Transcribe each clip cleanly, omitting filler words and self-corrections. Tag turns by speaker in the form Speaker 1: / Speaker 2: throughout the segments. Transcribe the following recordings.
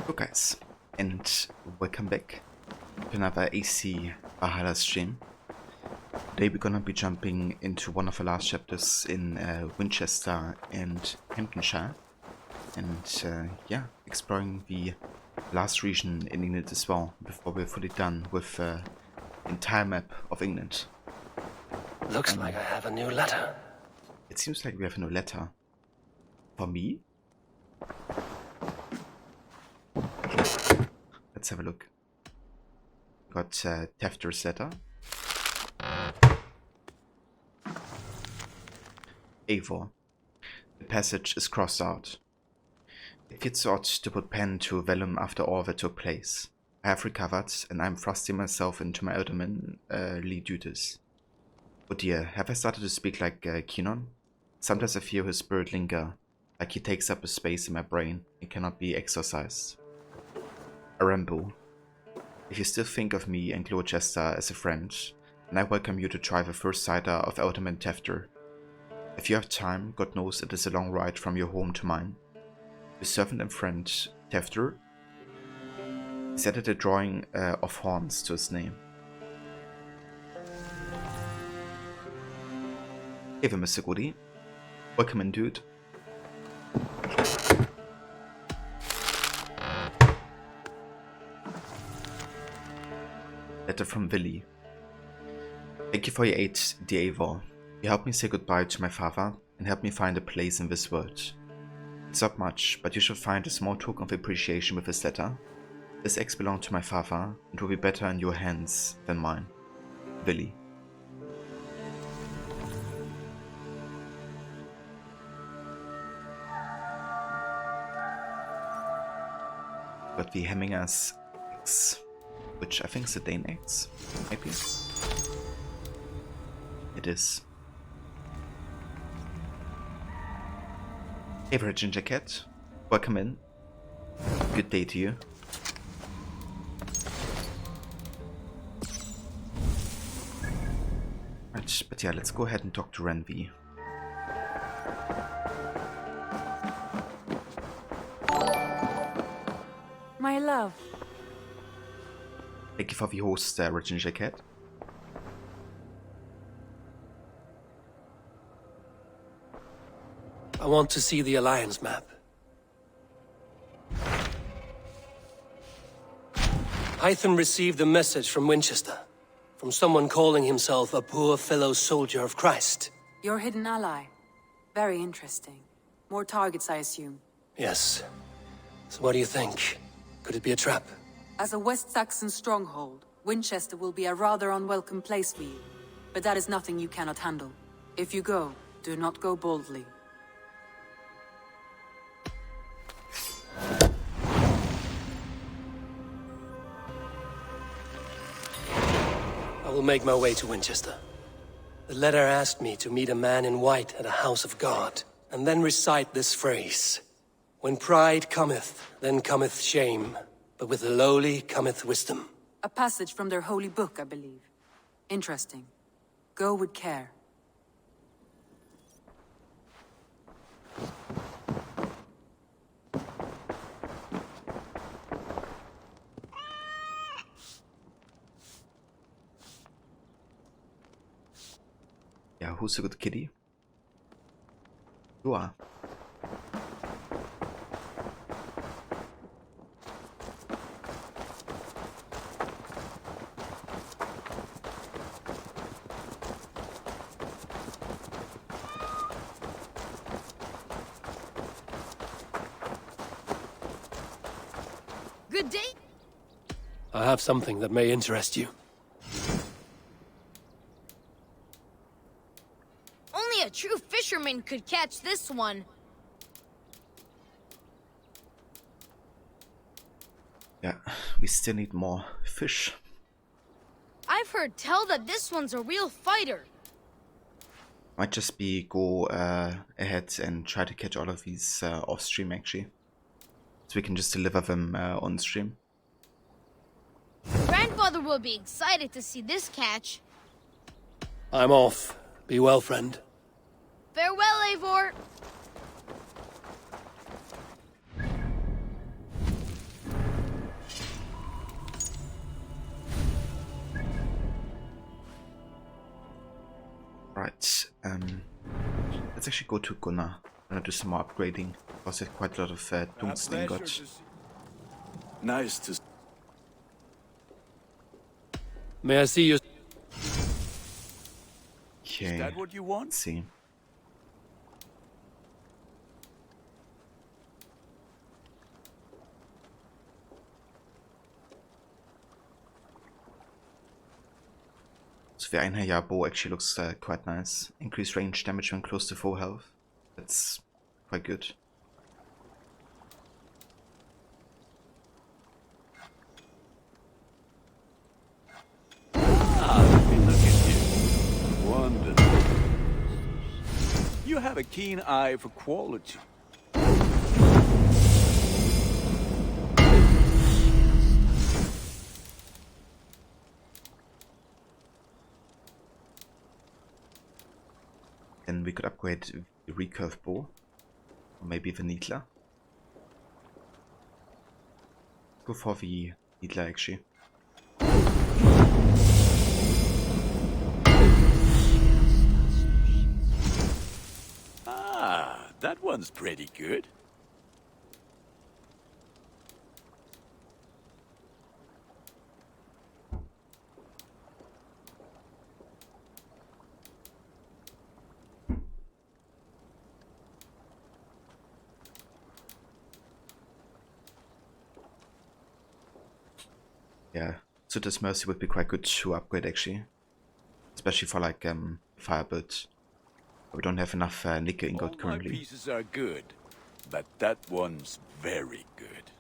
Speaker 1: Hello guys, and welcome back to another AC Valhalla stream. Today we're gonna be jumping into one of the last chapters in Winchester and Hamptonshire, and yeah, exploring the last region in England as well, before we're fully done with the entire map of England.
Speaker 2: Looks like I have a new letter.
Speaker 1: It seems like we have a new letter. For me? Let's have a look. Got Tefter's letter. Eivor. The passage is crossed out. It feels odd to put pen to vellum after all that took place. I have recovered, and I'm thrusting myself into my eldermanly duties. Oh dear, have I started to speak like Kenon? Sometimes I feel his spirit linger, like he takes up a space in my brain and cannot be exorcised. Arambo. If you still think of me and Gloucester as a friend, then I welcome you to try the first cider of Alderman Tefter. If you have time, God knows it is a long ride from your home to mine. Your servant and friend, Tefter, is added a drawing of horns to his name. Hey there, Mr. Goody. Welcome in, dude. Letter from Willy. Thank you for your aid, dear Eivor. You helped me say goodbye to my father and helped me find a place in this world. It's not much, but you should find a small token of appreciation with this letter. This axe belonged to my father and will be better in your hands than mine. Willy. Got the Hemminger's axe, which I think is a Dane axe, maybe? It is. Hey there, Ginger Cat. Welcome in. Good day to you. Right, but yeah, let's go ahead and talk to Renvi.
Speaker 3: My love.
Speaker 1: Thank you for the host, Ginger Cat.
Speaker 2: I want to see the Alliance map. Hytham received a message from Winchester, from someone calling himself a poor fellow soldier of Christ.
Speaker 3: Your hidden ally. Very interesting. More targets, I assume.
Speaker 2: Yes. So what do you think? Could it be a trap?
Speaker 3: As a West Saxon stronghold, Winchester will be a rather unwelcome place for you. But that is nothing you cannot handle. If you go, do not go boldly.
Speaker 2: I will make my way to Winchester. The letter asked me to meet a man in white at a house of God, and then recite this phrase. When pride cometh, then cometh shame, but with the lowly cometh wisdom.
Speaker 3: A passage from their holy book, I believe. Interesting. Go with care.
Speaker 1: Yeah, who's a good kitty? You are.
Speaker 4: Good day.
Speaker 2: I have something that may interest you.
Speaker 4: Only a true fisherman could catch this one.
Speaker 1: Yeah, we still need more fish.
Speaker 4: I've heard tell that this one's a real fighter.
Speaker 1: Might just be go ahead and try to catch all of these off stream actually. So we can just deliver them on stream.
Speaker 4: Grandfather will be excited to see this catch.
Speaker 2: I'm off. Be well, friend.
Speaker 4: Farewell, Eivor.
Speaker 1: Right, let's actually go to Gunnar and do some more upgrading. Because there's quite a lot of tungsten got.
Speaker 5: Nice to.
Speaker 2: May I see you?
Speaker 1: Okay,
Speaker 5: Is that what you want?
Speaker 1: let's see. So the Einherjar bow actually looks quite nice. Increased range damage when close to full health. That's quite good.
Speaker 5: Let me look at you. Wonderful. You have a keen eye for quality.
Speaker 1: Then we could upgrade the recurve bow. Or maybe the needler. Go for the needler actually.
Speaker 5: Ah, that one's pretty good.
Speaker 1: Yeah, so this mercy would be quite good to upgrade actually. Especially for like fire build. We don't have enough nickel
Speaker 5: All
Speaker 1: ingot
Speaker 5: my
Speaker 1: currently.
Speaker 5: pieces are good, but that one's very good.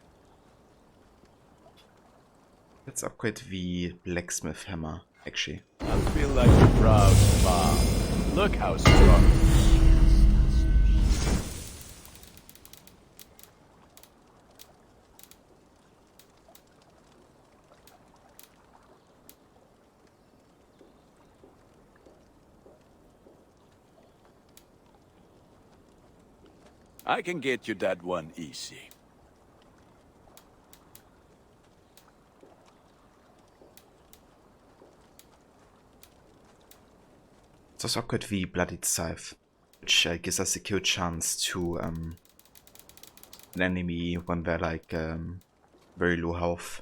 Speaker 1: Let's upgrade the blacksmith hammer actually.
Speaker 5: I feel like a proud father. Look how strong. I can get you that one easy.
Speaker 1: Let's also upgrade the bloodied scythe, which gives us a kill chance to an enemy when they're like very low health.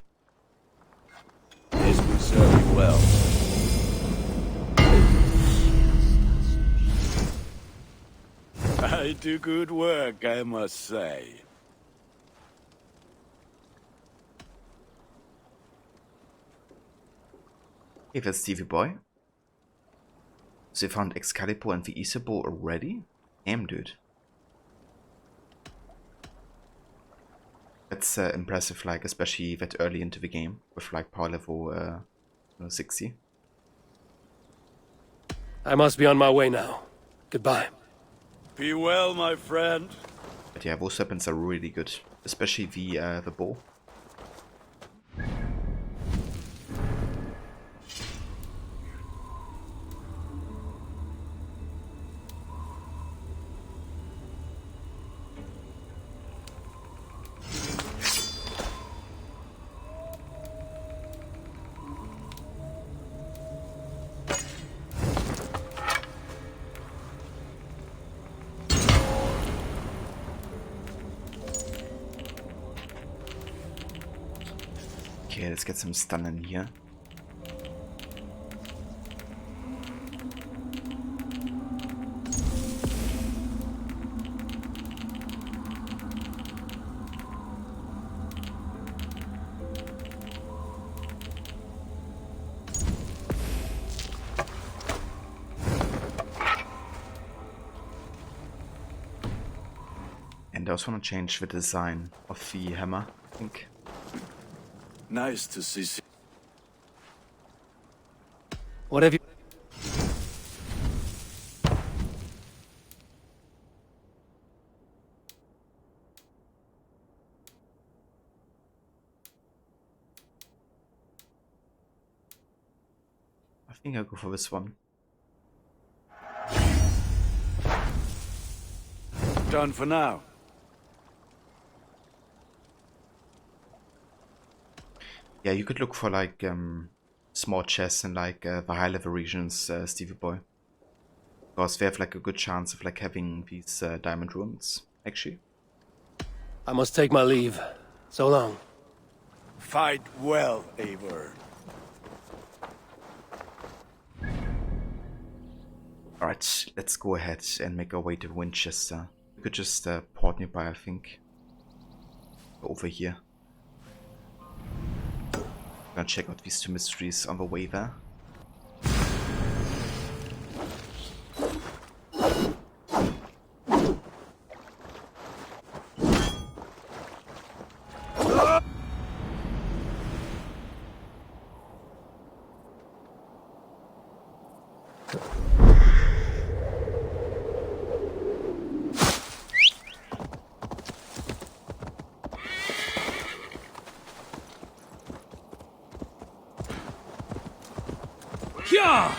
Speaker 5: This will serve you well. I do good work, I must say.
Speaker 1: Hey, that's Stevie Boy. So you found Excalibur and the Isabo already? Damn, dude. That's impressive, like, especially that early into the game, with like power level 60.
Speaker 2: I must be on my way now. Goodbye.
Speaker 5: Be well, my friend.
Speaker 1: But yeah, those weapons are really good, especially the bow. Okay, let's get some stun in here. And I also want to change the design of the hammer, I think.
Speaker 5: Nice to see.
Speaker 2: What have you...
Speaker 1: I think I'll go for this one.
Speaker 5: Done for now.
Speaker 1: Yeah, you could look for like small chests in like the high level regions, Stevie Boy. Because we have like a good chance of like having these diamond runes, actually.
Speaker 2: I must take my leave. So long.
Speaker 5: Fight well, Eivor.
Speaker 1: Alright, let's go ahead and make our way to Winchester. We could just port nearby, I think. Over here. Gonna check out these two mysteries on the way there.
Speaker 2: Yeah!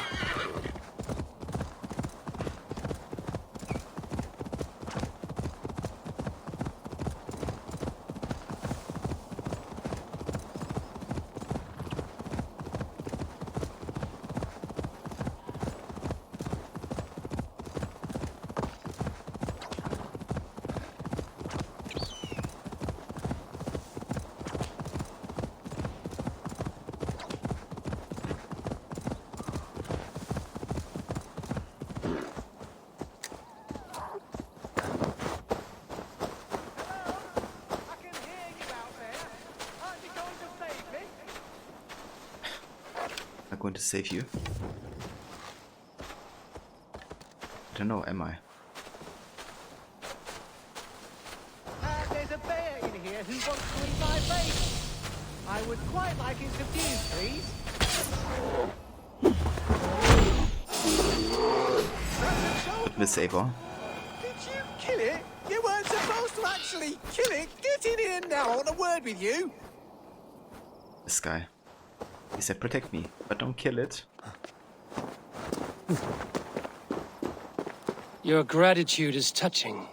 Speaker 1: I'm going to save you. I don't know, am I?
Speaker 6: There's a bear in here who wants to eat my face. I would quite like his reviews, please.
Speaker 1: Good miss, Eivor.
Speaker 6: Did you kill it? You weren't supposed to actually kill it. Get in here now. I want a word with you.
Speaker 1: This guy. He said protect me, but don't kill it.
Speaker 2: Your gratitude is touching.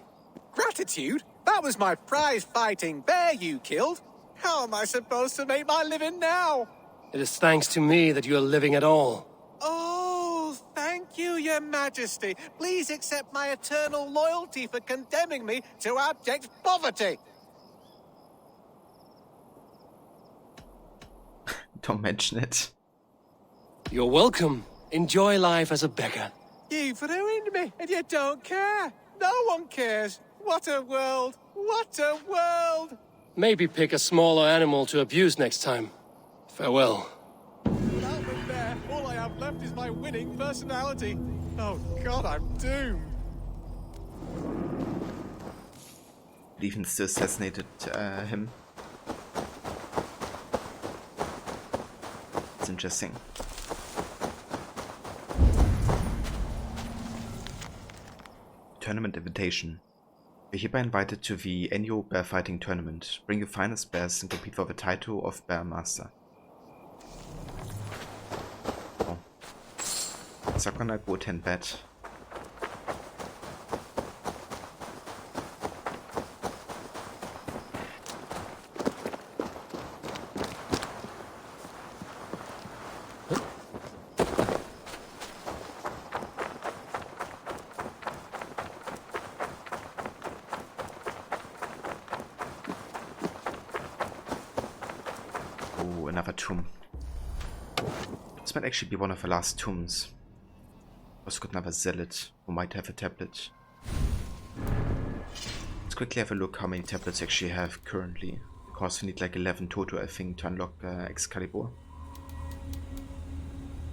Speaker 6: Gratitude? That was my prize-fighting bear you killed. How am I supposed to make my living now?
Speaker 2: It is thanks to me that you are living at all.
Speaker 6: Oh, thank you, Your Majesty. Please accept my eternal loyalty for condemning me to abject poverty.
Speaker 1: Don't mention it.
Speaker 2: You're welcome. Enjoy life as a beggar.
Speaker 6: You've ruined me, and you don't care. No one cares. What a world. What a world.
Speaker 2: Maybe pick a smaller animal to abuse next time. Farewell.
Speaker 6: Without the bear, all I have left is my winning personality. Oh God, I'm doomed.
Speaker 1: Even still assassinated him. It's interesting. Tournament invitation. You're hereby invited to the annual bear fighting tournament. Bring your finest bears and compete for the title of Bear Master. Oh. So I'm gonna go attend that. Oh, another tomb. This might actually be one of the last tombs. Also got another zealot who might have a tablet. Let's quickly have a look how many tablets I actually have currently. Because we need like 11 total, I think, to unlock Excalibur.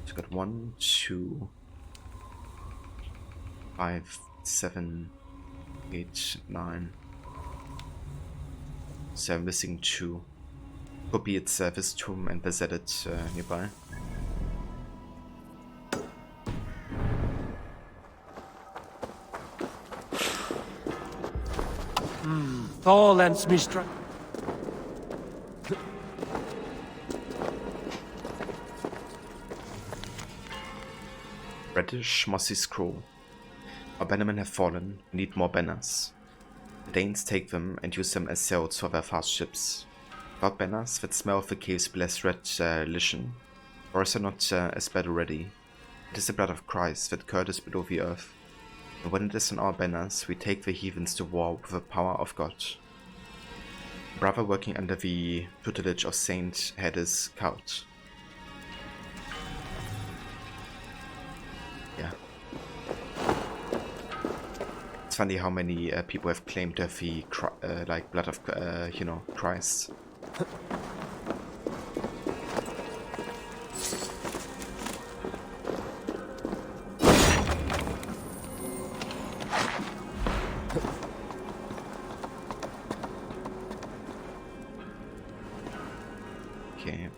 Speaker 1: So got 1, 2, 5, 7, 8, 9. So I'm missing 2. Could be it's this tomb and the zealot nearby.
Speaker 2: Thor lends me strength.
Speaker 1: Reddish, mossy scroll. Our bannermen have fallen. We need more banners. The Danes take them and use them as sails for their fast ships. Without banners, that smell of the caves be less red Lycian. Ours are not as bad already. It is the blood of Christ that curdles below the earth. And when it is on our banners, we take the heathens to war with the power of God. A brother working under the tutelage of Saint Hades cult. Yeah. It's funny how many people have claimed to have the like blood of you know, Christ. Okay.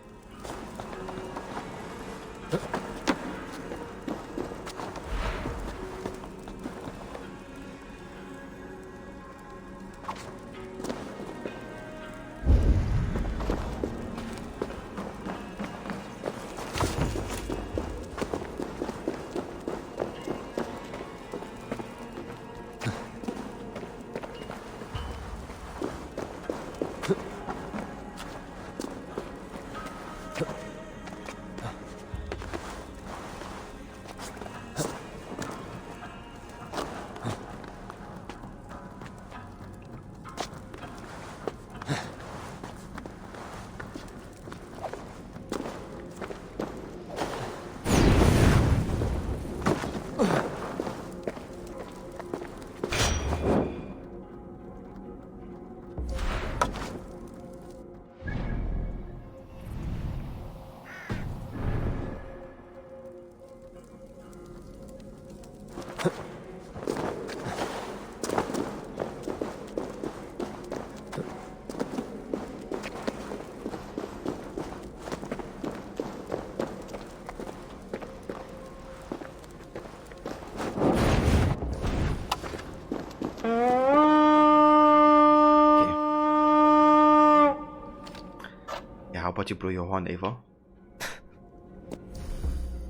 Speaker 1: How about you blow your horn, Ava?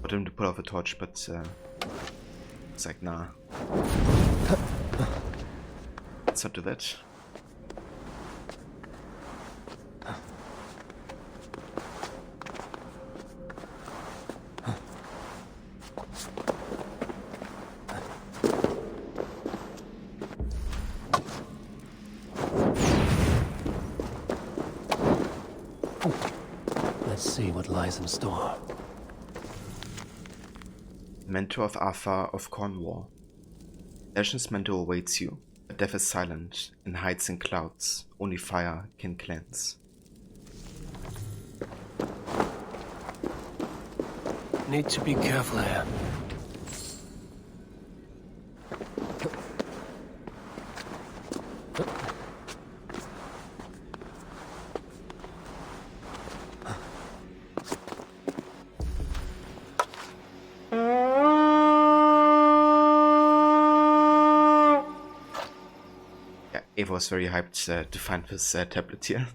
Speaker 1: Got him to pull off a torch, but it's like, nah. Let's not do that.
Speaker 2: Let's see what lies in store.
Speaker 1: Mentor of Arthur of Cornwall. Legends mentor awaits you, but death is silent and hides in clouds. Only fire can cleanse.
Speaker 2: Need to be careful here.
Speaker 1: Ava was very hyped to find this tablet here.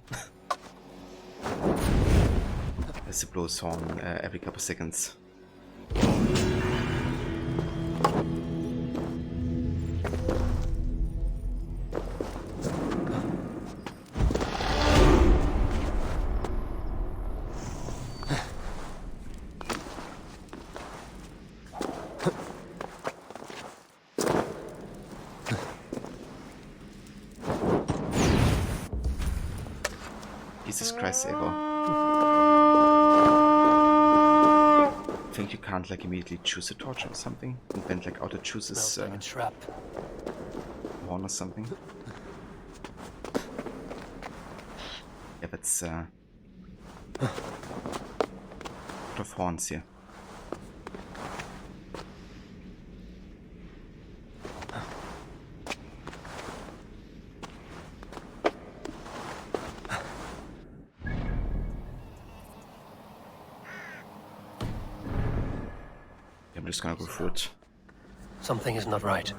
Speaker 1: As it blows horn every couple seconds. Jesus Christ, Ava. Think you can't like immediately choose a torch or something? And then like auto chooses
Speaker 2: Smells like a trap.
Speaker 1: horn or something? Yeah, that's lot of horns here. I'm just gonna go through it.
Speaker 2: Something is not right.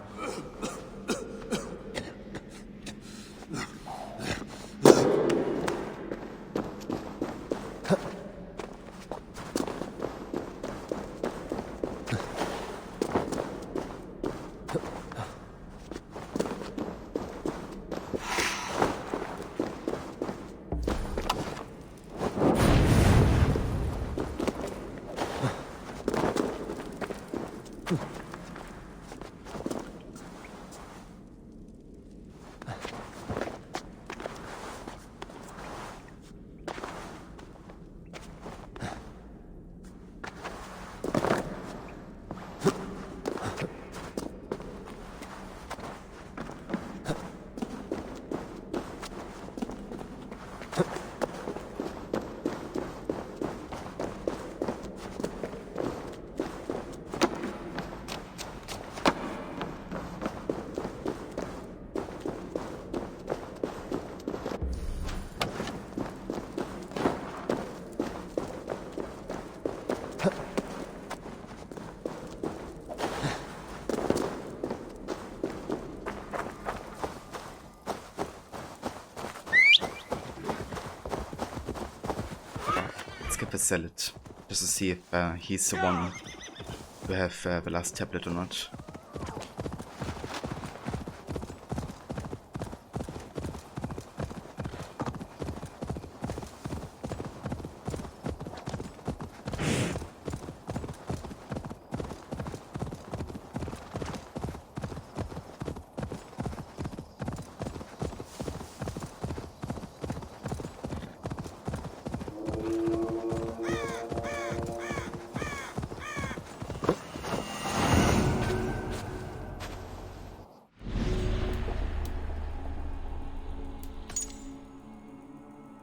Speaker 1: to sell it, just to see if he's the one to have the last tablet or not.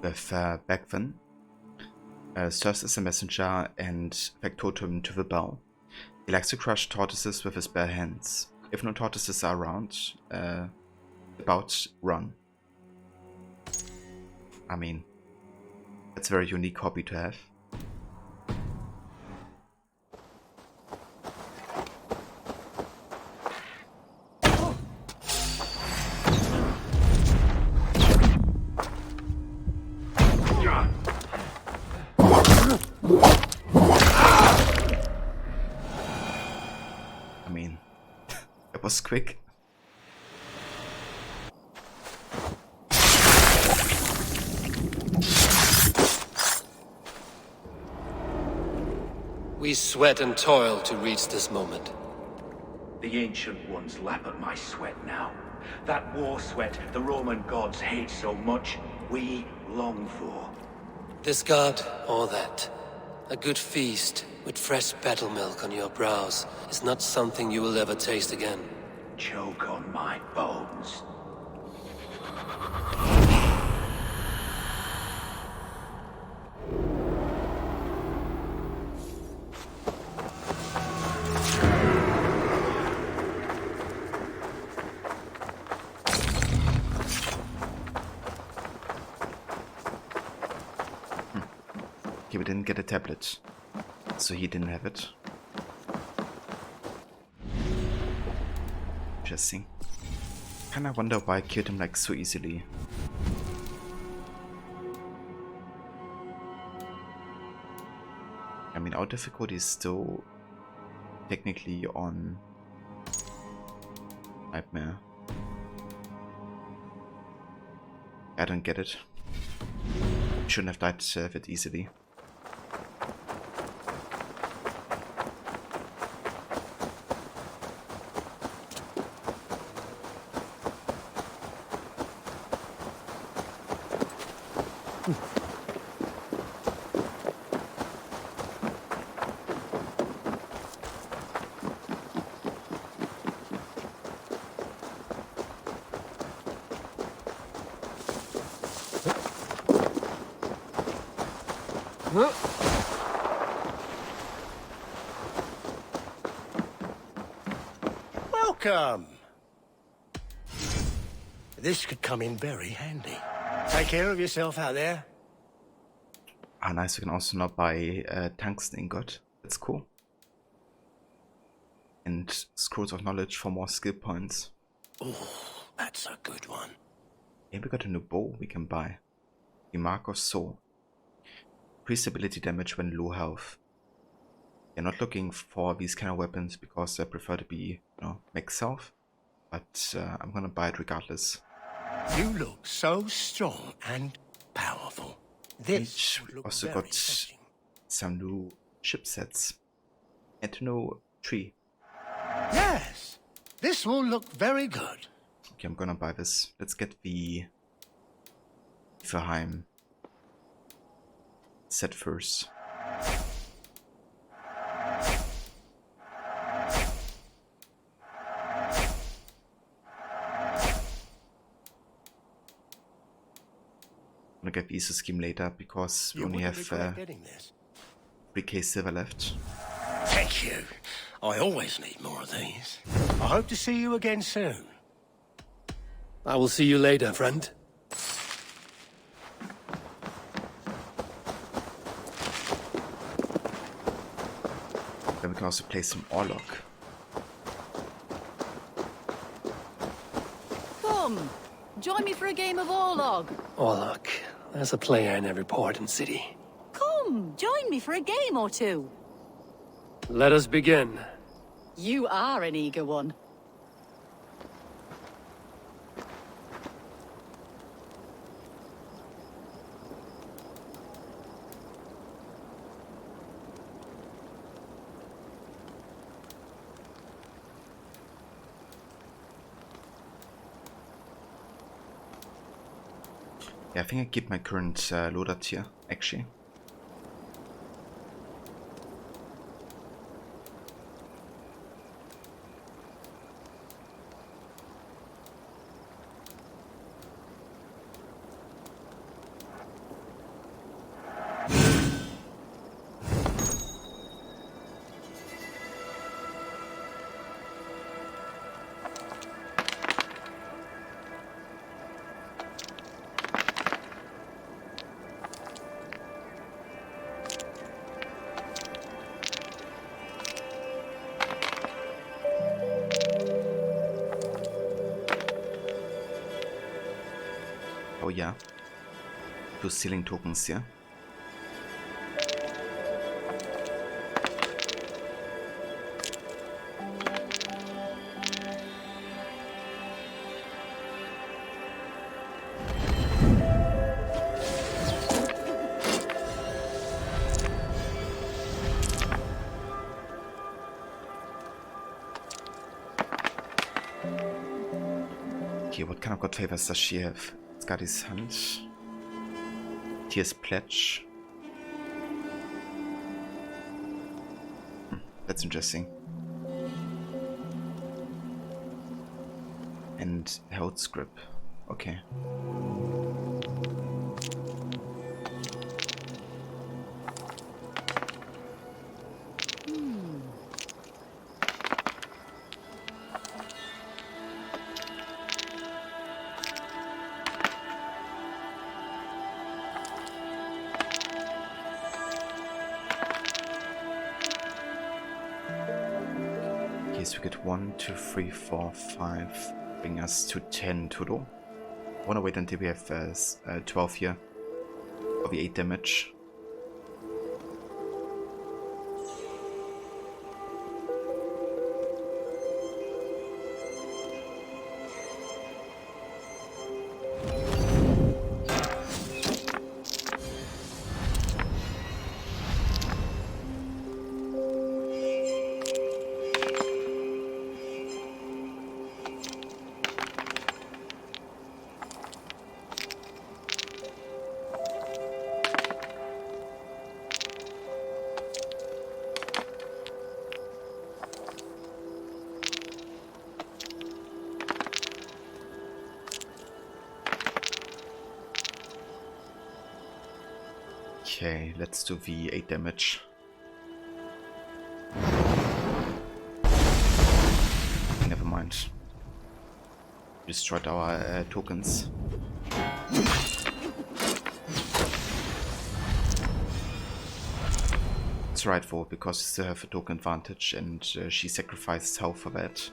Speaker 1: With Bagvan, serves as a messenger and factotum to the bow. He likes to crush tortoises with his bare hands. If no tortoises are around, about run. I mean, that's a very unique hobby to have. I mean, it was quick.
Speaker 2: We sweat and toil to reach this moment.
Speaker 7: The Ancient Ones lap at my sweat now. That war sweat the Roman gods hate so much, we long for.
Speaker 2: This god, or that. A good feast with fresh battle milk on your brows is not something you will ever taste again.
Speaker 7: Choke on my bones.
Speaker 1: Okay, we didn't get a tablet, so he didn't have it. Interesting. Kinda wonder why I killed him like so easily. I mean, our difficulty is still technically on Nightmare. I don't get it. Shouldn't have died that easily.
Speaker 8: Welcome. This could come in very handy. Take care of yourself out there.
Speaker 1: Ah, nice. We can also now buy tungsten ingot. That's cool. And scrolls of knowledge for more skill points.
Speaker 8: Oh, that's a good one.
Speaker 1: And we got a new bow we can buy. The Mark of Soul. Increased ability damage when low health. You're not looking for these kind of weapons because I prefer to be, you know, max health. But I'm gonna buy it regardless.
Speaker 8: You look so strong and powerful. This would look
Speaker 1: also
Speaker 8: very
Speaker 1: got
Speaker 8: fitting.
Speaker 1: some new ship sets. And a new tree.
Speaker 8: Yes, this will look very good.
Speaker 1: Okay, I'm gonna buy this. Let's get the Verheim set first. I'm gonna get the ISO scheme later because we
Speaker 8: You
Speaker 1: only
Speaker 8: wouldn't
Speaker 1: have
Speaker 8: regret getting this.
Speaker 1: 3k silver left.
Speaker 8: Thank you. I always need more of these. I hope to see you again soon.
Speaker 2: I will see you later, friend.
Speaker 1: Then we can also play some Orlog.
Speaker 9: Come, join me for a game of Orlog.
Speaker 2: Oh, look. There's a player in every port and city.
Speaker 9: Come, join me for a game or two.
Speaker 2: Let us begin.
Speaker 9: You are an eager one.
Speaker 1: Yeah, I think I keep my current loadout here, actually. Oh yeah, those ceiling tokens, yeah. Okay, what kind of god favors does she have? Skadi's Hand. Tyr's Pledge. That's interesting. And Health's Grip. Okay. So we get 1, 2, 3, 4, 5, bring us to 10 total. I wanna wait until we have 12 here for the 8 damage. Okay, let's do the 8 damage. Never mind. Destroyed our tokens. It's rightful because we still have a token advantage and she sacrificed health for that.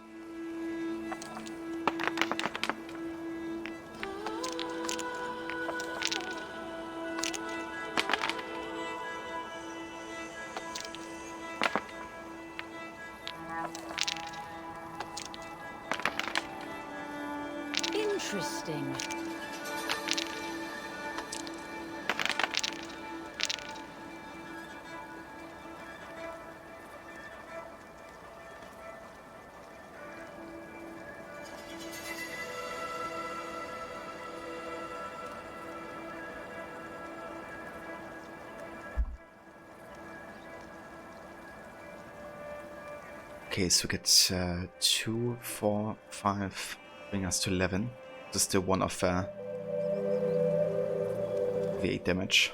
Speaker 9: Interesting.
Speaker 1: Okay, so we get 2, 4, 5, bring us to 11. This is still one of the 8 damage.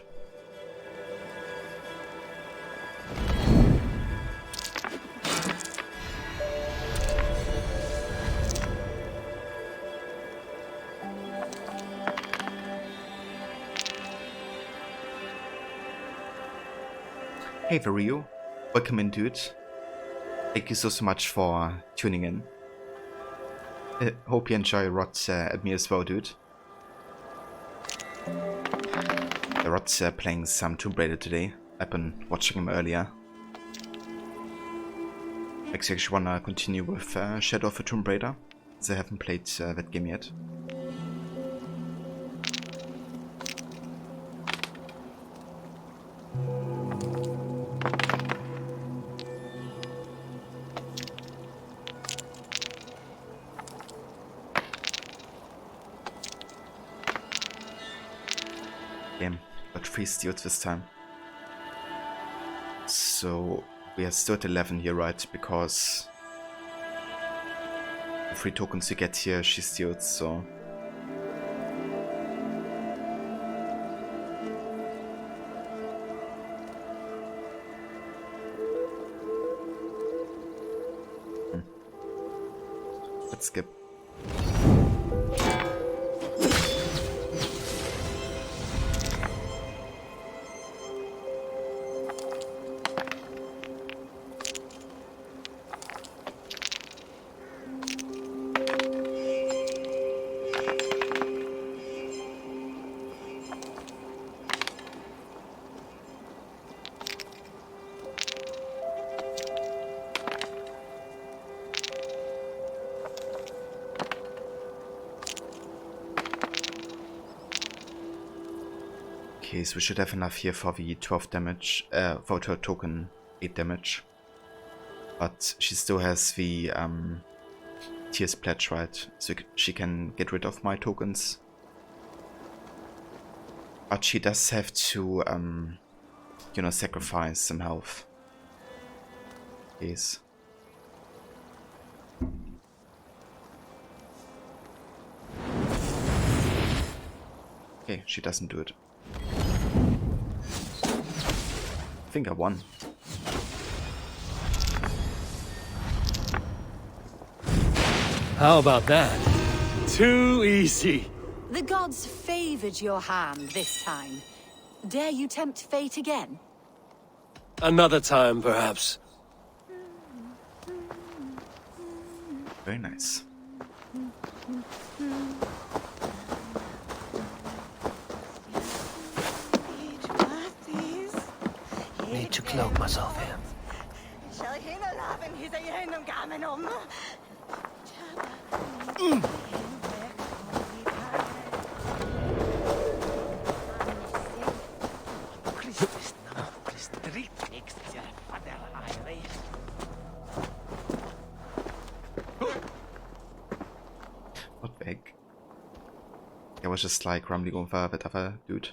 Speaker 1: Hey Vario, welcome in, dude. Thank you so much for tuning in. Hope you enjoy Rod at me as well, dude. Rod's playing some Tomb Raider today, I've been watching him earlier. Makes you actually wanna continue with Shadow of the Tomb Raider, as I haven't played that game yet. Damn, got 3 steals this time. So we are still at 11 here, right? Because the 3 tokens you get here, she steals, so... Let's skip. Okay, so we should have enough here for the 12 damage, for her token 8 damage. But she still has the Tears Pledge, right? So she can get rid of my tokens. But she does have to, you know, sacrifice some health. Yes. Okay, she doesn't do it. I think I won.
Speaker 2: How about that? Too easy.
Speaker 9: The gods favored your hand this time. Dare you tempt fate again?
Speaker 2: Another time, perhaps.
Speaker 1: Very nice.
Speaker 2: Need to cloak myself here.
Speaker 1: Not big. I was just like rambling over that other dude.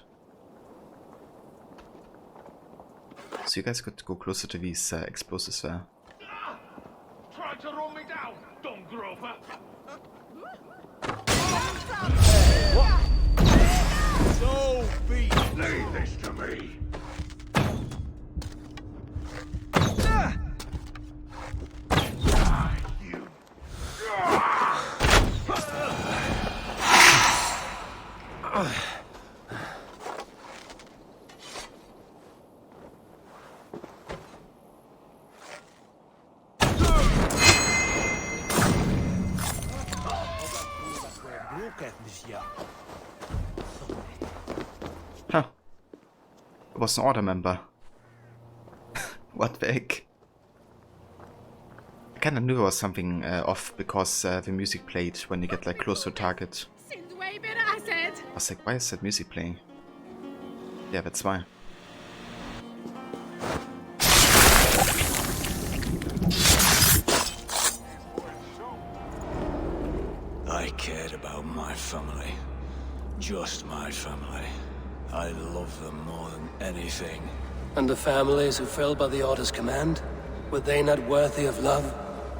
Speaker 1: So you guys could go closer to these explosives there.
Speaker 10: Try to run me down, dumb groper.
Speaker 5: So be it.
Speaker 10: Leave this to me. You.
Speaker 1: Huh. It was an order member. What the heck? I kinda knew there was something off because the music played when you get like close to target. I was like, why is that music playing? Yeah, that's why.
Speaker 5: I cared about my family. Just my family. I love them more than anything.
Speaker 2: And the families who fell by the Order's command? Were they not worthy of love?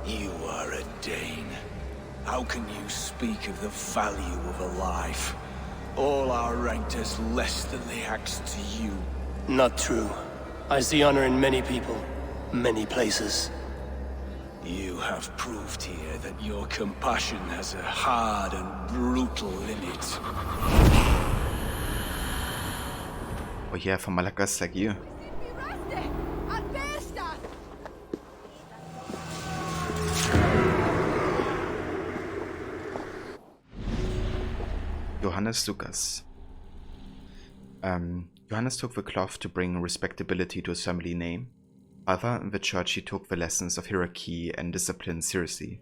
Speaker 5: You are a Dane. How can you speak of the value of a life? All are ranked as less than the axe to you.
Speaker 2: Not true. I see honor in many people, many places.
Speaker 5: You have proved here that your compassion has a hard and brutal limit.
Speaker 1: Oh yeah, for malakas like you. Johannes Lucas. Johannes took the cloth to bring respectability to his family name. However, in the church he took the lessons of hierarchy and discipline seriously,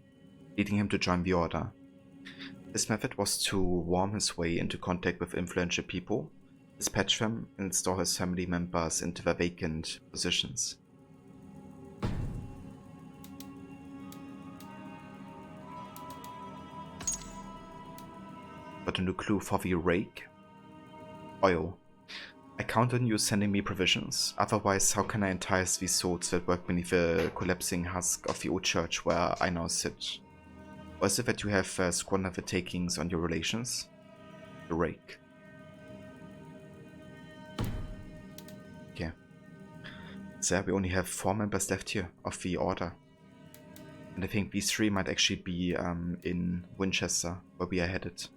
Speaker 1: leading him to join the order. His method was to worm his way into contact with influential people, dispatch them, and install his family members into their vacant positions. Got a new clue for the rake? Oil. I count on you sending me provisions, otherwise how can I entice these souls that work beneath the collapsing husk of the old church where I now sit? Or is it that you have squandered the takings on your relations? The rake. Okay. So we only have 4 members left here of the order. And I think these 3 might actually be in Winchester, where we are headed.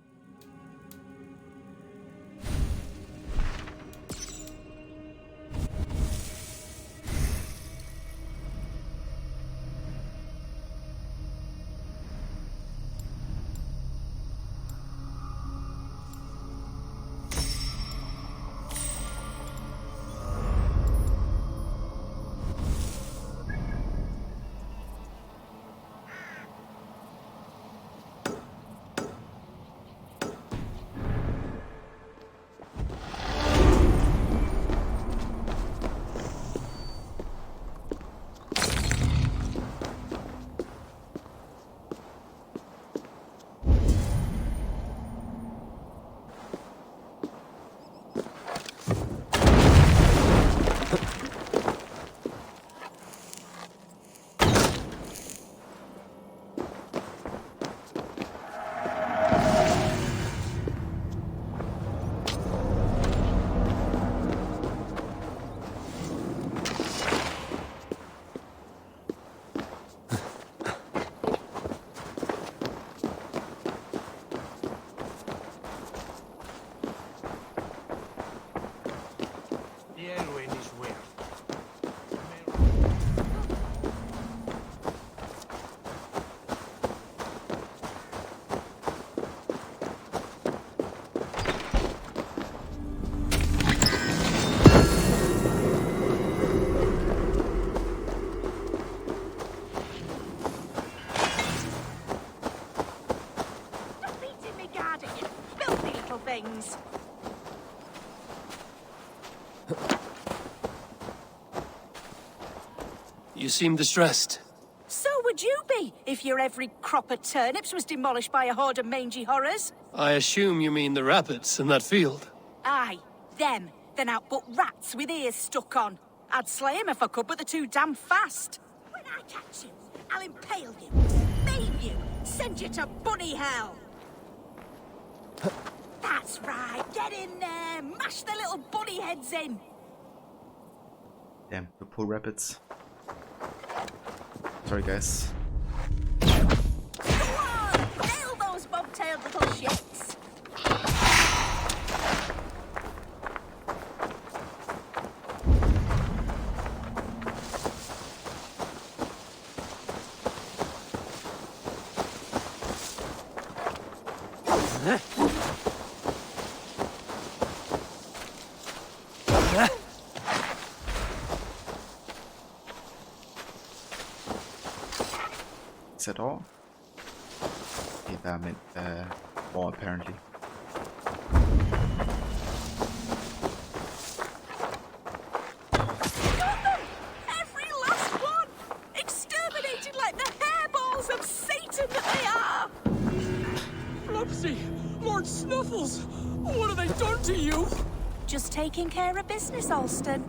Speaker 9: Things.
Speaker 2: You seem distressed.
Speaker 9: So would you be, if your every crop of turnips was demolished by a horde of mangy horrors.
Speaker 2: I assume you mean the rabbits in that field.
Speaker 9: Aye, them. They're out but rats with ears stuck on. I'd slay 'em if I could, but they're too damn fast. When I catch you, I'll impale you, maim you, send you to bunny hell. That's right, get in there, mash the little bunny heads in.
Speaker 1: Damn, the poor rabbits. Sorry guys.
Speaker 9: Go on, nail those bobtailed little shits.
Speaker 1: At all? Okay, that meant more apparently.
Speaker 9: Every last one! Exterminated like the hairballs of Satan that they are!
Speaker 2: Flopsy! Lord Snuffles! What have they done to you?
Speaker 9: Just taking care of business, Alston.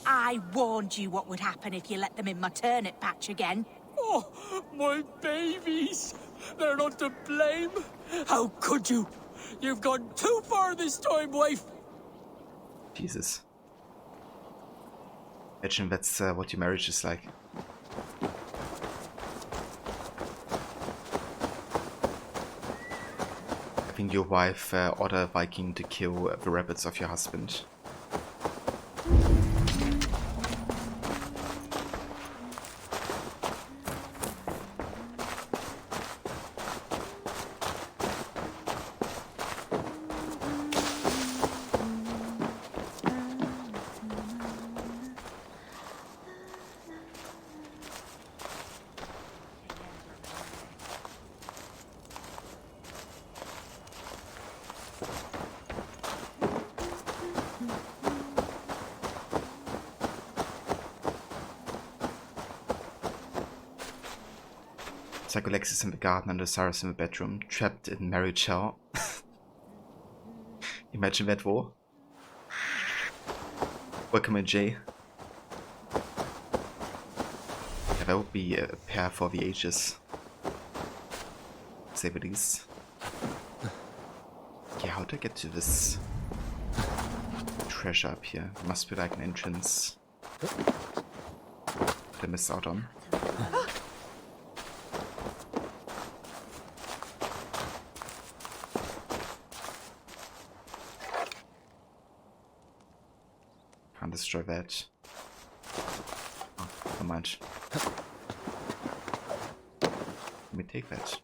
Speaker 9: I warned you what would happen if you let them in my turnip patch again.
Speaker 2: Oh, my babies! They're not to blame! How could you? You've gone too far this time, wife!
Speaker 1: Jesus. Imagine that's what your marriage is like. Having your wife order a Viking to kill the rabbits of your husband. Psycholex is in the garden and Osiris in the bedroom, trapped in marriage hell. Imagine that war. Welcome in, Jay. Yeah, that would be a pair for the ages. Say the least. Yeah, how do I get to this treasure up here? There must be like an entrance that I missed out on. Can't destroy that. Oh, never mind. Let me take that.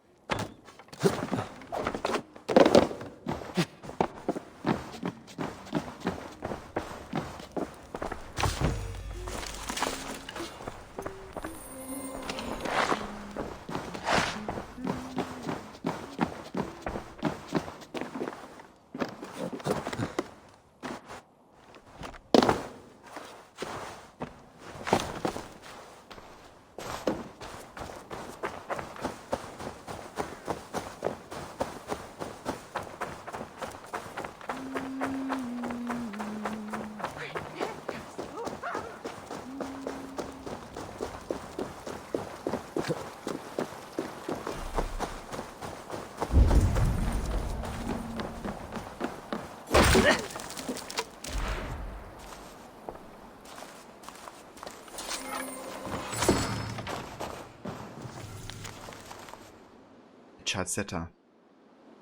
Speaker 1: Child setter.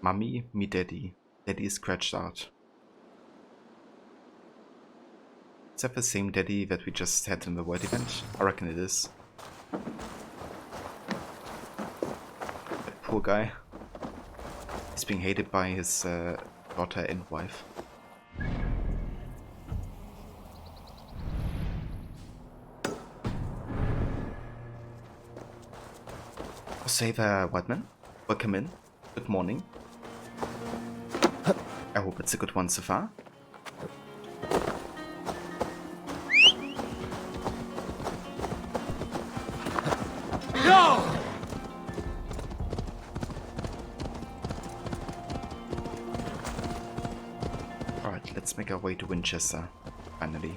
Speaker 1: Mummy, me daddy. Daddy is scratched out. Is that the same daddy that we just had in the world event? I reckon it is. That poor guy. He's being hated by his daughter and wife. Oh, say there, Whiteman. Welcome in. Good morning. I hope it's a good one so far.
Speaker 2: No!
Speaker 1: Alright, let's make our way to Winchester. Finally.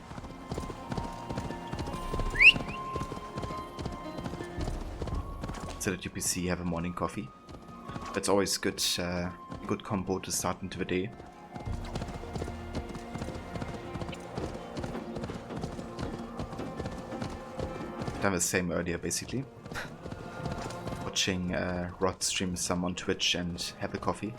Speaker 1: So that UPC have a morning coffee. That's always good, a good combo to start into the day. Done the same earlier, basically. Watching Rod stream some on Twitch and have a coffee.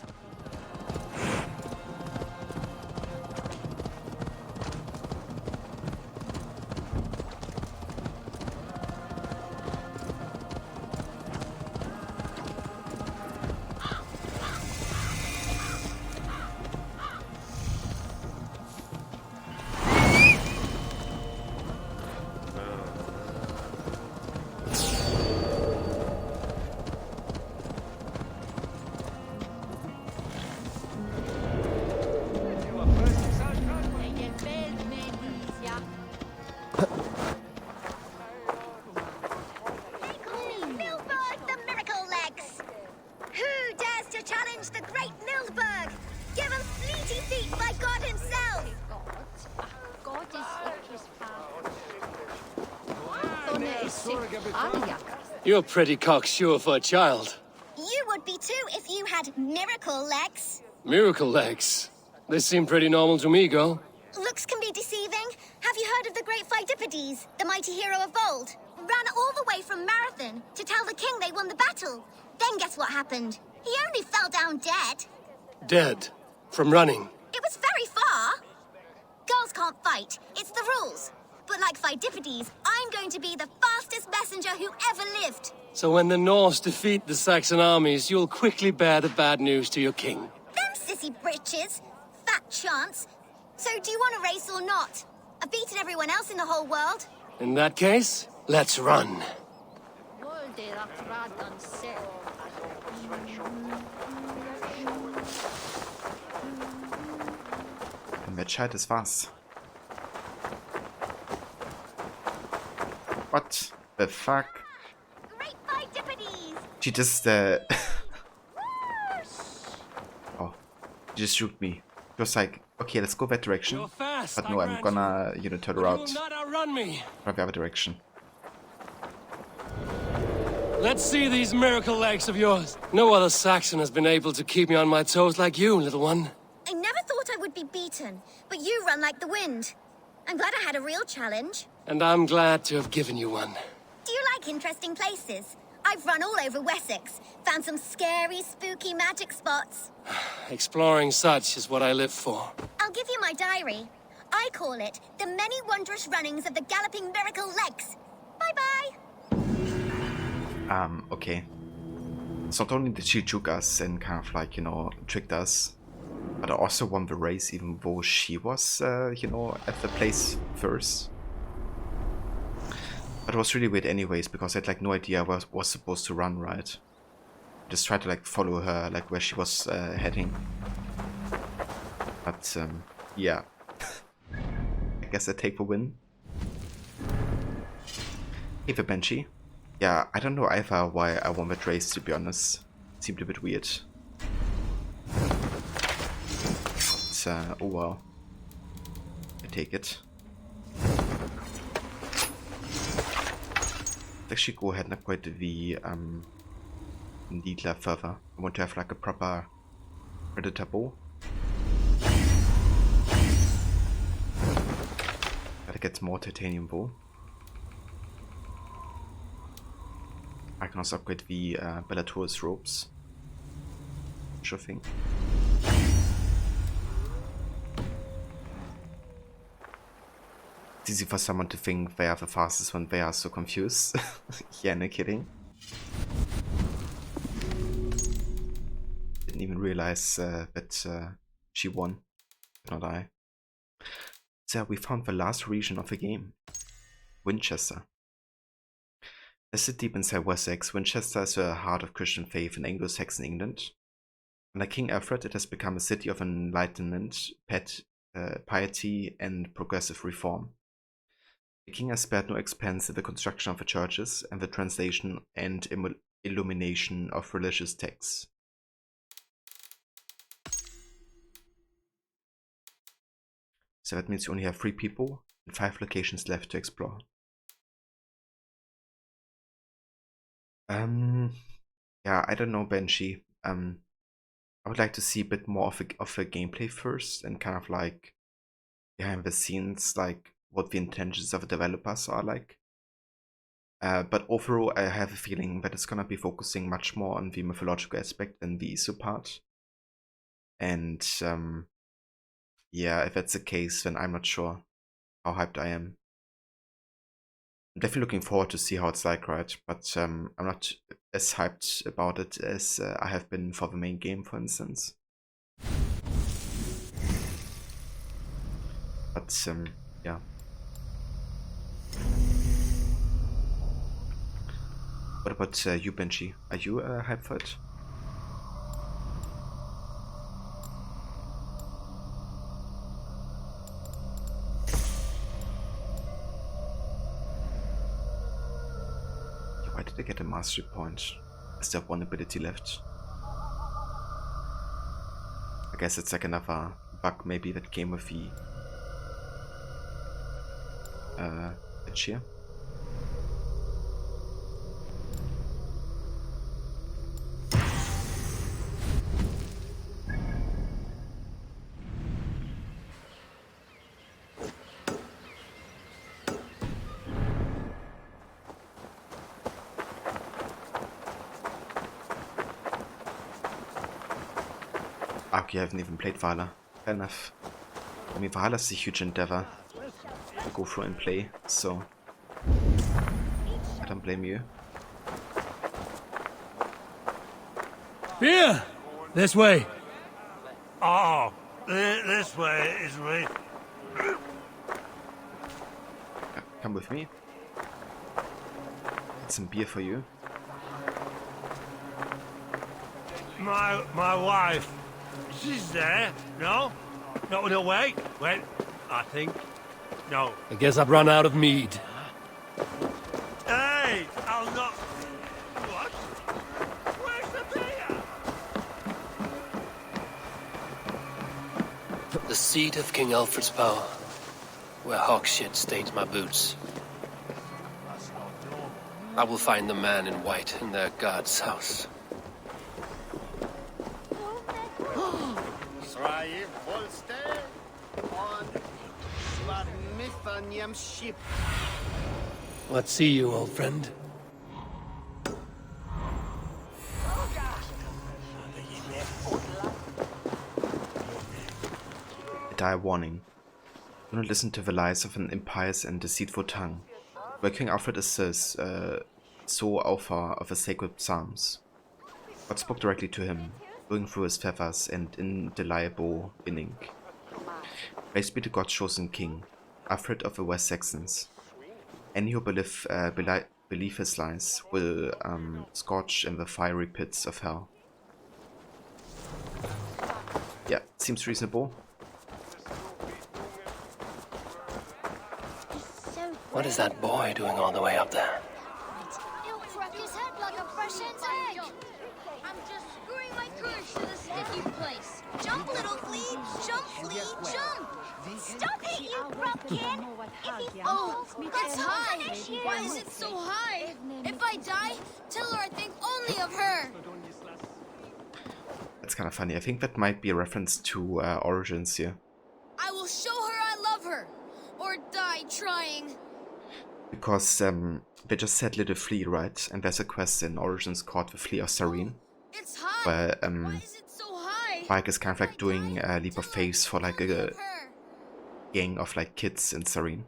Speaker 2: You're pretty cocksure for a child.
Speaker 11: You would be too if you had miracle legs.
Speaker 2: Miracle legs? They seem pretty normal to me, girl.
Speaker 11: Looks can be deceiving. Have you heard of the great Pheidippides, the mighty hero of old? Ran all the way from Marathon to tell the king they won the battle. Then guess what happened? He only fell down dead.
Speaker 2: Dead? From running?
Speaker 11: It was very far. Girls can't fight. It's the rules. But like Pheidippides, I'm going to be the fastest messenger who ever lived.
Speaker 2: So when the Norse defeat the Saxon armies, you'll quickly bear the bad news to your king.
Speaker 11: Them sissy britches. Fat chance. So do you want a race or not? I've beaten everyone else in the whole world.
Speaker 2: In that case, let's run.
Speaker 1: And that chat is fast. What the fuck?
Speaker 11: Great Pheidippides!
Speaker 1: She just oh, she just shoot me. She was like, okay, let's go that direction.
Speaker 2: You're fast,
Speaker 1: But no, I'm gonna, you know, turn
Speaker 2: but
Speaker 1: around.
Speaker 2: you will not outrun me.
Speaker 1: From the other direction.
Speaker 2: Let's see these miracle legs of yours. No other Saxon has been able to keep me on my toes like you, little one.
Speaker 11: I never thought I would be beaten, but you run like the wind. I'm glad I had a real challenge.
Speaker 2: And I'm glad to have given you one.
Speaker 11: Do you like interesting places? I've run all over Wessex, found some scary, spooky magic spots.
Speaker 2: Exploring such is what I live for.
Speaker 11: I'll give you my diary. I call it The Many Wondrous Runnings of the Galloping Miracle Legs. Bye-bye.
Speaker 1: Okay. So not only did she juke us and kind of like, you know, tricked us, but I also won the race even though she was, you know, at the place first. But it was really weird anyways, because I had like no idea where I was supposed to run, right? Just tried to like follow her, like where she was heading. But yeah. I guess I take the win. Hey, the Banshee. Yeah, I don't know either why I won that race, to be honest. It seemed a bit weird. But, oh well. I take it. Let's actually go ahead and upgrade the needler further. I want to have like a proper predator bow. Gotta get more titanium bow. I can also upgrade the Bellator's ropes. Sure thing. It's easy for someone to think they are the fastest when they are so confused. Yeah, no kidding. Didn't even realize that she won, not I. So we found the last region of the game. Winchester. Nested deep inside Wessex, Winchester is the heart of Christian faith in Anglo-Saxon England. Under King Alfred, it has become a city of enlightenment, piety, and progressive reform. The king has spared no expense in the construction of the churches and the translation and illumination of religious texts. So that means you only have 3 people and 5 locations left to explore. Yeah, I don't know, Banshee. I would like to see a bit more of a gameplay first, and kind of like behind the scenes, like what the intentions of the developers are like. But overall, I have a feeling that it's gonna be focusing much more on the mythological aspect than the ISO part. And yeah, if that's the case, then I'm not sure how hyped I am. I'm definitely looking forward to see how it's like, right? But I'm not as hyped about it as I have been for the main game, for instance. But yeah. What about you, Banshee? Are you hyped for it? Why did I get a mastery point? I still have 1 ability left. I guess it's like another bug maybe that came with the patch here. Okay, I haven't even played Valhalla. Fair enough. I mean, Valhalla is a huge endeavor to go through and play, so I don't blame you.
Speaker 8: Here! This way. Oh, this way is way.
Speaker 1: Come with me. Get some beer for you.
Speaker 8: My wife. She's there. No? No, wait. I think. No.
Speaker 2: I guess I've run out of mead.
Speaker 8: Hey! I'll not... What?
Speaker 2: The seat of King Alfred's power, where hawk shit stains my boots. I will find the man in white in their god's house. What see you, old friend?
Speaker 1: A dire warning. Do not listen to the lies of an impious and deceitful tongue. Where King Alfred is so author of the sacred psalms. God spoke directly to him, blowing through his feathers and indelible in ink. Praise be to God's chosen king, Alfred of the West Saxons. Any who believe his lies will scorch in the fiery pits of hell. Yeah, seems reasonable.
Speaker 2: What is that boy doing all the way up there?
Speaker 11: He'll crack his head like a fresh hen's egg.
Speaker 4: I'm just screwing my courage to the sticky place.
Speaker 11: Jump, little flea! Jump, flea! Jump! Stop it, you grubkin! If he
Speaker 4: Oh,
Speaker 11: falls,
Speaker 4: it's high. Why is it so high? If I die, tell her I think only of her.
Speaker 1: That's kind of funny. I think that might be a reference to Origins here.
Speaker 4: I will show her I love her, or die trying.
Speaker 1: Because they just said Little Flea, right? And there's a quest in Origins called the Flea of Sarene.
Speaker 4: It's high.
Speaker 1: Where
Speaker 4: Why is it so high?
Speaker 1: Spike is kind of like doing a leap of faith for like a gang of like kids in Sarene.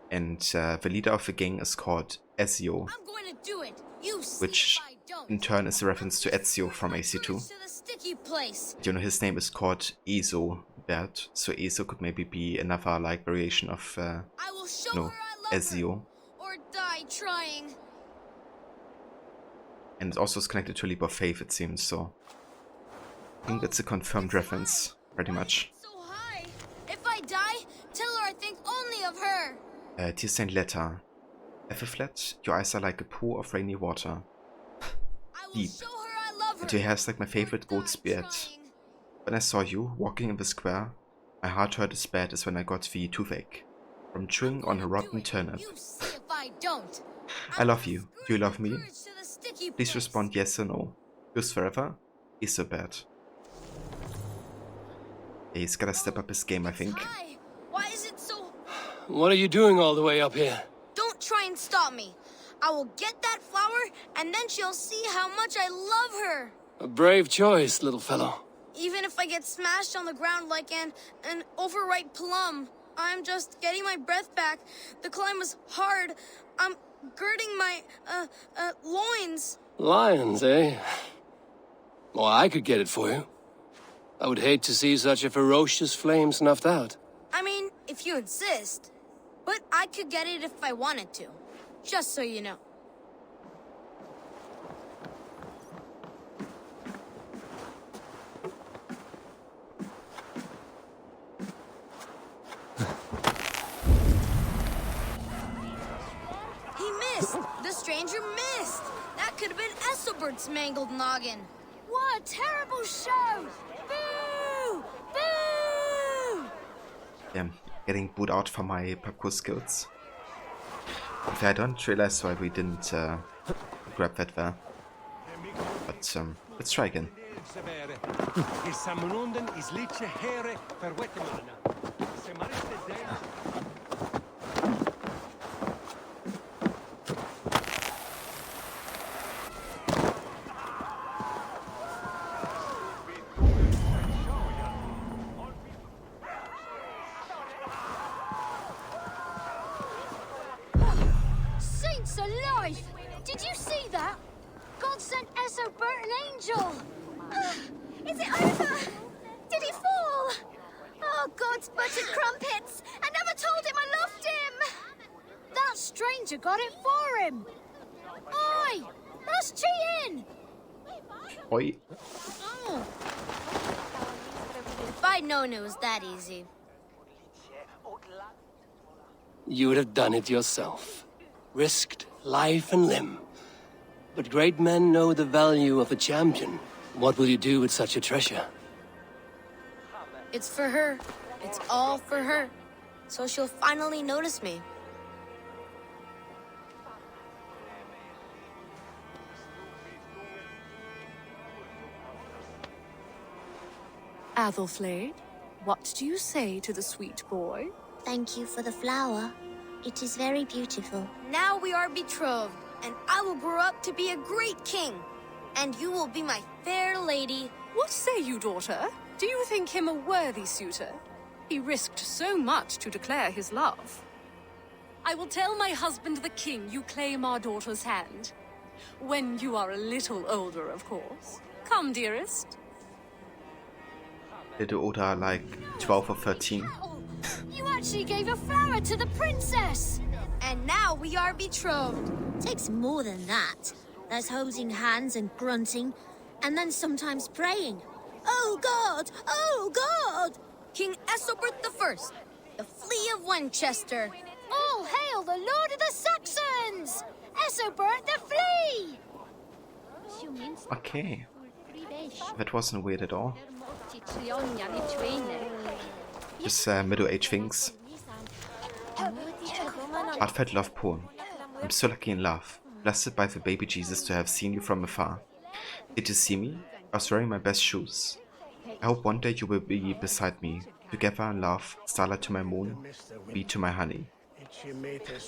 Speaker 1: And the leader of the gang is called Ezio,
Speaker 4: I'm going to do it. You
Speaker 1: which
Speaker 4: see if I don't.
Speaker 1: in turn is a reference to Ezio from AC2.
Speaker 4: To the sticky place.
Speaker 1: You know, his name is called Ezobert, so Ezo could maybe be another like variation of
Speaker 4: I will show her I love
Speaker 1: Ezio.
Speaker 4: her, or die trying.
Speaker 1: And it also is connected to a leap of faith, it seems, so I think that's a confirmed reference, pretty much.
Speaker 4: So high. If I die, tell her I think only of her.
Speaker 1: Tear-stained letter. Ethelflaed, your eyes are like a pool of rainy water.
Speaker 4: I will
Speaker 1: Deep.
Speaker 4: show her I love her.
Speaker 1: And your hair is like my favorite
Speaker 4: or
Speaker 1: goat's
Speaker 4: die
Speaker 1: beard.
Speaker 4: trying.
Speaker 1: When I saw you walking in the square, my heart hurt as bad as when I got the toothache from chewing on a rotten turnip.
Speaker 4: You see if I don't.
Speaker 1: I love you. Do you love me?
Speaker 4: Courage to the sticky
Speaker 1: Please
Speaker 4: place.
Speaker 1: respond yes or no. Yours forever, Isobert. Yeah, he's gotta step up his game, I think.
Speaker 4: High. Why is it so?
Speaker 2: What are you doing all the way up here?
Speaker 4: Don't try and stop me. I will get that flower, and then she'll see how much I love her.
Speaker 2: A brave choice, little fellow.
Speaker 4: Even if I get smashed on the ground like an overripe plum, I'm just getting my breath back. The climb was hard. I'm girding my, loins.
Speaker 2: Lions, eh? Well, I could get it for you. I would hate to see such a ferocious flame snuffed out.
Speaker 4: I mean, if you insist. But I could get it if I wanted to. Just so you know. He missed! The stranger missed! That could have been Esselbert's mangled noggin. What a terrible show! Boo! Boo!
Speaker 1: Yeah, getting booed out for my parkour skills. Okay, I don't realize why we didn't grab that there. But let's try again.
Speaker 4: Saints alive! Did you see that? God sent Essobert an angel!
Speaker 11: Is it over? Did he fall? Oh, God's buttered crumpets! I never told him I loved him!
Speaker 4: That stranger got it for him! Oi! That's cheating!
Speaker 1: Oi.
Speaker 4: If I'd known it was that easy.
Speaker 2: You would have done it yourself. Risked life and limb. But great men know the value of a champion. What will you do with such a treasure?
Speaker 4: It's for her. It's all for her, so she'll finally notice me.
Speaker 12: Athelflaed, what do you say to the sweet boy?
Speaker 11: Thank you for the flower. It is very beautiful.
Speaker 4: Now we are betrothed, and I will grow up to be a great king. And you will be my fair lady.
Speaker 12: What say you, daughter? Do you think him a worthy suitor? He risked so much to declare his love. I will tell my husband the king you claim our daughter's hand. When you are a little older, of course. Come, dearest.
Speaker 1: Little older, like 12 or 13.
Speaker 11: You actually gave a flower to the princess!
Speaker 4: And now we are betrothed.
Speaker 11: Takes more than that. There's holding hands and grunting, and then sometimes praying. Oh God! Oh God!
Speaker 4: King Ethelbert I, the Flea of Winchester.
Speaker 11: All hail the Lord of the Saxons! Ethelbert the Flea!
Speaker 1: Okay. That wasn't weird at all. Just middle-aged things. Heartfelt love poem. I'm so lucky in love. Blessed by the baby Jesus to have seen you from afar. Did you see me? I was wearing my best shoes. I hope one day you will be beside me. Together in love, starlight to my moon, bee to my honey.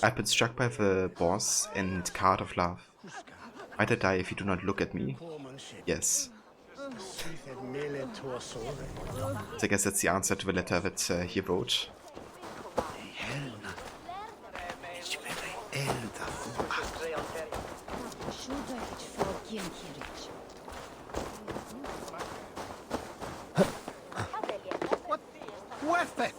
Speaker 1: I've been struck by the boss and card of love. Might I die if you do not look at me? Yes. So I guess that's the answer to the letter that he wrote.
Speaker 6: What?
Speaker 1: Okay.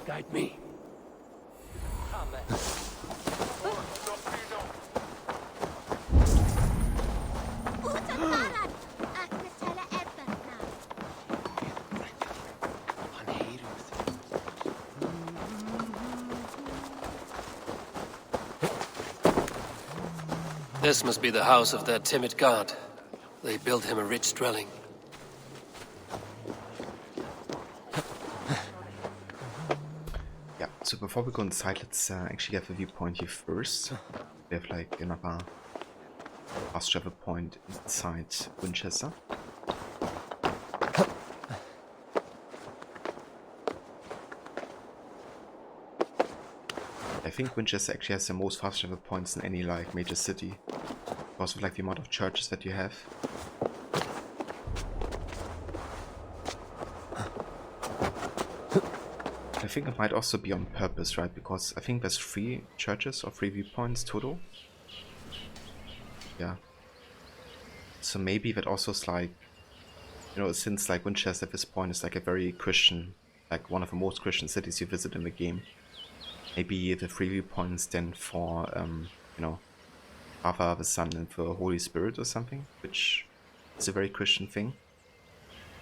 Speaker 2: Guide me. This must be the house of that timid god. They built him a rich dwelling.
Speaker 1: Yeah, so before we go inside, let's actually get a viewpoint here first. We have like another fast travel point inside Winchester. I think Winchester actually has the most fast travel points in any like major city, because of like the amount of churches that you have. I think it might also be on purpose, right? Because I think there's 3 churches or 3 viewpoints total. Yeah. So maybe that also is like, you know, since like Winchester at this point is like a very Christian, like one of the most Christian cities you visit in the game. Maybe the 3 viewpoints stand for, you know, Father, the Son, and the Holy Spirit or something, which is a very Christian thing.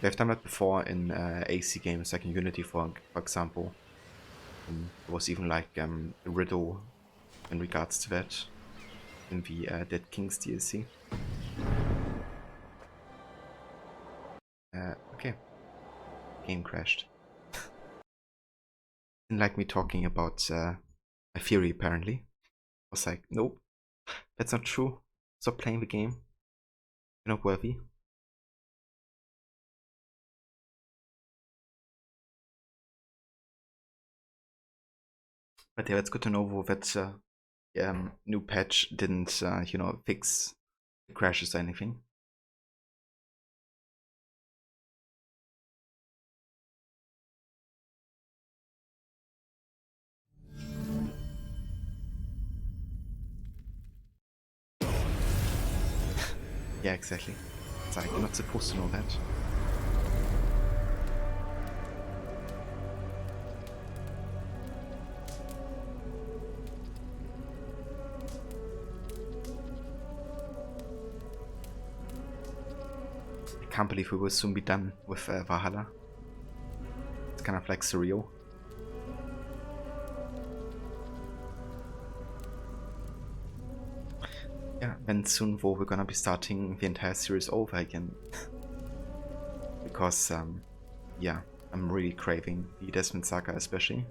Speaker 1: They've done that before in AC games, like in Unity, for example. There was even like a riddle in regards to that. in the Dead Kings DLC. Okay. Game crashed. Didn't like me talking about my theory, apparently. I was like, nope, that's not true. Stop playing the game. You're not worthy. But yeah, it's good to know that new patch didn't, you know, fix the crashes or anything. Yeah, exactly. It's like, you're not supposed to know that. I can't believe we will soon be done with Valhalla. It's kind of like surreal. Yeah, and soon though we're gonna be starting the entire series over again. Because, yeah, I'm really craving the Desmond Saga especially.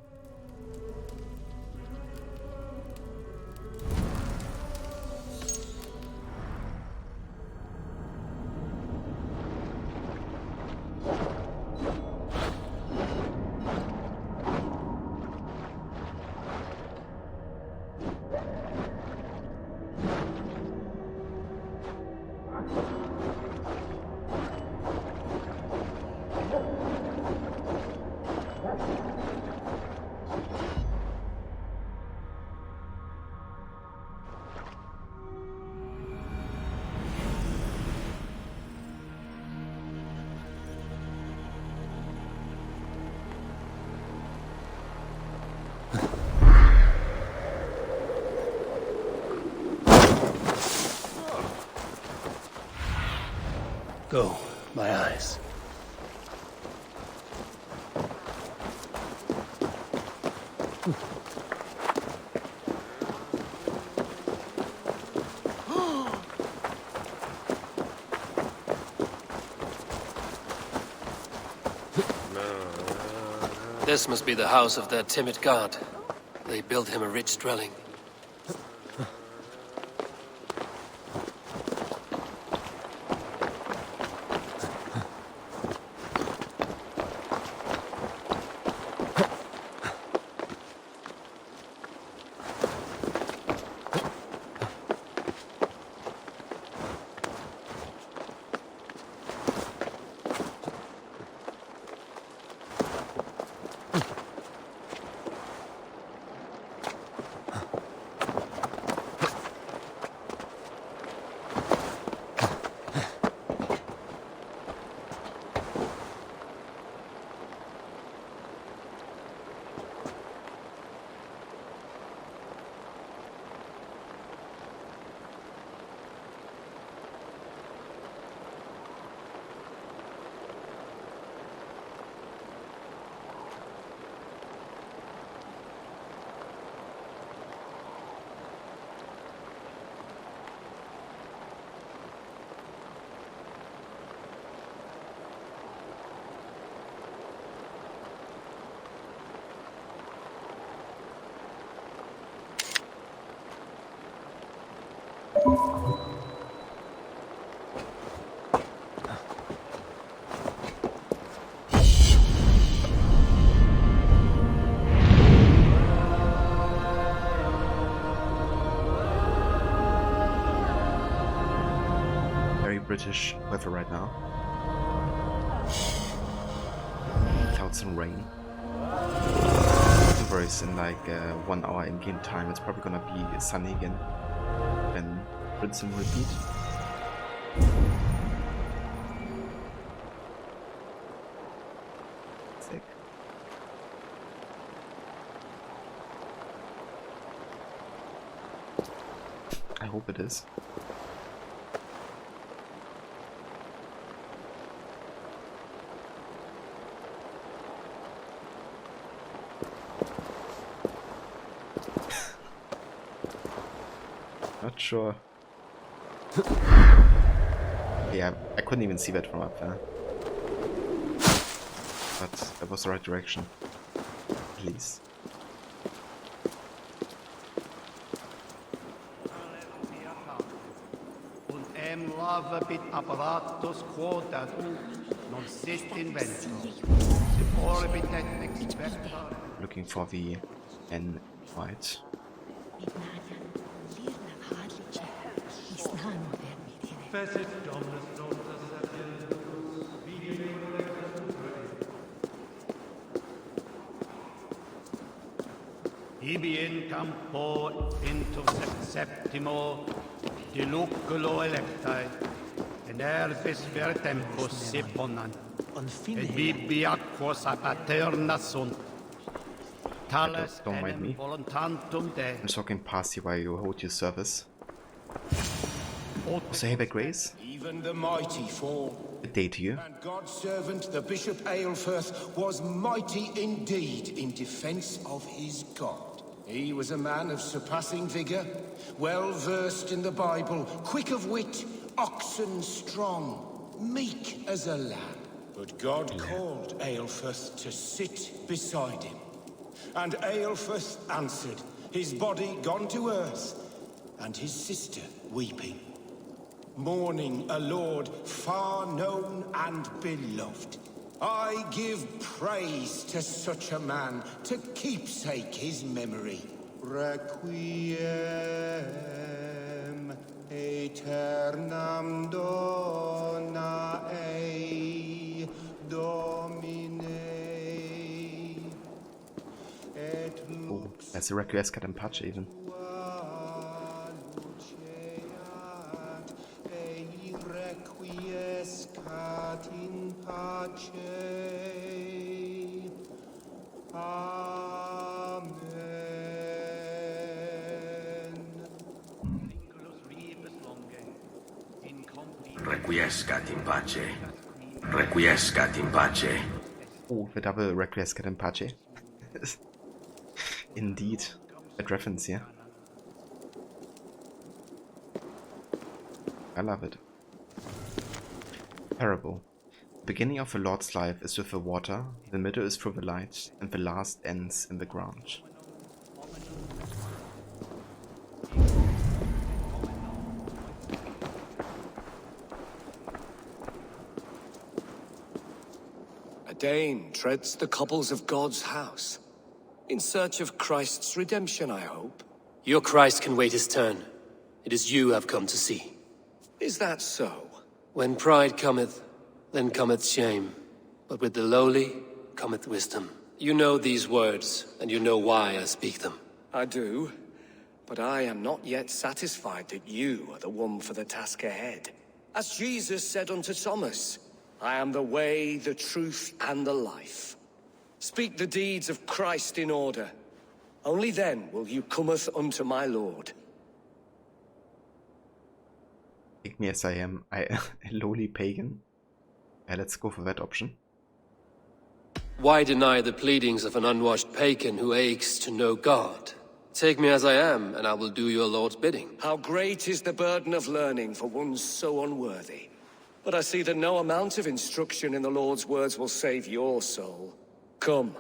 Speaker 2: Go, my eyes. This must be the house of their timid god. They built him a rich dwelling. Very British weather right now. Clouds and rain. Whereas in like 1 hour in-game time, it's probably gonna be sunny again. Then rinse and repeat. Sick. I hope it is.
Speaker 1: Not sure. Yeah, I couldn't even see that from up there. But that was the right direction. At least. Looking for the N white.
Speaker 13: Ibi in campo into septimo diluculo electae, and erbis per tempus siponan, et bibi aquos a paterna sunt. Tales
Speaker 1: Don't mind me.
Speaker 13: voluntantum de.
Speaker 1: I'm talking past you while you hold your service. Also, hey, Grace.
Speaker 14: Even the mighty fall.
Speaker 1: Good day to you.
Speaker 14: And God's servant, the Bishop Aelfirth, was mighty indeed in defense of his God. He was a man of surpassing vigor, well versed in the Bible, quick of wit, oxen strong, meek as a lamb. But God called Aelfirth to sit beside him. And Aelfirth answered, his body gone to earth, and his sister weeping. Mourning a lord far known and beloved. I give praise to such a man to keepsake his memory. Requiem aeternam dona ei Domine.
Speaker 1: Oh, that's a Requiescat and Patch even.
Speaker 14: In pace. Amen.
Speaker 15: Requiescat in pace. Requiescat in pace.
Speaker 1: Oh, the double Requiescat and Patch. Indeed. A reference here. I love it. Parable. The beginning of a lord's life is with the water, the middle is through the light, and the last ends in the ground.
Speaker 2: A Dane treads the cobbles of God's house. In search of Christ's redemption, I hope. Your Christ can wait his turn. It is you I've come to see. Is that so? When pride cometh, then cometh shame. But with the lowly cometh wisdom. You know these words, and you know why I speak them. I do, but I am not yet satisfied that you are the one for the task ahead. As Jesus said unto Thomas, I am the way, the truth, and the life. Speak the deeds of Christ in order. Only then will you cometh unto my Lord.
Speaker 1: Take me as I am, a lowly pagan. Let's go for that option.
Speaker 2: Why deny the pleadings of an unwashed pagan who aches to know God? Take me as I am, and I will do your Lord's bidding. How great is the burden of learning for one so unworthy. But I see that no amount of instruction in the Lord's words will save your soul. Come.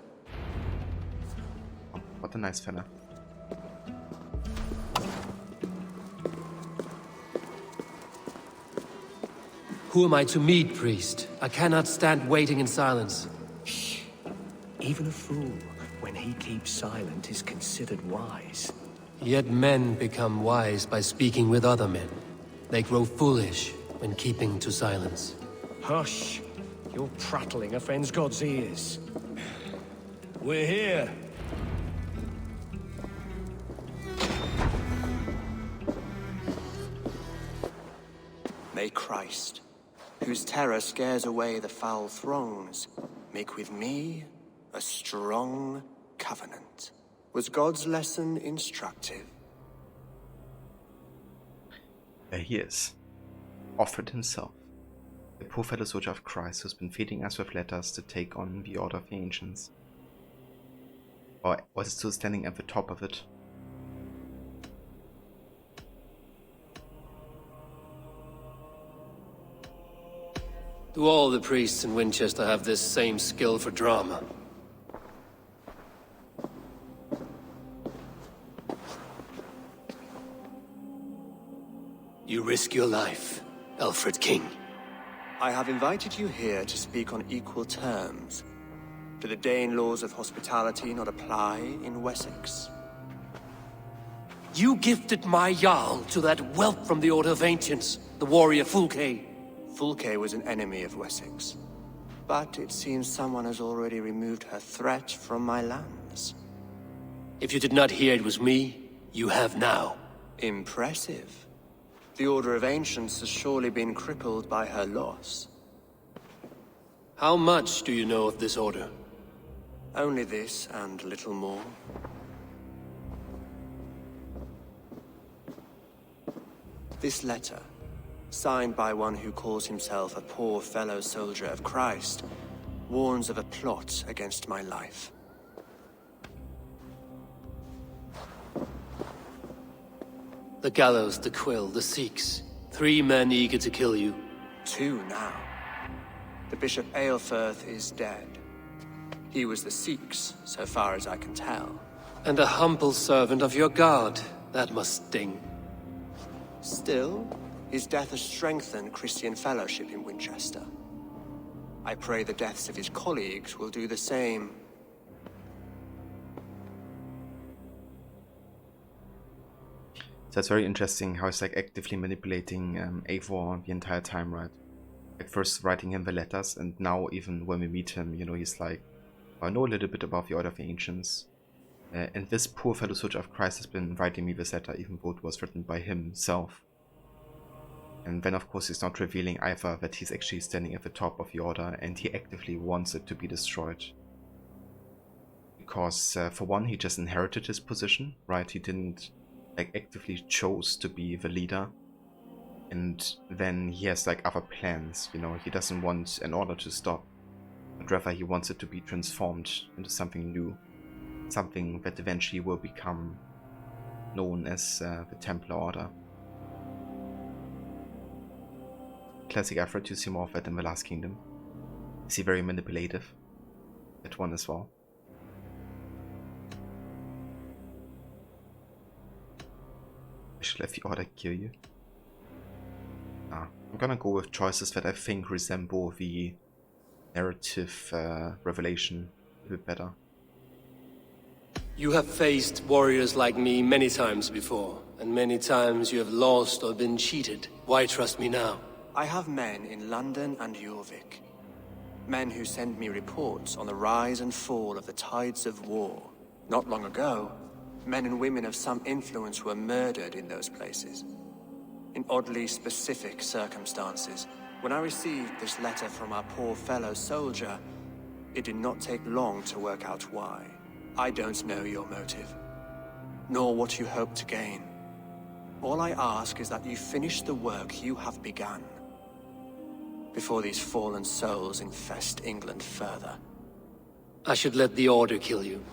Speaker 1: Oh, what a nice fella.
Speaker 2: Who am I to meet, priest? I cannot stand waiting in silence. Shh. Even a fool, when he keeps silent, is considered wise. Yet men become wise by speaking with other men. They grow foolish when keeping to silence. Hush! Your prattling offends God's ears. We're here.
Speaker 16: May Christ, whose terror scares away the foul throngs, make with me a strong covenant. Was God's lesson instructive?
Speaker 1: There he is. Offered himself. The poor fellow soldier of Christ who's been feeding us with letters to take on the Order of the Ancients. Or was it still standing at the top of it?
Speaker 2: Do all the priests in Winchester have this same skill for drama? You risk your life, Alfred King.
Speaker 16: I have invited you here to speak on equal terms. Do the Dane laws of hospitality not apply in Wessex?
Speaker 2: You gifted my Jarl to that whelp from the Order of Ancients, the warrior Fulke.
Speaker 16: Fulke was an enemy of Wessex. But it seems someone has already removed her threat from my lands.
Speaker 2: If you did not hear it was me, you have now.
Speaker 16: Impressive. The Order of Ancients has surely been crippled by her loss.
Speaker 2: How much do you know of this order?
Speaker 16: Only this and little more. This letter, signed by one who calls himself a poor fellow soldier of Christ, warns of a plot against my life.
Speaker 2: The gallows, the quill, the Sikhs. 3 men eager to kill you.
Speaker 16: 2 now. The Bishop Aelfirth is dead. He was the Sikhs, so far as I can tell.
Speaker 2: And a humble servant of your god. That must sting.
Speaker 16: Still, his death has strengthened Christian fellowship in Winchester. I pray the deaths of his colleagues will do the same.
Speaker 1: So it's very interesting how he's like actively manipulating Eivor the entire time, right? Like first writing him the letters, and now even when we meet him, you know, he's like, I know a little bit about the Order of the Ancients. And this poor fellow soldier of Christ has been writing me this letter, even though it was written by himself. And then of course he's not revealing either that he's actually standing at the top of the Order and he actively wants it to be destroyed. Because for one, he just inherited his position, right? He didn't like actively chose to be the leader. And then he has like other plans, you know, he doesn't want an order to stop, but rather he wants it to be transformed into something new. Something that eventually will become known as the Templar Order. Classic effort to see more of that in the Last Kingdom. Is he very manipulative? That one as well. I should let the Order kill you. I'm gonna go with choices that I think resemble the narrative revelation a bit better.
Speaker 2: You have faced warriors like me many times before, and many times you have lost or been cheated. Why trust me now?
Speaker 16: I have men in London and Jorvik. Men who send me reports on the rise and fall of the tides of war. Not long ago, men and women of some influence were murdered in those places. In oddly specific circumstances. When I received this letter from our poor fellow soldier, it did not take long to work out why. I don't know your motive, nor what you hope to gain. All I ask is that you finish the work you have begun, before these fallen souls infest England further.
Speaker 2: I should let the Order kill you.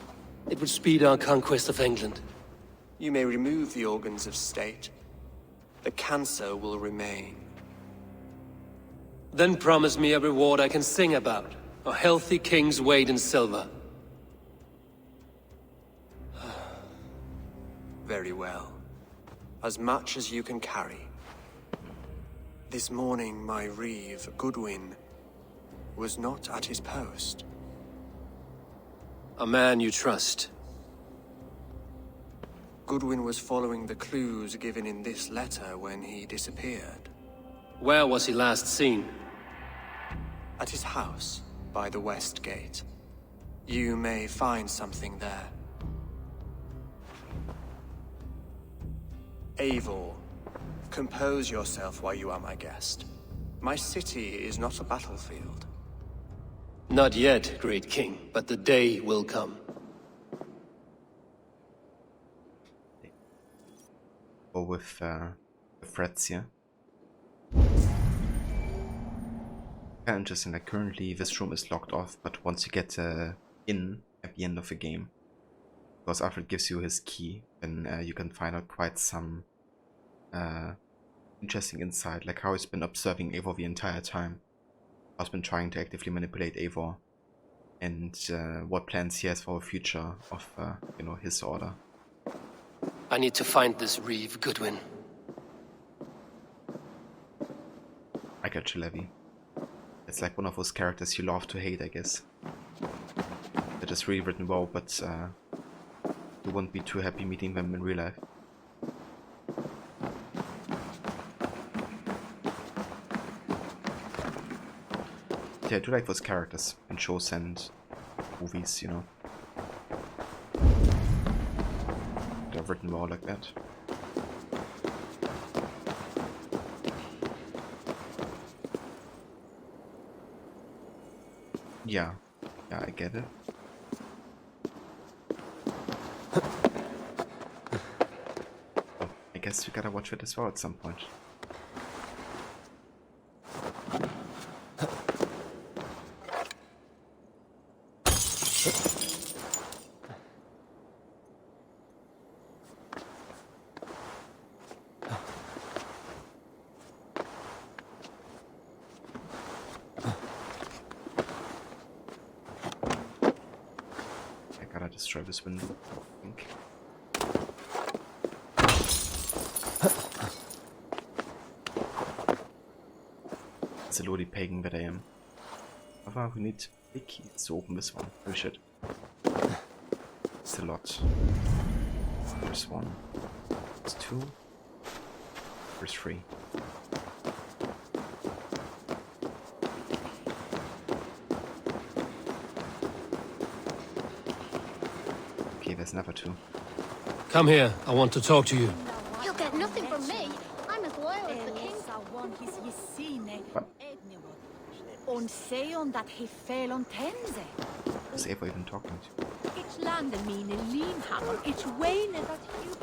Speaker 2: It would speed our conquest of England.
Speaker 16: You may remove the organs of state. The cancer will remain.
Speaker 2: Then promise me a reward I can sing about. A healthy king's weight in silver.
Speaker 16: Very well. As much as you can carry. This morning, my reeve, Goodwin, was not at his post.
Speaker 2: A man you trust.
Speaker 16: Goodwin was following the clues given in this letter when he disappeared.
Speaker 2: Where was he last seen?
Speaker 16: At his house, by the West Gate. You may find something there. Eivor, compose yourself while you are my guest. My city is not a battlefield.
Speaker 2: Not yet, great king, but the day will come.
Speaker 1: Or with the threats here. Kind of interesting, like currently this room is locked off, but once you get in at the end of the game, because Alfred gives you his key, then you can find out quite some interesting insight, like how he's been observing Eivor the entire time. husband trying to actively manipulate Eivor, and what plans he has for the future of, you know, his order.
Speaker 2: I need to find this Reeve, Goodwin.
Speaker 1: I got you, Levi. It's like one of those characters you love to hate, I guess. That is really written well, but you won't be too happy meeting them in real life. Yeah, I do like those characters in shows and movies, you know. They're written well like that. Yeah, I get it. Oh, I guess we gotta watch it as well at some point. Destroy this window, I think. It's a lowly pagan that I am. However, we need big keys to open this one. Oh shit. It's a lot. There's one. There's two. There's three. There's never two.
Speaker 2: Come here. I want to talk to you.
Speaker 11: You'll get nothing from me. I'm as loyal as the king.
Speaker 1: What? Who's Eivor even talking to?
Speaker 9: It's land and mean in lean hammer. It's Wayne that you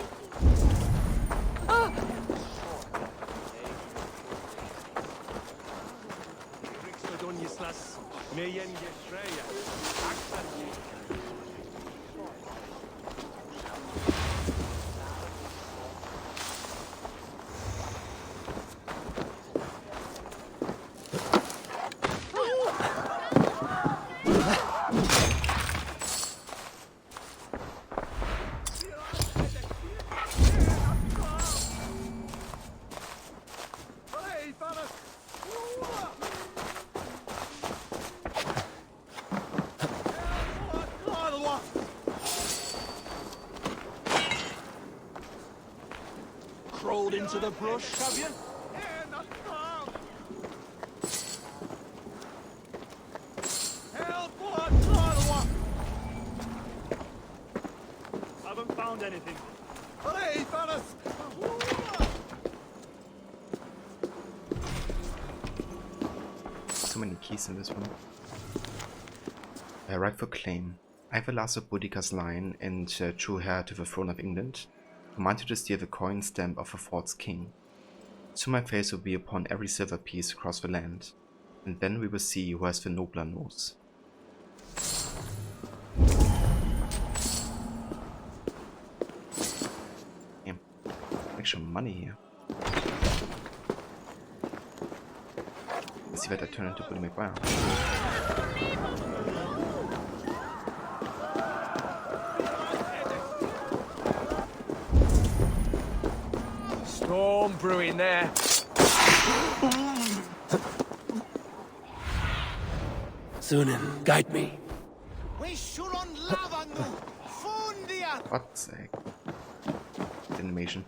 Speaker 5: Crawled into the brush, have you?
Speaker 8: Haven't found anything.
Speaker 1: So many keys in this one. Rightful claim. I have a Lasso Boudica's line and true heir to the throne of England. Command you to steal the coin stamp of a false king. So my face will be upon every silver piece across the land, and then we will see who has the nobler nose. Yeah, actual money here. Let's see what I turn into Bully McGuire.
Speaker 6: Storm brewing there.
Speaker 2: Sunan, guide me.
Speaker 1: What the heck? Animation.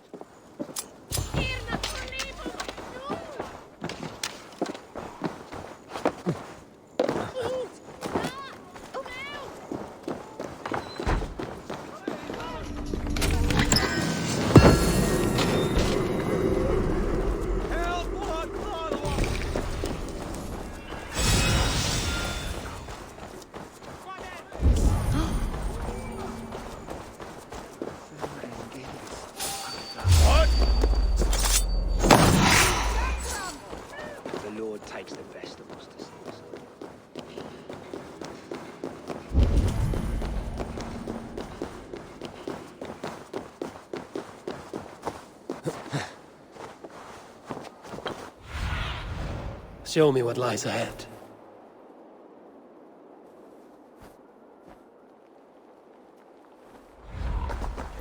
Speaker 2: Show me what lies ahead.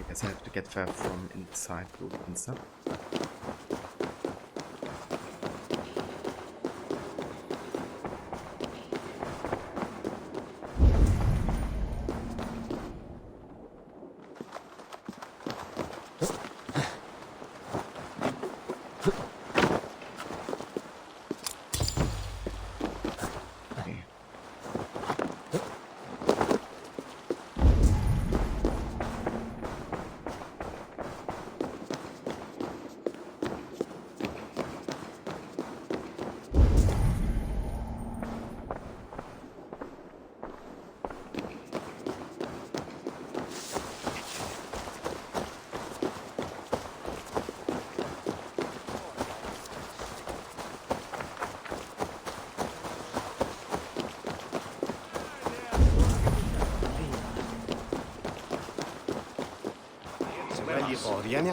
Speaker 1: Guess I have to get there from inside the and stuff.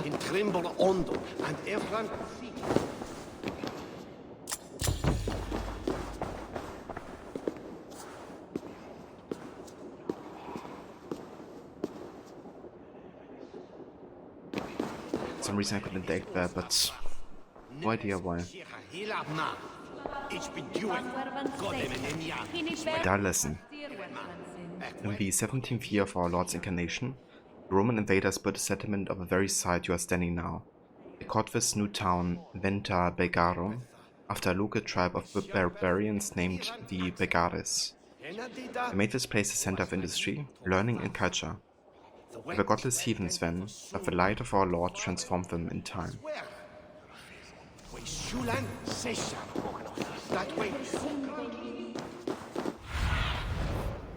Speaker 13: In tremble ondo, and everyone see.
Speaker 1: For some reason I couldn't take that, but no idea why. That lesson. In the 17th year of our Lord's incarnation, the Roman invaders built a settlement on the very site you are standing now. They called this new town Venta Belgarum, after a local tribe of barbarians named the Belgares. They made this place a center of industry, learning and culture. They were godless heathens then, but the light of our Lord transformed them in time.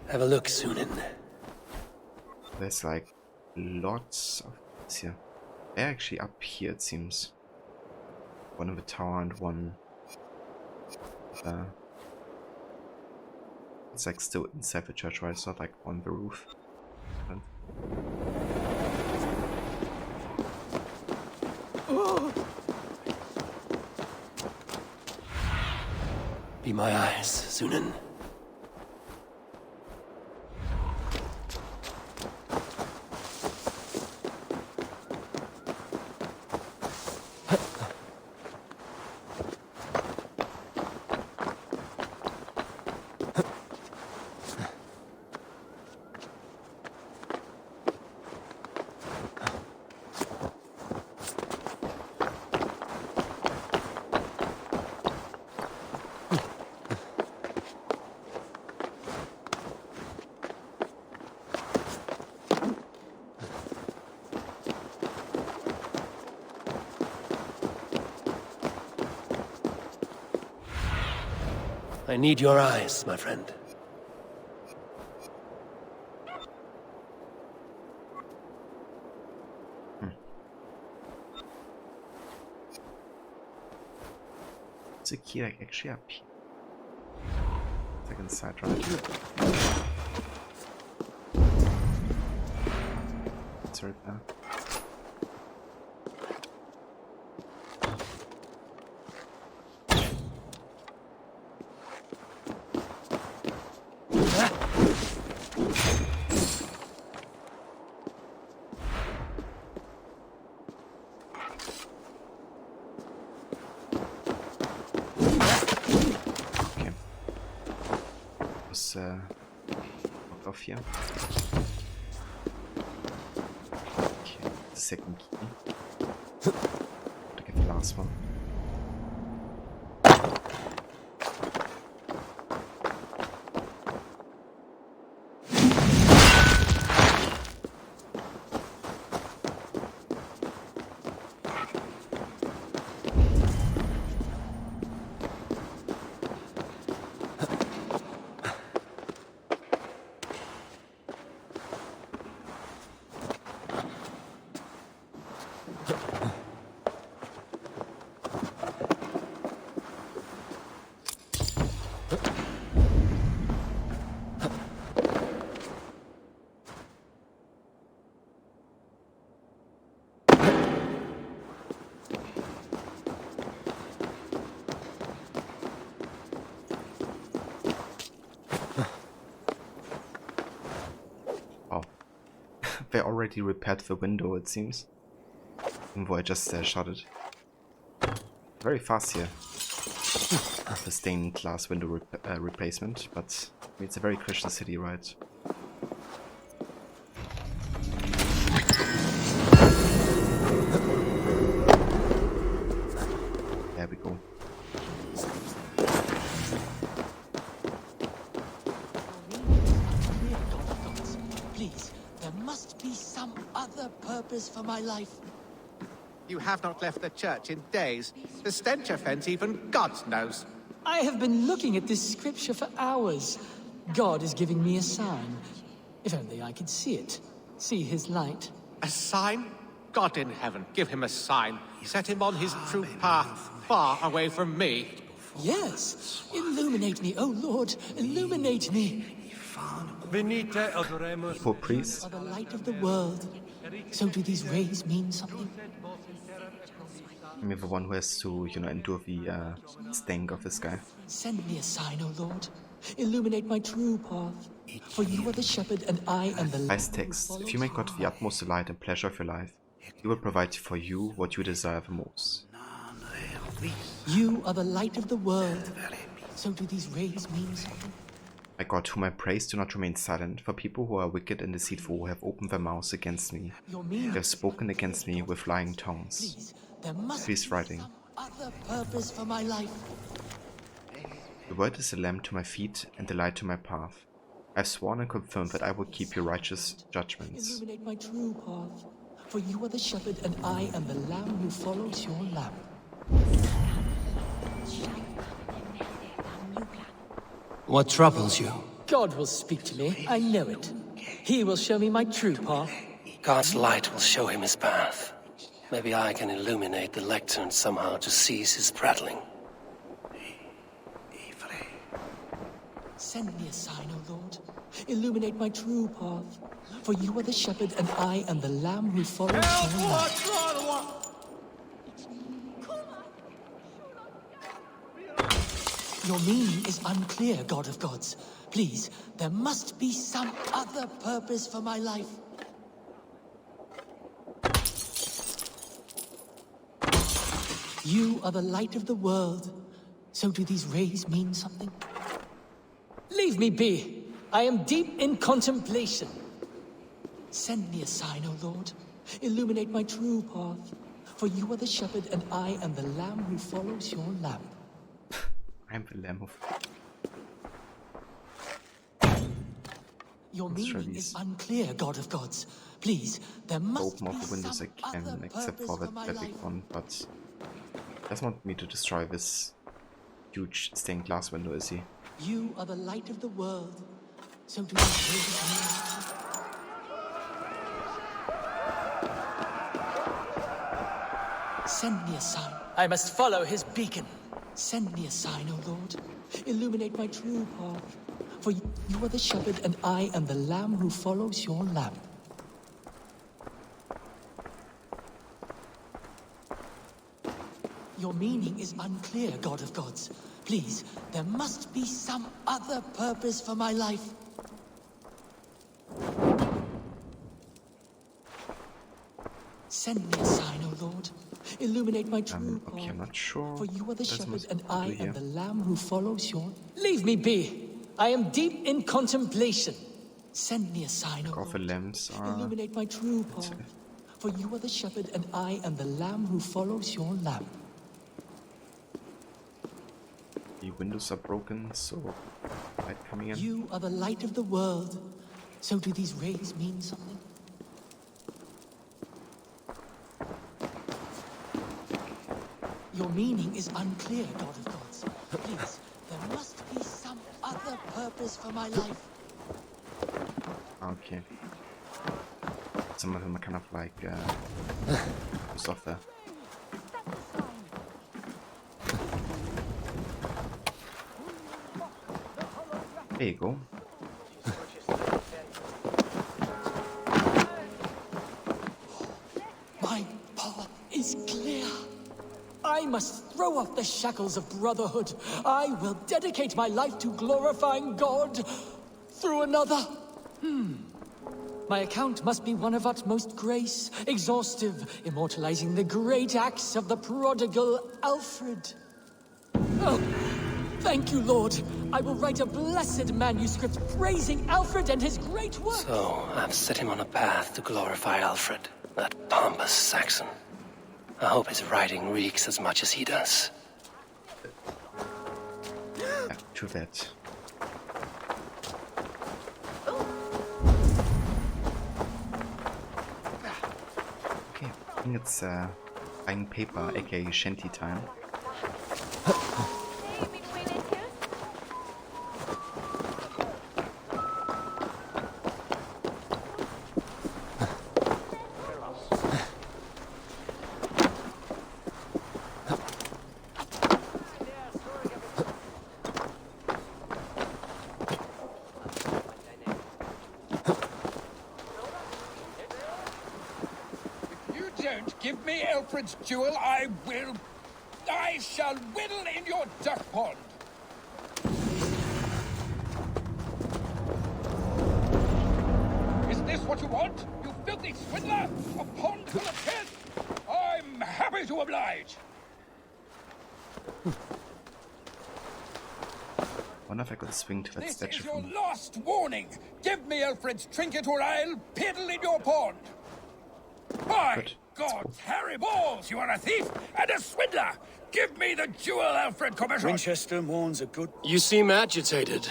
Speaker 2: Have a look, Sunan.
Speaker 1: There's like lots of things here. They're actually up here, it seems. One in the tower and one. It's like still inside the church, right? It's not like on the roof.
Speaker 2: Be my eyes, Sunan. I need your eyes, my friend.
Speaker 1: It's a key like actually up here. Second side, right? It's right there. Off here. Okay, the second key. To get the last one. they already repaired the window, it seems. Even though I just shot it. Very fast here. The stained glass window replacement, but I mean, it's a very Christian city, right? There we go.
Speaker 17: Please, there must be some other purpose for my life.
Speaker 6: You have not left the church in days. The stench offends even God knows.
Speaker 17: I have been looking at this scripture for hours. God is giving me a sign. If only I could see it. See his light.
Speaker 6: A sign? God in heaven, give him a sign. Set him on his true path, far away from me.
Speaker 17: Yes. Illuminate me, oh Lord. Illuminate me.
Speaker 1: For priests.
Speaker 17: You are the light of the world. So do these rays mean something?
Speaker 1: I'm the one who has to, you know, endure the stank of this guy.
Speaker 17: Send me a sign, O Lord. Illuminate my true path. For you are the shepherd and I am the
Speaker 1: Nice text. If you make God the utmost delight and pleasure of your life, he will provide for you what you desire the most.
Speaker 17: You are the light of the world. So do these rays mean something?
Speaker 1: My God, whom I praise, do not remain silent, for people who are wicked and deceitful who have opened their mouths against me. They have spoken against me with lying tongues.
Speaker 17: There must
Speaker 1: Please
Speaker 17: be
Speaker 1: writing.
Speaker 17: some other purpose for my life.
Speaker 1: Your word is a lamp to my feet and a light to my path. I have sworn and confirmed that I will keep your righteous judgments.
Speaker 17: Illuminate my true path. For you are the shepherd and I am the lamb who follows your lamp.
Speaker 2: What troubles you?
Speaker 17: God will speak to me, I know it. He will show me my true path.
Speaker 2: God's light will show him his path. Maybe I can illuminate the lectern somehow to cease his prattling.
Speaker 17: Send me a sign, O Lord. Illuminate my true path. For you are the shepherd and I am the lamb who follows your lamp. Your meaning is unclear, God of gods. Please, there must be some other purpose for my life. You are the light of the world. So do these rays mean something? Leave me be. I am deep in contemplation. Send me a sign, O Lord. Illuminate my true path. For you are the shepherd and I am the lamb who follows your lamp.
Speaker 1: I'm the lamb of...
Speaker 17: Your meaning is unclear, God of gods. Please, there must
Speaker 1: open all the windows I can, except for that big one, but doesn't want me to destroy this huge stained glass window, is he?
Speaker 17: You are the light of the world. So do these rays mean something? Send me a sign. I must follow his beacon. Send me a sign, O Lord. Illuminate my true path. For you are the shepherd and I am the lamb who follows your lamp. Your meaning is unclear, God of gods. Please, there must be some other purpose for my life. Send me a sign, O Lord. Illuminate my true path.
Speaker 1: Okay, I'm not sure.
Speaker 17: For you are the shepherd and
Speaker 1: I
Speaker 17: I am the lamb who follows your... Leave me be! I am deep in contemplation. Send me a sign, O
Speaker 1: All the lamps are...
Speaker 17: Illuminate my true path. For you are the shepherd and I am the lamb who follows your lamp.
Speaker 1: The windows are broken, so light coming in.
Speaker 17: You are the light of the world. So do these rays mean something? Your meaning is unclear, God of gods. Please, there must be some other purpose for my life.
Speaker 1: Okay. Some of them are kind of like stuff there. There you go.
Speaker 17: My path is clear. I must throw off the shackles of brotherhood. I will dedicate my life to glorifying God through another. My account must be one of utmost grace, exhaustive, immortalizing the great acts of the prodigal Alfred. Oh, thank you, Lord. I will write a blessed manuscript praising Alfred and his great work.
Speaker 2: So, I've set him on a path to glorify Alfred, that pompous Saxon. I hope his writing reeks as much as he does.
Speaker 1: Yeah, too bad. Okay, I think it's buying paper, aka shanty time.
Speaker 18: Give me Alfred's jewel, I shall whittle in your duck pond. Is this what you want, you filthy swindler? A pond full of filth? I'm happy to oblige.
Speaker 1: Wonder if I could swing to that
Speaker 18: This
Speaker 1: statue
Speaker 18: is your
Speaker 1: from...
Speaker 18: last warning. Give me Alfred's trinket or I'll piddle in your pond. By God's hairy balls, you are a thief and a swindler! Give me the jewel, Alfred Commission!
Speaker 5: Winchester mourns a good...
Speaker 2: You seem agitated.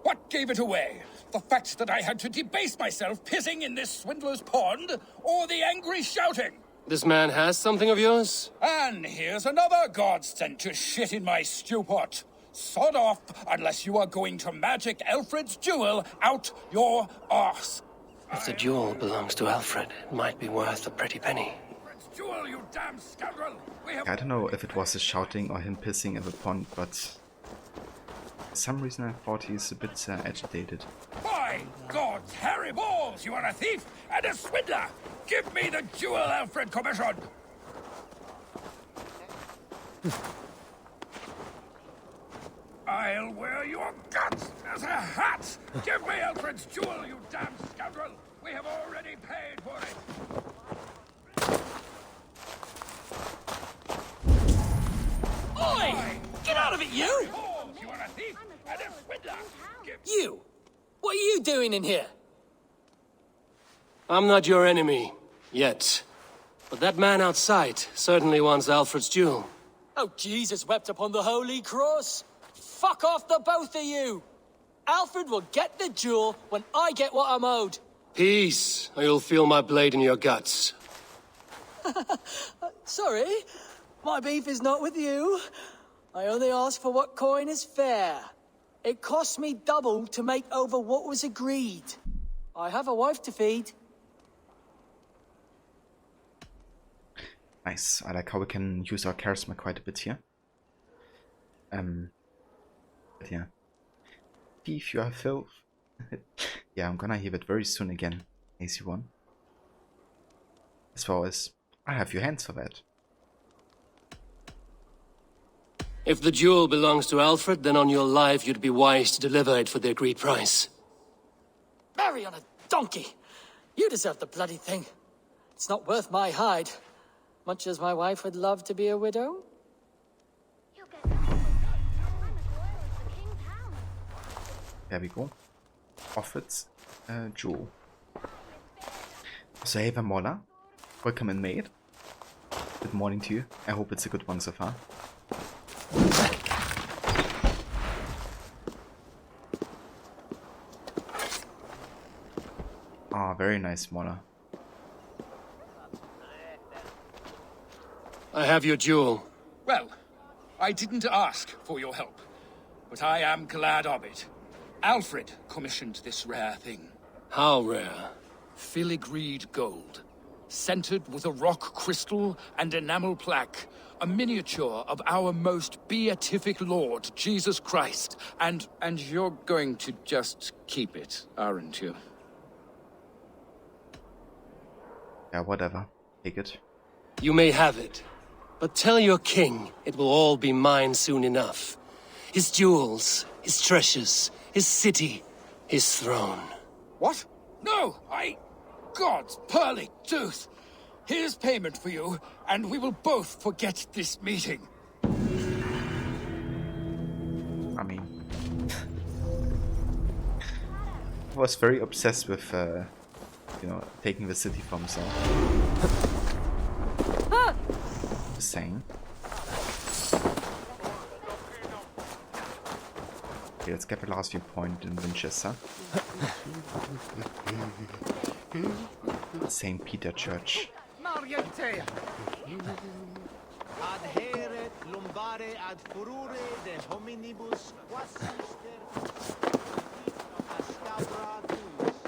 Speaker 18: What gave it away? The fact that I had to debase myself pissing in this swindler's pond, or the angry shouting?
Speaker 2: This man has something of yours?
Speaker 18: And here's another godsend to shit in my stew pot. Sod off, unless you are going to magic Alfred's jewel out your arse.
Speaker 2: If the jewel belongs to Alfred, it might be worth a pretty penny.
Speaker 18: Jewel, you damn scoundrel!
Speaker 1: I don't know if it was his shouting or him pissing in the pond, but for some reason I thought he's a bit agitated.
Speaker 18: By God's hairy balls, you are a thief and a swindler! Give me the jewel, Alfred Commission! I'll wear your guts as a hat! Give me Alfred's jewel, you damn scoundrel! We have already paid for it!
Speaker 17: Oi! Get out of it, you!
Speaker 18: You are a thief and a swindler!
Speaker 17: You! What are you doing in here?
Speaker 2: I'm not your enemy, yet. But that man outside certainly wants Alfred's jewel.
Speaker 17: Oh, Jesus wept upon the holy cross! Fuck off, the both of you! Alfred will get the jewel when I get what I'm owed.
Speaker 2: Peace, or you'll feel my blade in your guts.
Speaker 17: Sorry, my beef is not with you. I only ask for what coin is fair. It cost me double to make over what was agreed. I have a wife to feed.
Speaker 1: Nice. I like how we can use our charisma quite a bit here. But yeah. Thief, you are filth. Yeah, I'm gonna hear it very soon again, AC1. As far as I have your hands for that.
Speaker 2: If the jewel belongs to Alfred, then on your life you'd be wise to deliver it for the agreed price.
Speaker 17: Marry on a donkey! You deserve the bloody thing. It's not worth my hide. Much as my wife would love to be a widow.
Speaker 1: There we go. Offred's jewel. So hey Vamola, welcome in maid. Good morning to you. I hope it's a good one so far. Ah, very nice, Mola.
Speaker 2: I have your jewel.
Speaker 18: Well, I didn't ask for your help, but I am glad of it. Alfred commissioned this rare thing.
Speaker 2: How rare?
Speaker 18: Filigreed gold, centered with a rock crystal and enamel plaque, a miniature of our most beatific Lord, Jesus Christ. And you're going to just keep it, aren't you?
Speaker 1: Yeah, whatever. Take it.
Speaker 2: You may have it. But tell your king it will all be mine soon enough. His jewels, his treasures, his city, his throne.
Speaker 18: What? No, God's pearly tooth! Here's payment for you, and we will both forget this meeting.
Speaker 1: I mean, I was very obsessed with, you know, taking the city for himself. Just saying. Okay, let's get the last viewpoint in Winchester. St. Peter Church.
Speaker 13: Adheret lumbare ad furore de hominibus quasister ascabra tuus.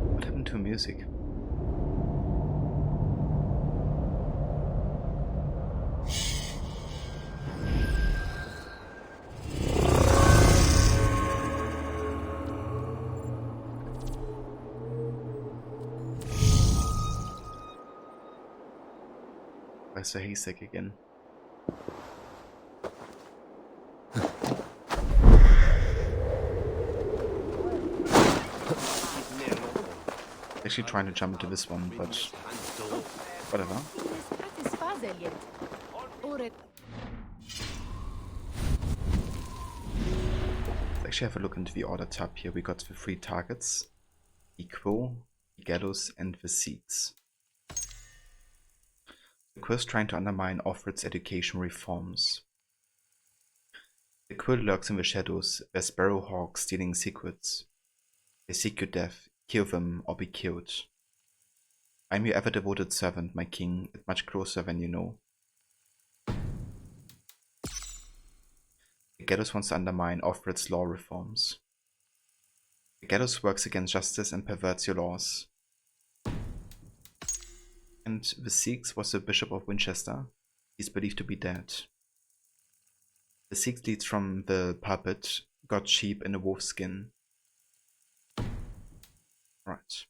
Speaker 1: What happened to music? Where's the haystack again? Actually trying to jump into this one, but whatever. Let's actually have a look into the order tab here. We got the 3 targets: the Quo, the Gallows, and the Seeds. The Quo is trying to undermine Offred's education reforms. The Quo lurks in the shadows, their sparrowhawk stealing secrets. They seek your death, kill them or be killed. I am your ever devoted servant, my king, and much closer than you know. The Gallows wants to undermine Offred's law reforms. The Gallows works against justice and perverts your laws. And the Sikhs was the Bishop of Winchester. He is believed to be dead. The Sikhs leads from the puppet, got sheep in a wolf's skin. Right.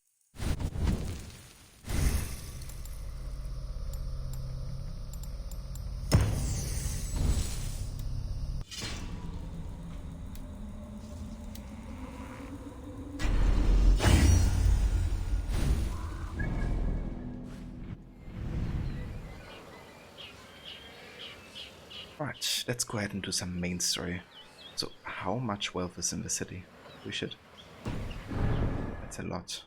Speaker 1: Right, let's go ahead and do some main story. So, how much wealth is in the city? We should. That's a lot.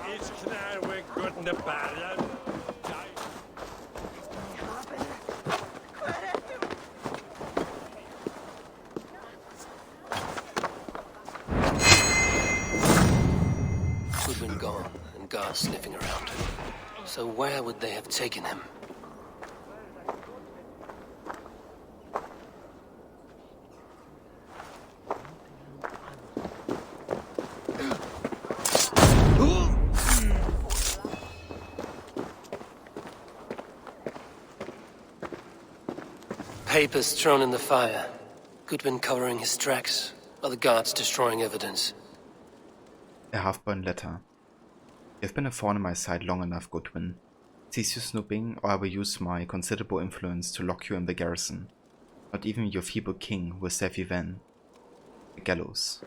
Speaker 8: Each canal we're good in the bad.
Speaker 2: Goodwin gone, and guards sniffing around. So where would they have taken him? Papers thrown in the fire. Goodwin covering his tracks, while the guards destroying evidence.
Speaker 1: A half-burned letter. You've been a thorn in my side long enough, Goodwin. Cease your snooping, or I will use my considerable influence to lock you in the garrison. Not even your feeble king will save you then. The Gallows.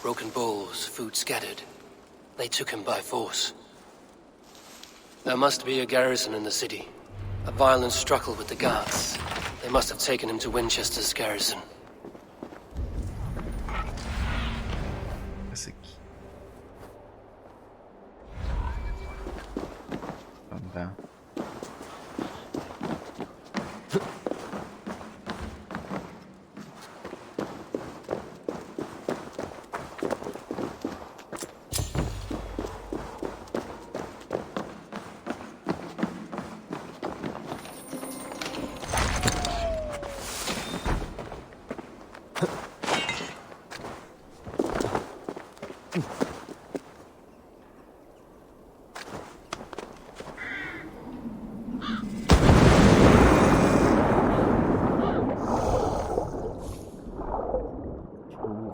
Speaker 2: Broken bowls, food scattered. They took him by force. There must be a garrison in the city. A violent struggle with the guards. They must have taken him to Winchester's garrison.
Speaker 1: There's a key. Down there.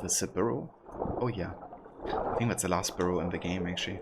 Speaker 1: this a burrow? Oh yeah. I think that's the last burrow in the game, actually.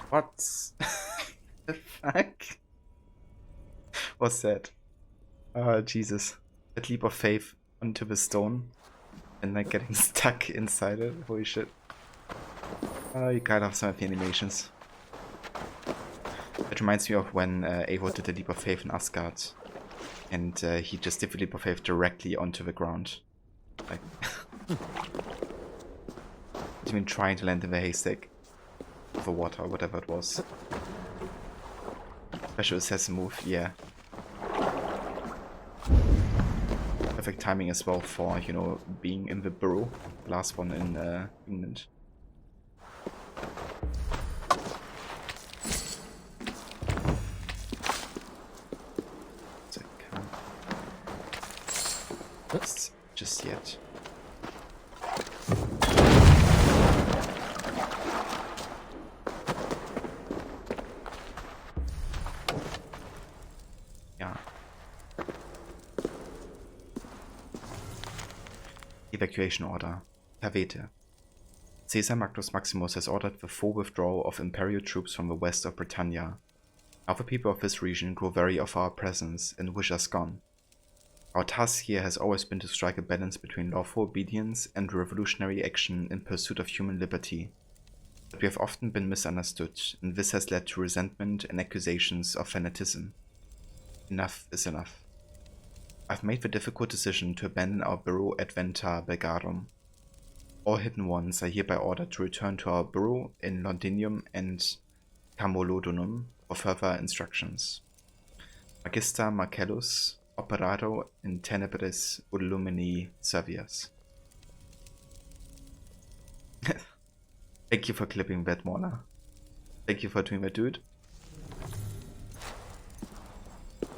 Speaker 1: What the fuck was that? Oh, Jesus. That leap of faith onto the stone and like getting stuck inside it. Holy shit. Oh, you gotta have some of the animations. It reminds me of when Eivor did the leap of faith in Asgard. And he just did the leap of faith directly onto the ground. Like, I mean, trying to land in the haystack. For water, or whatever it was. Special assassin move, yeah. Perfect timing as well for, you know, being in the burrow. The last one in England. So I can't just yet. Evacuation order. Cavete. Caesar Magnus Maximus has ordered the full withdrawal of Imperial troops from the west of Britannia. Now the people of this region grow weary of our presence and wish us gone. Our task here has always been to strike a balance between lawful obedience and revolutionary action in pursuit of human liberty. But we have often been misunderstood, and this has led to resentment and accusations of fanaticism. Enough is enough. I've made the difficult decision to abandon our burrow at Venta Belgarum. All hidden ones are hereby ordered to return to our burrow in Londinium and Camolodunum for further instructions. Magister Marcellus operado in tenebris illumini servias. Thank you for clipping that, Mona. Thank you for doing that, dude.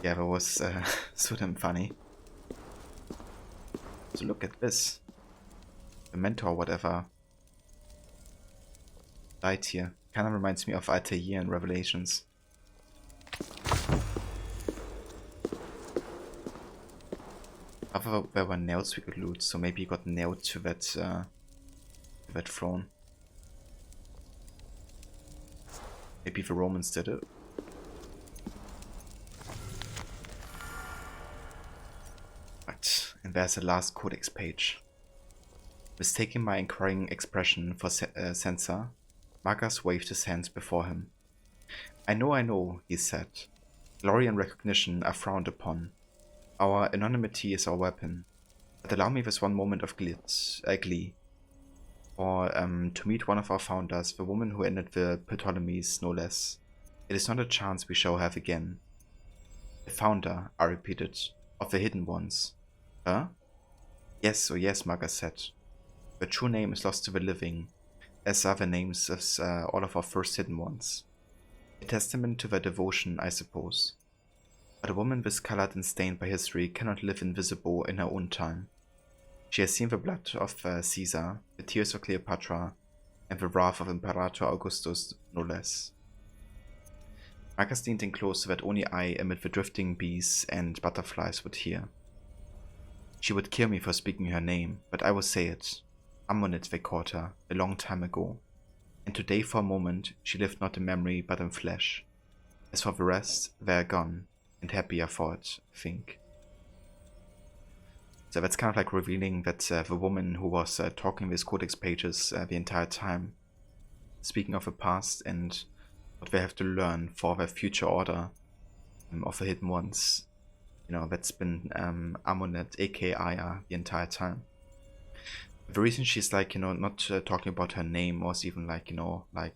Speaker 1: Yeah, that was so damn funny. So look at this. The mentor, whatever, died here. Kinda reminds me of Altair in Revelations. However, there were nails we could loot, so maybe he got nailed to that throne. Maybe the Romans did it. Right, and there's the last codex page. Mistaking my inquiring expression for censor, Magas waved his hands before him. I know, he said. Glory and recognition are frowned upon. Our anonymity is our weapon. But allow me this one moment of glee. Or to meet one of our founders, the woman who ended the Ptolemies, no less. It is not a chance we shall have again. The founder, I repeated, of the hidden ones. Huh? Yes, oh yes, Magas said. The true name is lost to the living, as are the names of all of our first hidden ones. A testament to their devotion, I suppose. But a woman discolored and stained by history cannot live invisible in her own time. She has seen the blood of Caesar, the tears of Cleopatra, and the wrath of Imperator Augustus, no less. Magas leaned in close so that only I, amid the drifting bees and butterflies, would hear. She would kill me for speaking her name, but I will say it. Ammonit they called her, a long time ago. And today for a moment she lived not in memory but in flesh. As for the rest, they are gone, and happier for it, I think. So that's kind of like revealing that the woman who was talking these codex pages the entire time, speaking of the past and what they have to learn for their future order of the hidden ones, you know, that's been Amunet, aka Aya, the entire time. The reason she's like, you know, not talking about her name was even like, you know, like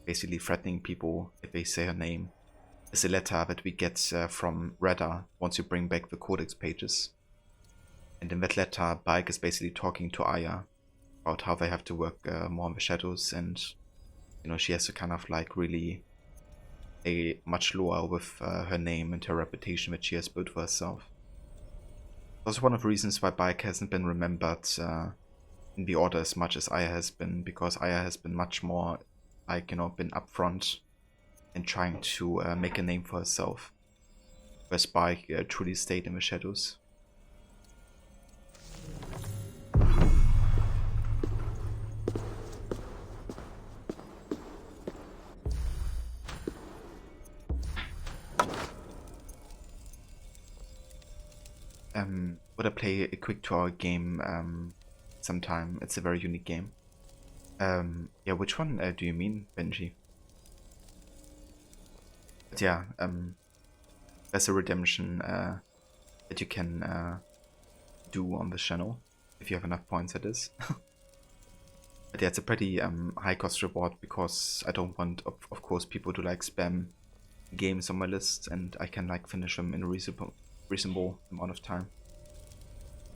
Speaker 1: basically threatening people if they say her name is a letter that we get from Reda once you bring back the Codex pages. And in that letter, Bike is basically talking to Aya about how they have to work more on the shadows, and you know, she has to kind of like really a much lower with her name and her reputation that she has built for herself. That's one of the reasons why Bike hasn't been remembered in the Order as much as Aya has been, because Aya has been much more like, you know, been upfront and trying to make a name for herself, whereas Bike truly stayed in the shadows. Would I play a quick 2-hour game sometime? It's a very unique game. Yeah, which one do you mean, Benji? But yeah, there's a redemption that you can do on the channel, if you have enough points at this. But yeah, it's a pretty high cost reward, because I don't want, of course, people to like spam games on my list, and I can like finish them in a reasonable amount of time.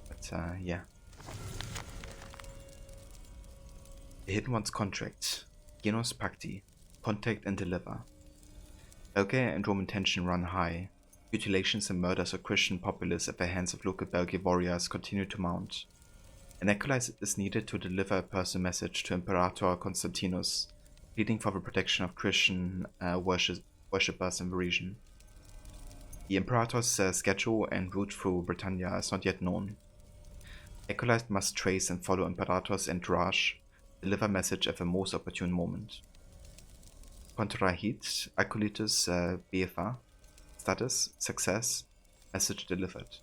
Speaker 1: But yeah. The Hidden One's contract. Genos Pacti. Contact and deliver. Belgian and Roman tension run high. Mutilations and murders of Christian populace at the hands of local Belgian warriors continue to mount. An acolyte is needed to deliver a personal message to Imperator Constantinus, pleading for the protection of Christian worshippers in the region. The Imperator's schedule and route through Britannia is not yet known. Acolyte must trace and follow Imperator's entourage, deliver message at the most opportune moment. Kontrahit, Acolytus BFA, status, success, message delivered.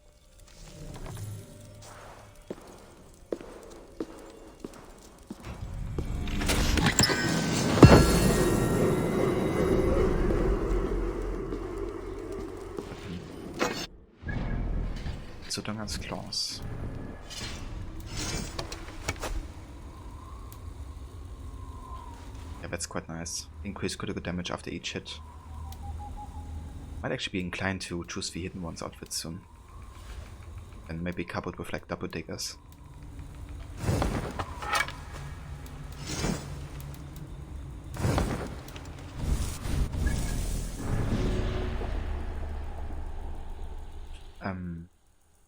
Speaker 1: Sudongan's claws. Yeah, that's quite nice. Increase critical damage after each hit. Might actually be inclined to choose the Hidden One's outfit soon. And maybe coupled with like double diggers.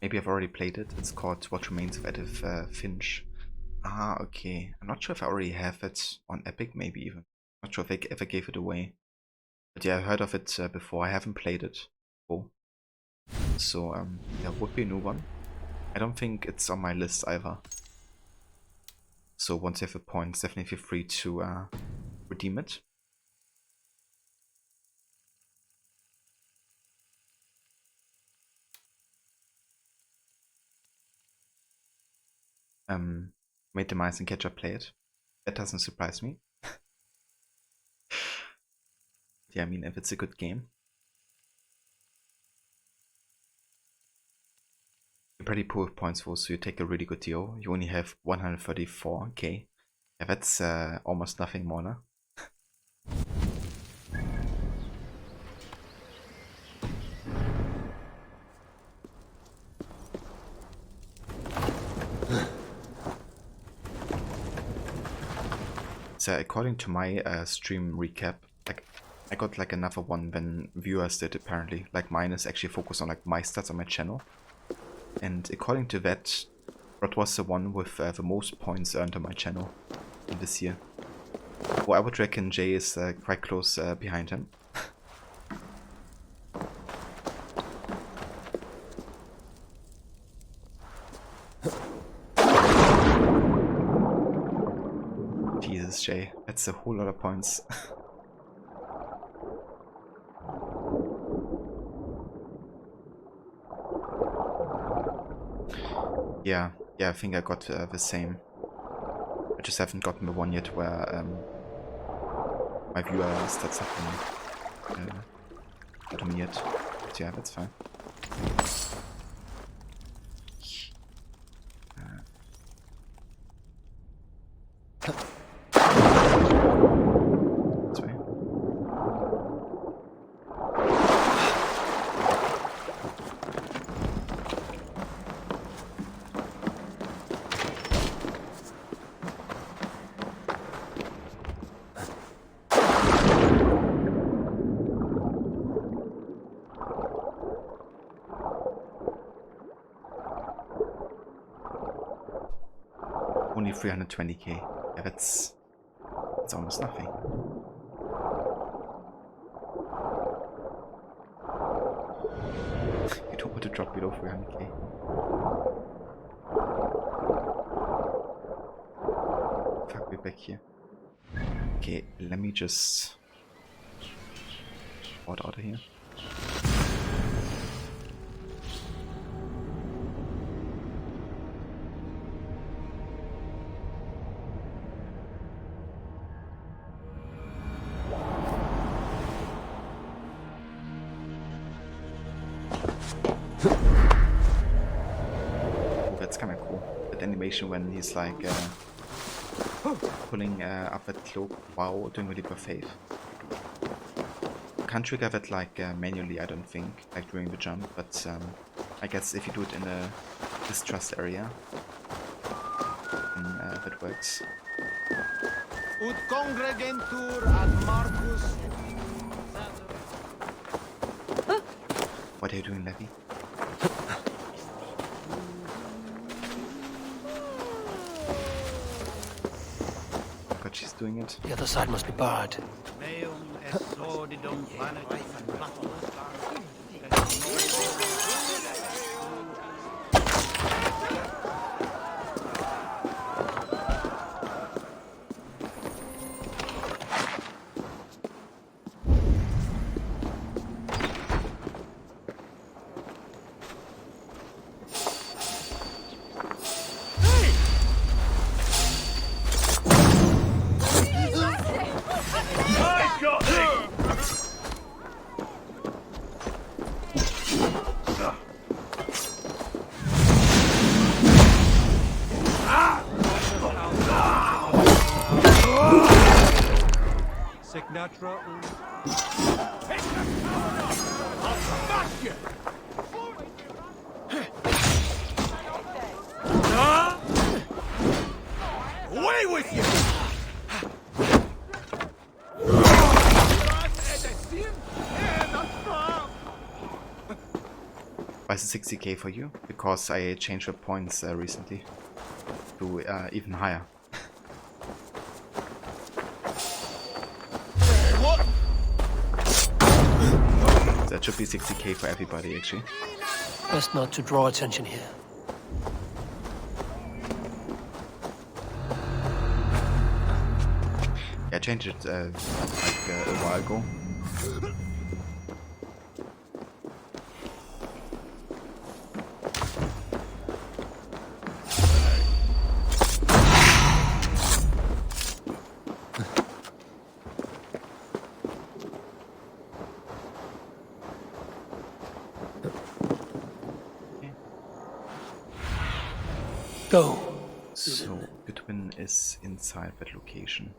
Speaker 1: Maybe I've already played it. It's called What Remains of Edith Finch. Ah, okay. I'm not sure if I already have it on Epic, maybe even. Not sure if I ever gave it away. But yeah, I heard of it before. I haven't played it before. So, yeah, would be a new one. I don't think it's on my list either. So once you have the points, definitely feel free to redeem it. Made the mice and ketchup play it. That doesn't surprise me. Yeah, I mean, if it's a good game. You're pretty poor with points though, so you take a really good deal. You only have 134k. Yeah, that's almost nothing more now. So according to my stream recap, like I got like another one than viewers did apparently. Like mine is actually focused on like my stats on my channel. And according to that, what was the one with the most points earned on my channel in this year? Well, I would reckon Jay is quite close behind him. Jesus, Jay, that's a whole lot of points. Yeah, I think I got the same. I just haven't gotten the one yet where my viewer stats have been to me yet. But yeah, that's fine. only 320k. Yeah, that's almost nothing. You don't want to drop below 300k. Fuck, we're back here. Okay, let me just out of here. Oh, that's kind of cool. That animation when he's like pulling up that cloak while doing the leap of faith. Can't trigger that like manually, I don't think, like during the jump, but I guess if you do it in a distrust area, then that works.
Speaker 6: Ut congregentur ad Marcus.
Speaker 1: What are you doing, Levy? God, she's doing it.
Speaker 2: The other side must be barred.
Speaker 6: Signatra.
Speaker 5: Away with you!
Speaker 1: Why is it 60k for you? Because I changed the points recently to even higher. That should be 60k for everybody, actually.
Speaker 2: Best not to draw attention here.
Speaker 1: I changed it like a while ago.
Speaker 2: Go.
Speaker 1: So, Goodwin is inside that location.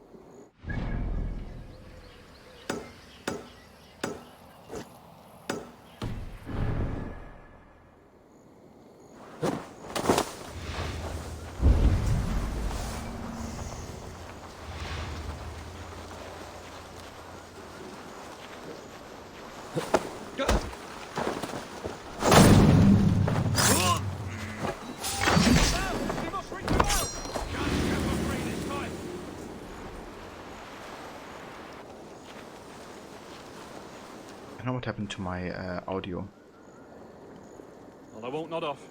Speaker 1: I don't know what happened to my audio.
Speaker 19: Well, I won't nod off.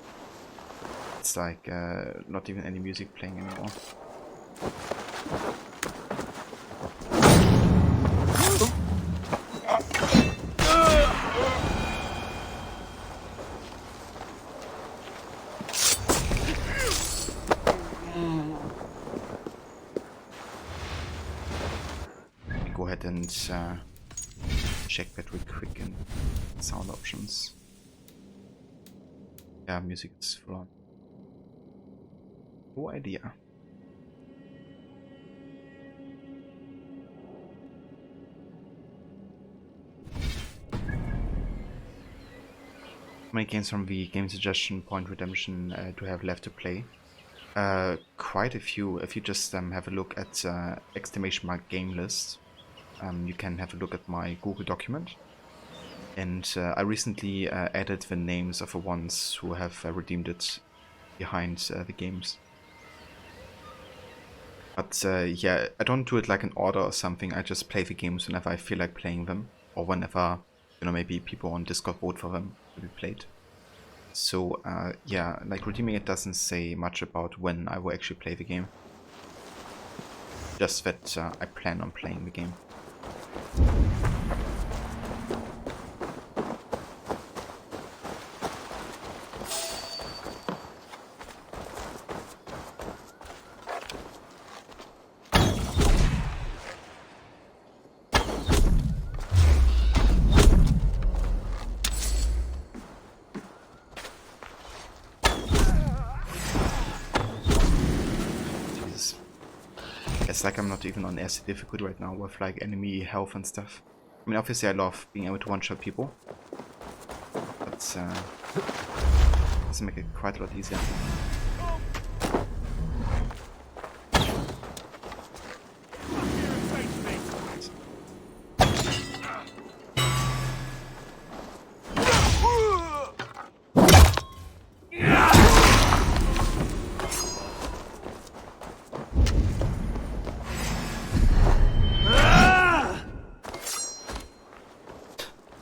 Speaker 1: It's like not even any music playing anymore. Go ahead and check that real quick in sound options. Yeah, music is full on. No idea. How many games from the game suggestion point redemption do I have left to play? Quite a few. If you just have a look at !game list, you can have a look at my Google document. And I recently added the names of the ones who have redeemed it behind the games. But yeah, I don't do it like an order or something. I just play the games whenever I feel like playing them, or whenever, you know, maybe people on Discord vote for them to be played. So yeah, like redeeming it doesn't say much about when I will actually play the game. Just that I plan on playing the game. It's like I'm not even on acid difficulty right now with like enemy health and stuff. I mean, obviously I love being able to one-shot people, but doesn't make it quite a lot easier.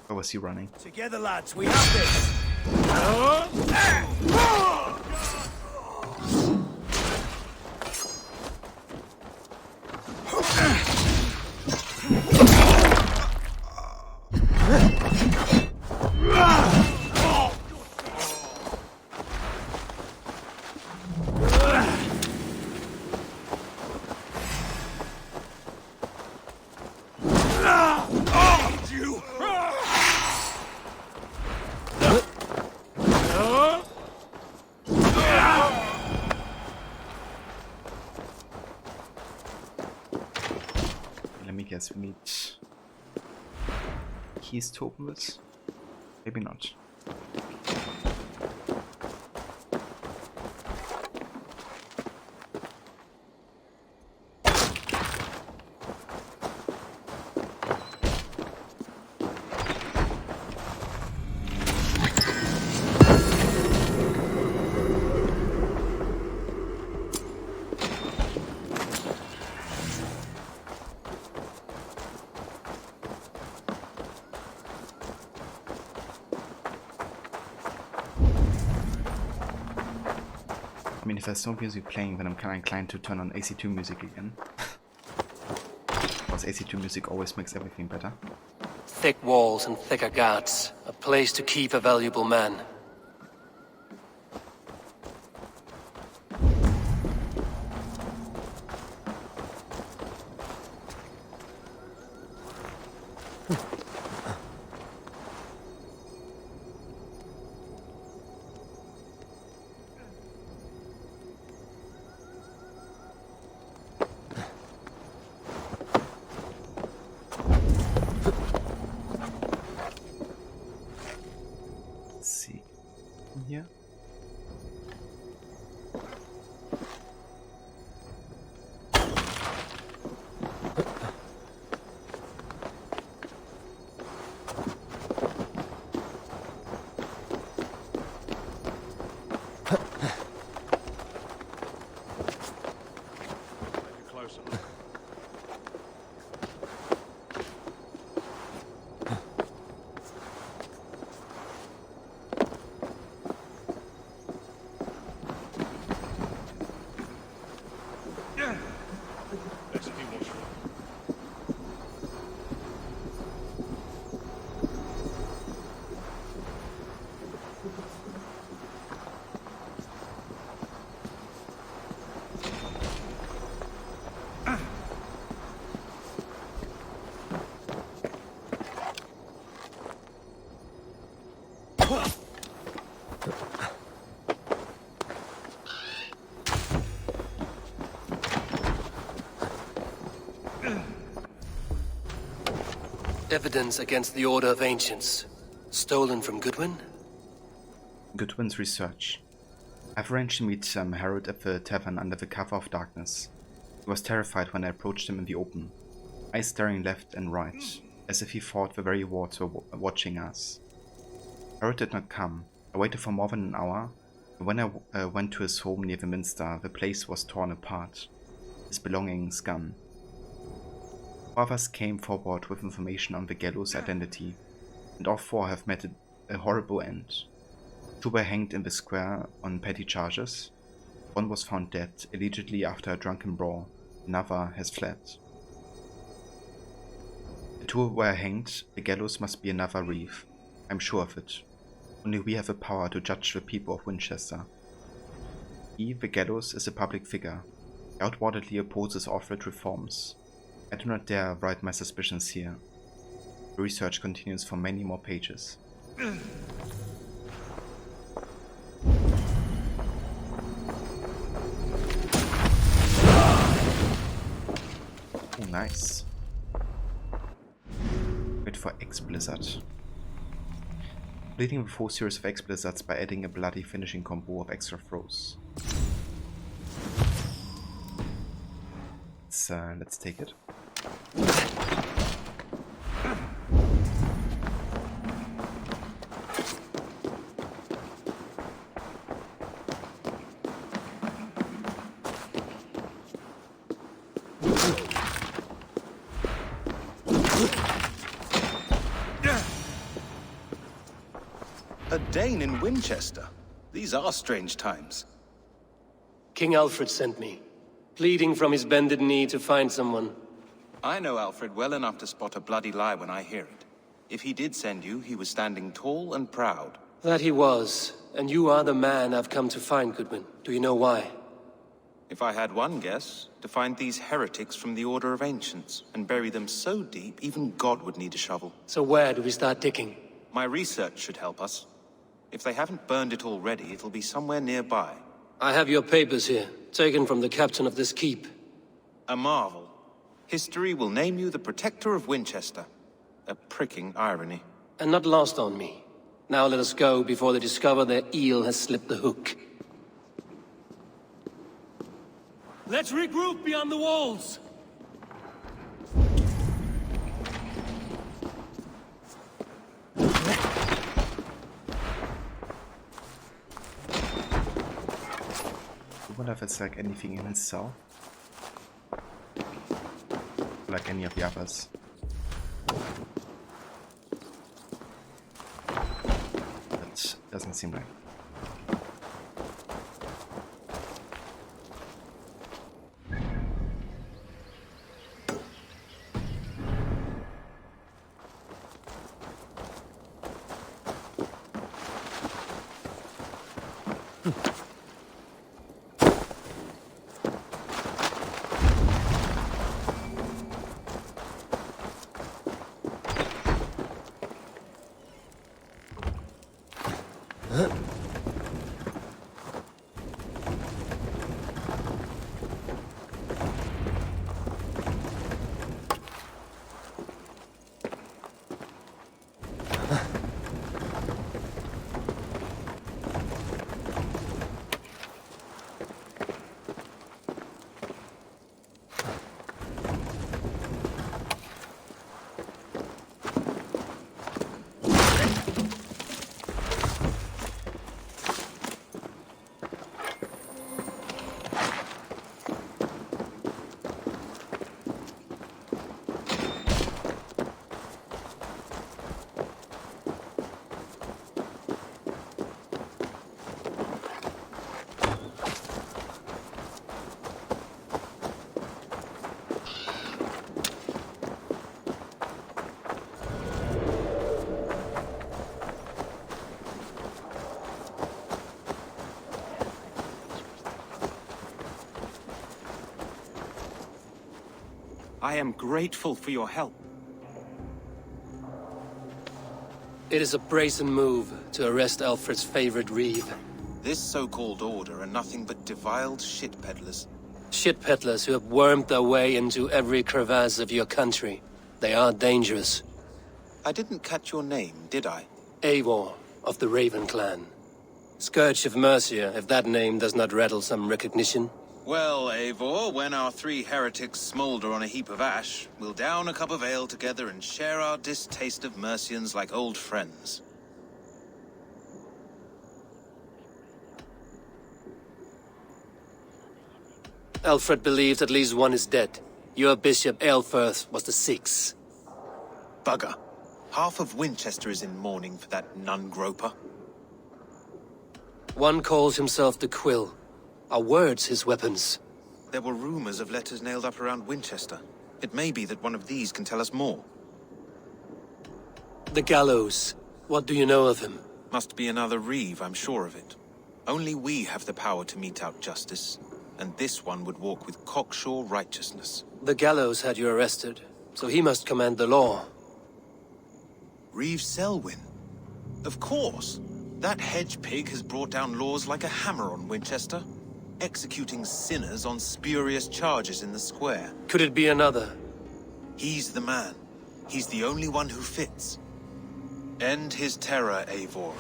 Speaker 1: Where was he running?
Speaker 8: Together, lads, we have this.
Speaker 1: Let me guess, we need keys to open this? Maybe not. I mean, if there's no music playing, then I'm kind of inclined to turn on AC2 music again. Because AC2 music always makes everything better.
Speaker 2: Thick walls and thicker guards. A place to keep a valuable man.
Speaker 1: Here.
Speaker 2: Evidence against the Order of Ancients. Stolen from Goodwin?
Speaker 1: Goodwin's research. I've arranged to meet Harold at the tavern under the cover of darkness. He was terrified when I approached him in the open, eyes staring left and right, as if he thought the very wards were watching us. Harold did not come. I waited for more than an hour, and when I went to his home near the minster, the place was torn apart. his belongings gone. Others came forward with information on Vigello's identity, and all 4 have met a horrible end. 2 were hanged in the square on petty charges. 1 was found dead, allegedly after a drunken brawl. Another has fled. The 2 were hanged. Vigello's must be another reef. I'm sure of it. Only we have the power to judge the people of Winchester. He, Vigello's, is a public figure. He outwardly opposes Alfred reforms. I do not dare write my suspicions here. The research continues for many more pages. Oh, nice. Wait for X-Blizzard. Completing the full series of X-Blizzards by adding a bloody finishing combo of extra throws. Let's take it.
Speaker 5: A Dane in Winchester? These are strange times.
Speaker 2: King Alfred sent me, pleading from his bended knee to find someone.
Speaker 20: I know Alfred well enough to spot a bloody lie when I hear it. If he did send you, he was standing tall and proud.
Speaker 2: That he was, and you are the man I've come to find, Goodwin. Do you know why?
Speaker 20: If I had one guess, to find these heretics from the Order of Ancients, and bury them so deep, even God would need a shovel.
Speaker 2: So where do we start digging?
Speaker 20: My research should help us. If they haven't burned it already, it'll be somewhere nearby.
Speaker 2: I have your papers here, taken from the captain of this keep.
Speaker 20: A marvel. History will name you the Protector of Winchester. A pricking irony.
Speaker 2: And not lost on me. Now let us go before they discover their eel has slipped the hook.
Speaker 8: Let's regroup beyond the walls!
Speaker 1: I wonder if it's like anything in his cell. Like any of the others. That doesn't seem like.
Speaker 20: I am grateful for your help.
Speaker 2: It is a brazen move to arrest Alfred's favorite reeve.
Speaker 20: This so-called order are nothing but deviled shit peddlers.
Speaker 2: Shit peddlers who have wormed their way into every crevasse of your country. They are dangerous.
Speaker 20: I didn't catch your name, did I?
Speaker 2: Eivor, of the Raven clan. Scourge of Mercia, if that name does not rattle some recognition.
Speaker 20: Well, Eivor, when our 3 heretics smolder on a heap of ash, we'll down a cup of ale together and share our distaste of Mercians like old friends.
Speaker 2: Alfred believes at least one is dead. Your Bishop Aelfirth was the sixth.
Speaker 20: Bugger. Half of Winchester is in mourning for that nun-groper.
Speaker 2: One calls himself the Quill. Are words his weapons?
Speaker 20: There were rumors of letters nailed up around Winchester. It may be that one of these can tell us more.
Speaker 2: The gallows. What do you know of him?
Speaker 20: Must be another Reeve, I'm sure of it. Only we have the power to mete out justice, and this one would walk with cocksure righteousness.
Speaker 2: The gallows had you arrested, so he must command the law.
Speaker 20: Reeve Selwyn? Of course. That hedge pig has brought down laws like a hammer on Winchester, executing sinners on spurious charges in the square.
Speaker 2: Could it be another?
Speaker 20: He's the man. He's the only one who fits. End his terror, Eivor.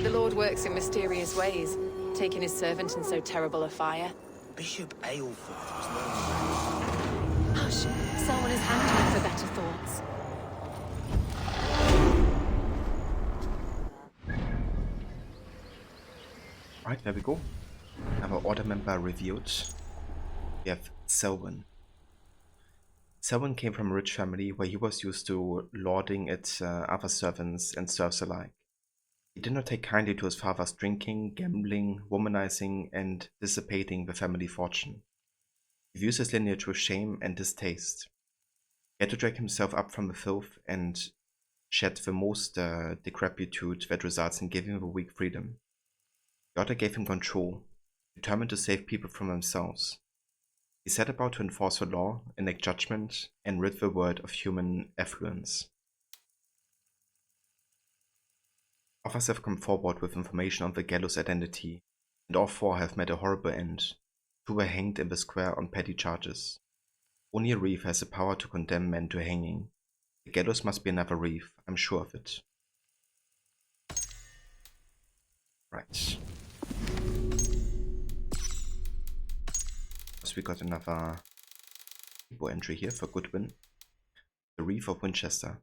Speaker 21: The Lord works in mysterious ways, taking his servant in so terrible a fire.
Speaker 5: Bishop Aelfirth was known.
Speaker 21: Hush! Someone is handling for better thoughts.
Speaker 1: Right, there we go. Our order member reviewed. We have Selwyn. Selwyn came from a rich family where he was used to lording it other servants and serfs alike. He did not take kindly to his father's drinking, gambling, womanizing, and dissipating the family fortune. He views his lineage with shame and distaste. He had to drag himself up from the filth and shed the most decrepitude that results in giving the weak freedom. The order gave him control, determined to save people from themselves. He set about to enforce the law, enact judgment, and rid the world of human effluence. Others have come forward with information on the gallows' identity, and all four have met a horrible end. Two were hanged in the square on petty charges. Only a Reeve has the power to condemn men to hanging. The gallows must be another Reeve, I'm sure of it. Right. So we got another depot entry here for Goodwin. The Reeve of Winchester.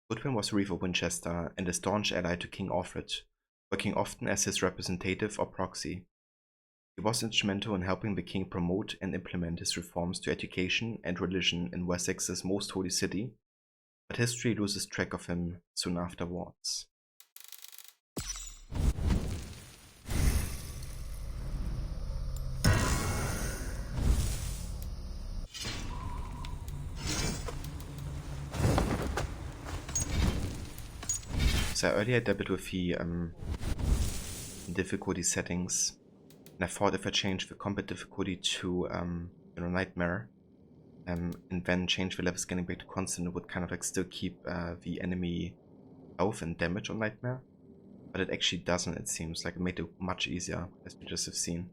Speaker 1: Goodwin was a Reeve of Winchester and a staunch ally to King Alfred, working often as his representative or proxy. He was instrumental in helping the king promote and implement his reforms to education and religion in Wessex's most holy city, but history loses track of him soon afterwards. So earlier I dabbled with the difficulty settings, and I thought if I change the combat difficulty to Nightmare, and then change the level scaling back to constant, it would kind of like still keep the enemy health and damage on Nightmare, but it actually doesn't. It seems like it made it much easier, as we just have seen.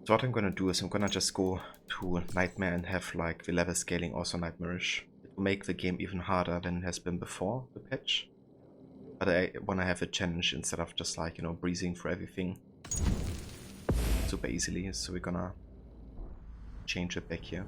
Speaker 1: So what I'm gonna do is I'm gonna just go to Nightmare and have like the level scaling also nightmarish. It will make the game even harder than it has been before the patch. But I want to have a challenge instead of just like, you know, breezing through everything super easily. So we're gonna change it back here.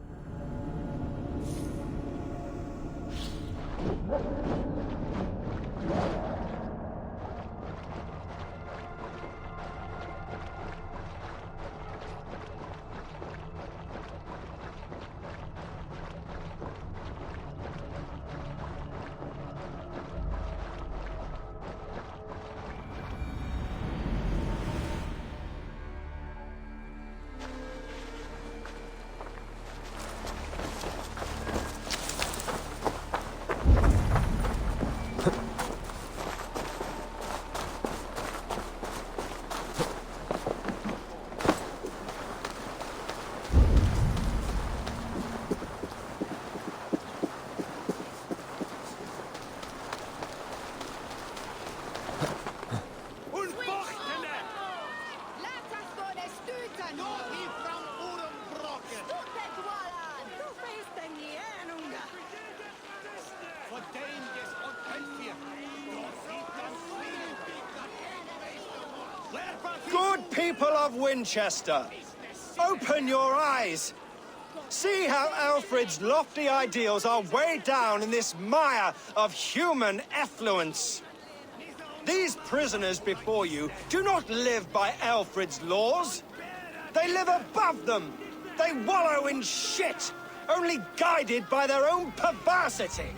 Speaker 22: Good people of Winchester, open your eyes. See how Alfred's lofty ideals are weighed down in this mire of human effluence. These prisoners before you do not live by Alfred's laws. They live above them. They wallow in shit, only guided by their own perversity.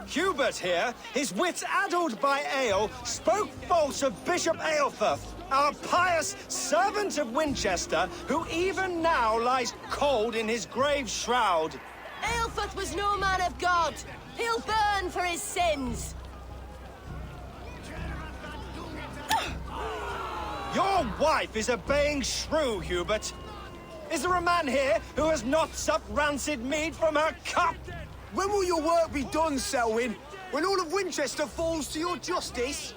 Speaker 22: Hubert here, his wits addled by ale, spoke false of Bishop Aelfirth, our pious servant of Winchester, who even now lies cold in his grave shroud.
Speaker 3: Aelfirth was no man of God. He'll burn for his sins.
Speaker 22: Your wife is obeying shrew, Hubert. Is there a man here who has not supped rancid mead from her cup?
Speaker 7: When will your work be done, Selwyn? When all of Winchester falls to your justice?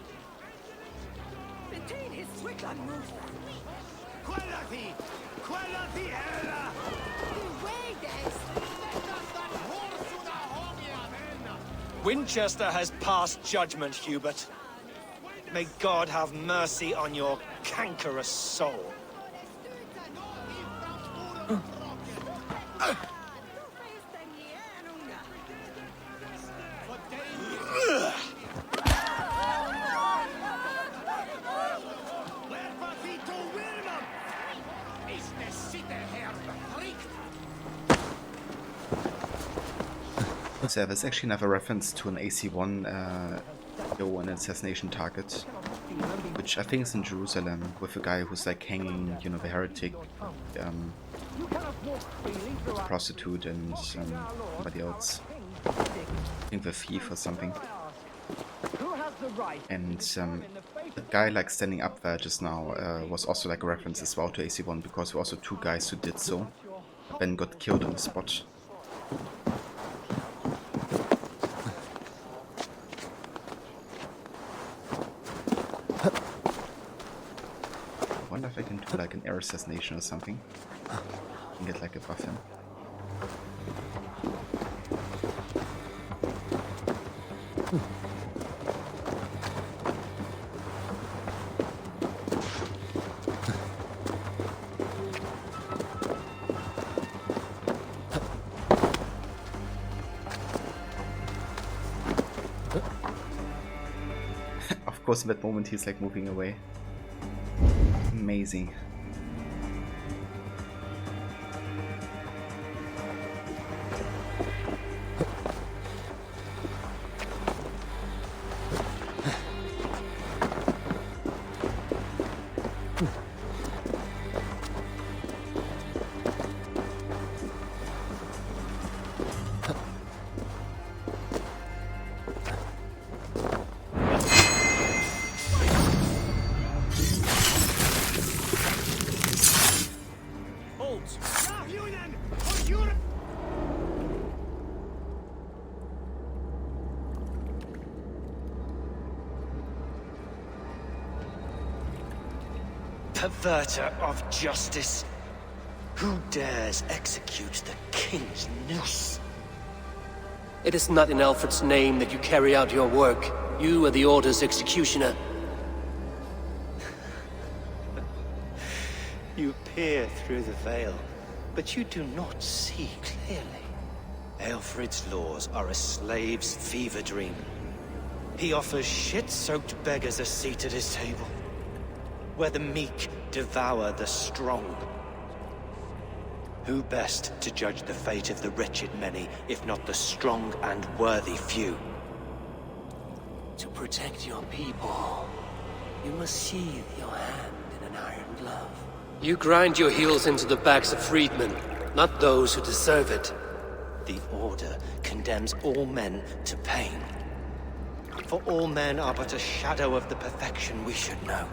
Speaker 22: Winchester has passed judgment, Hubert. May God have mercy on your cankerous soul.
Speaker 1: So there's actually another reference to an AC-1 an assassination target, which I think is in Jerusalem, with a guy who's like hanging, you know, the heretic, prostitute, and somebody else. I think the thief or something. And the guy like standing up there just now was also like a reference as well to AC-1, because there were also two guys who did so, but then got killed on the spot. I wonder if I can do like an air assassination or something and get like a buff him. Of course, in that moment he's like moving away. Amazing.
Speaker 22: Perverter of justice. Who dares execute the king's noose?
Speaker 2: It is not in Alfred's name that you carry out your work. You are the Order's executioner.
Speaker 22: You peer through the veil, but you do not see clearly. Alfred's laws are a slave's fever dream. He offers shit-soaked beggars a seat at his table, where the meek devour the strong. Who best to judge the fate of the wretched many, if not the strong and worthy few?
Speaker 2: To protect your people, you must sheathe your hand in an iron glove. You grind your heels into the backs of freedmen, not those who deserve it.
Speaker 22: The Order condemns all men to pain. For all men are but a shadow of the perfection we should know.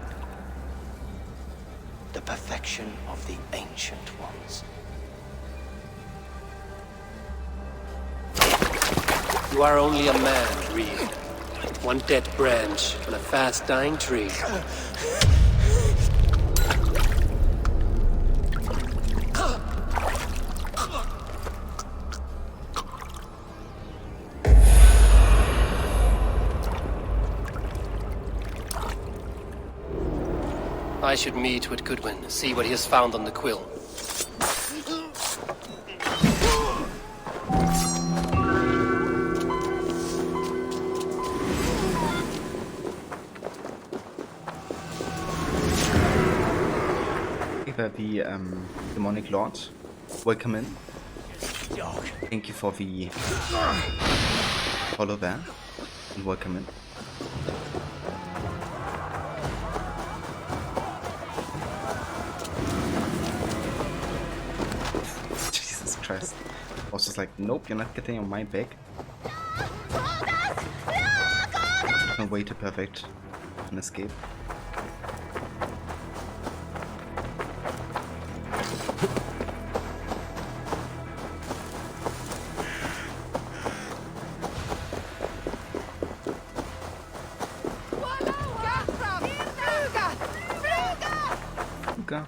Speaker 22: The perfection of the Ancient Ones.
Speaker 2: You are only a man, Reed. One dead branch on a fast-dying tree. I should meet with Goodwin, see what he has found on the quill.
Speaker 1: the demonic lord. Welcome in. Thank you for the follow there. And welcome in. Jesus Christ. I was just like, nope, you're not getting on my back. No way to perfect an escape. Luca.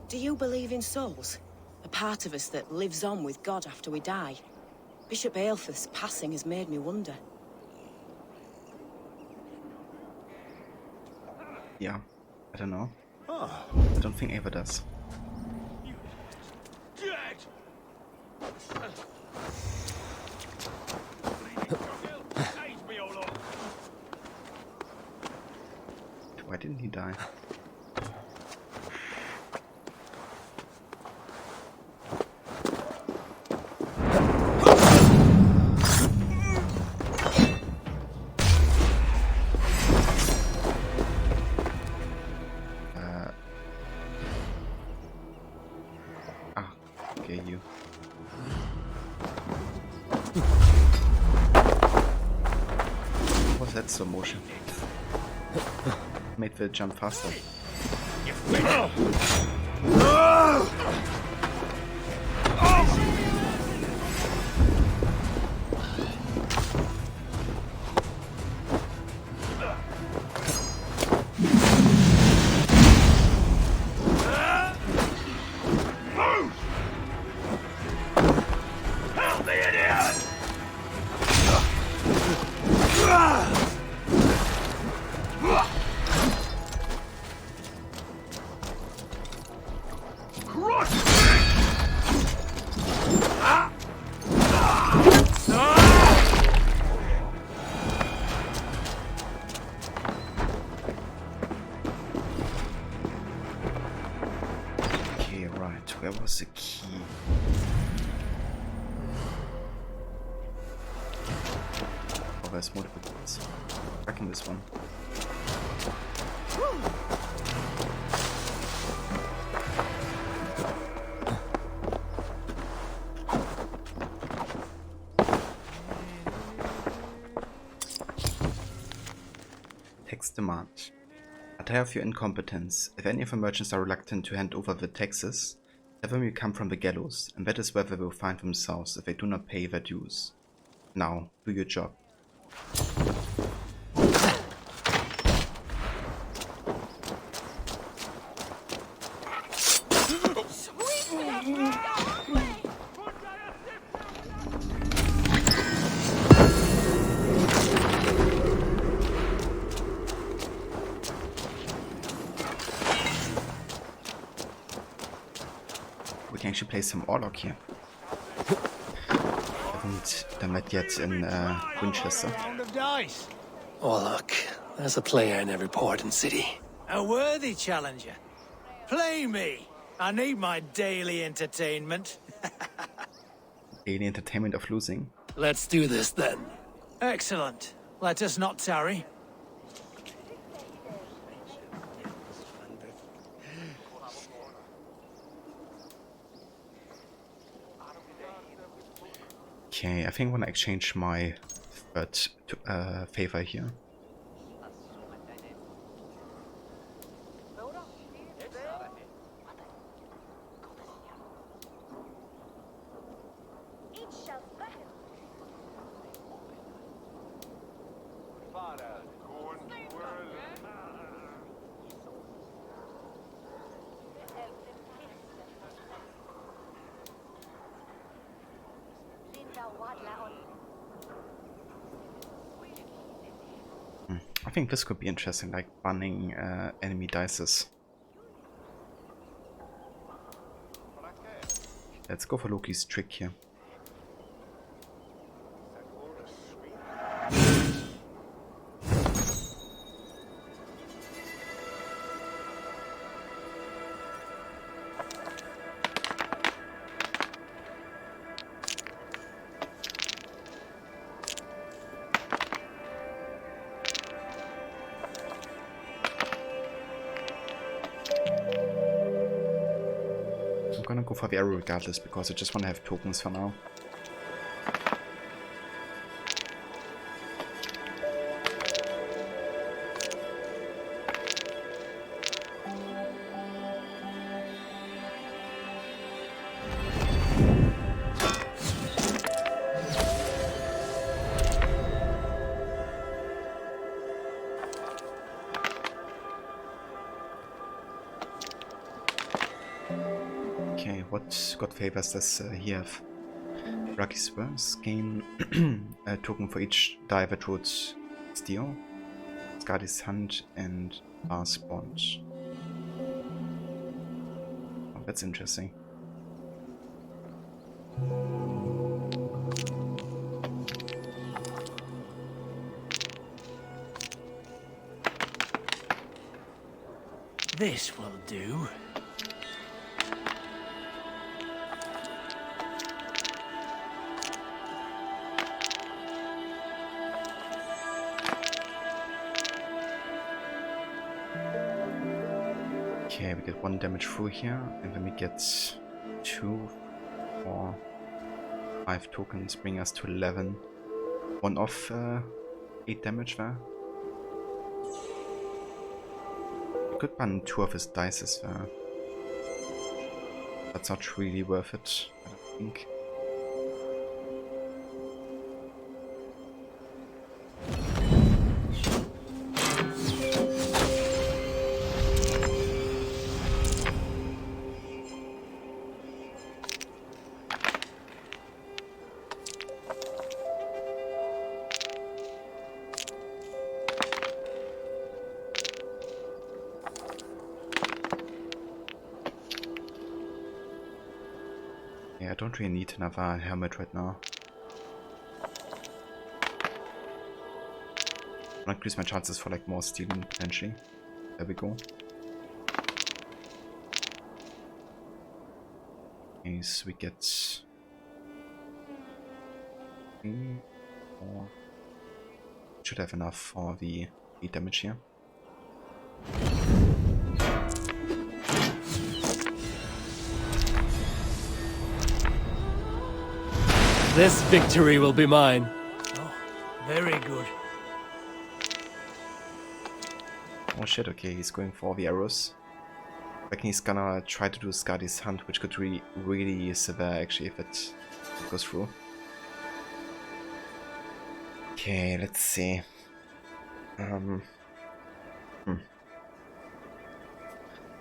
Speaker 10: Do you believe in souls? A part of us that lives on with God after we die? Bishop Aelfirth's passing has made me wonder.
Speaker 1: Yeah, I don't know. I don't think Ava does. Why didn't he die? Okay, you. Was that slow motion? Made the jump faster. Where was the key? Oh, there's multiple keys. Back in this one. Tax demand. I tire of your incompetence. If any of your merchants are reluctant to hand over the taxes, have them will come from the gallows, and that is where they will find themselves if they do not pay their dues. Now, do your job. We can actually play some Orlok here. Haven't done that yet in Winchester.
Speaker 2: Orlok, there's a player in every port and city.
Speaker 22: A worthy challenger. Play me. I need my daily entertainment.
Speaker 1: Daily entertainment of losing.
Speaker 2: Let's do this then.
Speaker 22: Excellent. Let us not tarry.
Speaker 1: Okay, I think I want to exchange my third favor here. I think this could be interesting, like banning enemy dices. Let's go for Loki's trick here. I'm gonna go for the arrow regardless, because I just want to have tokens for now. Okay, what god favors does he have? Lucky Spurs, gain a token for each die that would steal, Skadi's Hunt, and Last Bond. Oh, that's interesting.
Speaker 8: This will do.
Speaker 1: Okay, we get 1 damage through here, and then we get 2, 4, 5 tokens, bring us to 11. 1 off 8 damage there. We could ban 2 of his dices there. That's not really worth it, I don't think. Yeah, I don't really need another helmet right now. I'll increase my chances for like more stealing potentially. There we go. Okay, so we get 3, 4. Should have enough for the 8 damage here.
Speaker 2: This victory will be mine.
Speaker 8: Oh, very good.
Speaker 1: Oh shit, okay, he's going for the arrows. I reckon he's gonna try to do Skadi's Hunt, which could be really severe actually if it goes through. Okay, let's see. So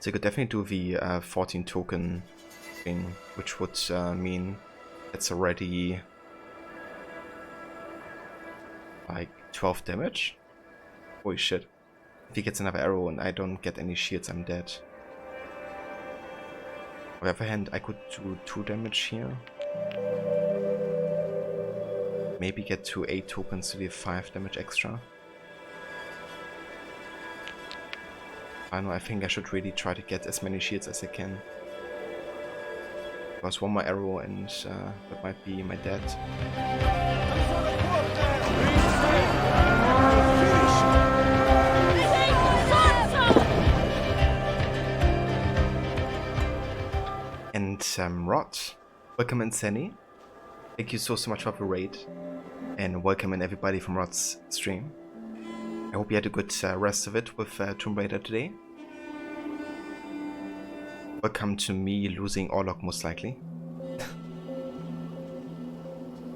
Speaker 1: you could definitely do the 14 token thing, which would mean it's already like 12 damage. Holy shit. If he gets another arrow and I don't get any shields, I'm dead. On the other hand, I could do 2 damage here. Maybe get to 8 tokens to the 5 damage extra. I don't know, I think I should really try to get as many shields as I can. Because 1 more arrow and that might be my death. And Rot, welcome Insani. Thank you so much for the raid, and welcome in everybody from Rod's stream. I hope you had a good rest of it with Tomb Raider today. Welcome to me losing Orlok most likely.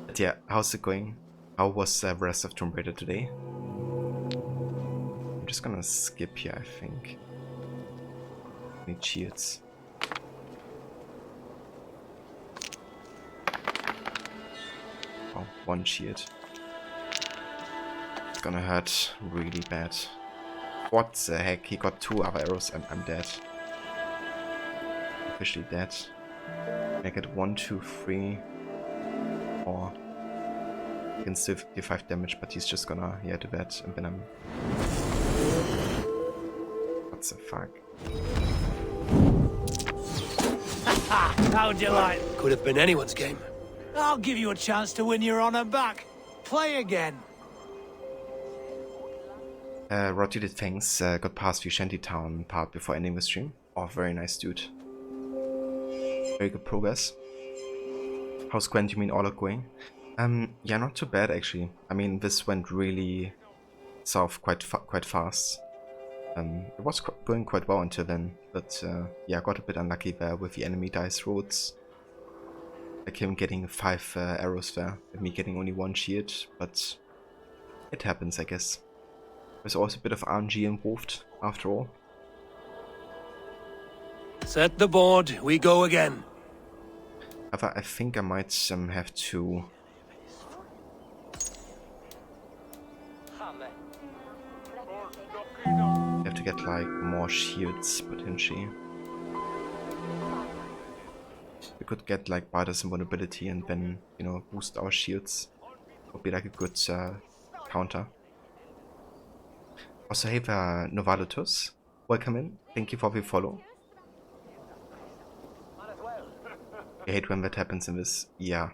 Speaker 1: But yeah, how's it going? How was the rest of Tomb Raider today? I'm just gonna skip here, I think. Need shields. Oh, one shield. It's gonna hurt really bad. What the heck? He got 2 other arrows and I'm dead. Officially dead. I get 1, 2, 3, 4. He can still do 5 damage, but he's just gonna do that, and then I'm. What the fuck?
Speaker 22: How'd you like?
Speaker 2: Could have been anyone's game.
Speaker 22: I'll give you a chance to win your honor back. Play again.
Speaker 1: Rod, you did thanks. Got past the Shantytown part before ending the stream. Oh, very nice, dude. Very good progress. How's Gwent, you mean Orlok going? Yeah, not too bad actually. I mean, this went really south quite fast. It was going quite well until then, but yeah, I got a bit unlucky there with the enemy dice rolls. Like him getting 5 arrows there, and me getting only 1 shield, but it happens, I guess. There's also a bit of RNG involved, after all.
Speaker 2: Set the board, we go again.
Speaker 1: However, I think I might have to... have to get like more shields, potentially. We could get like Barter's invulnerability and then, you know, boost our shields. Would be like a good counter. Also, hey there, Novalutus. Welcome in. Thank you for the follow. I hate when that happens in this. Yeah.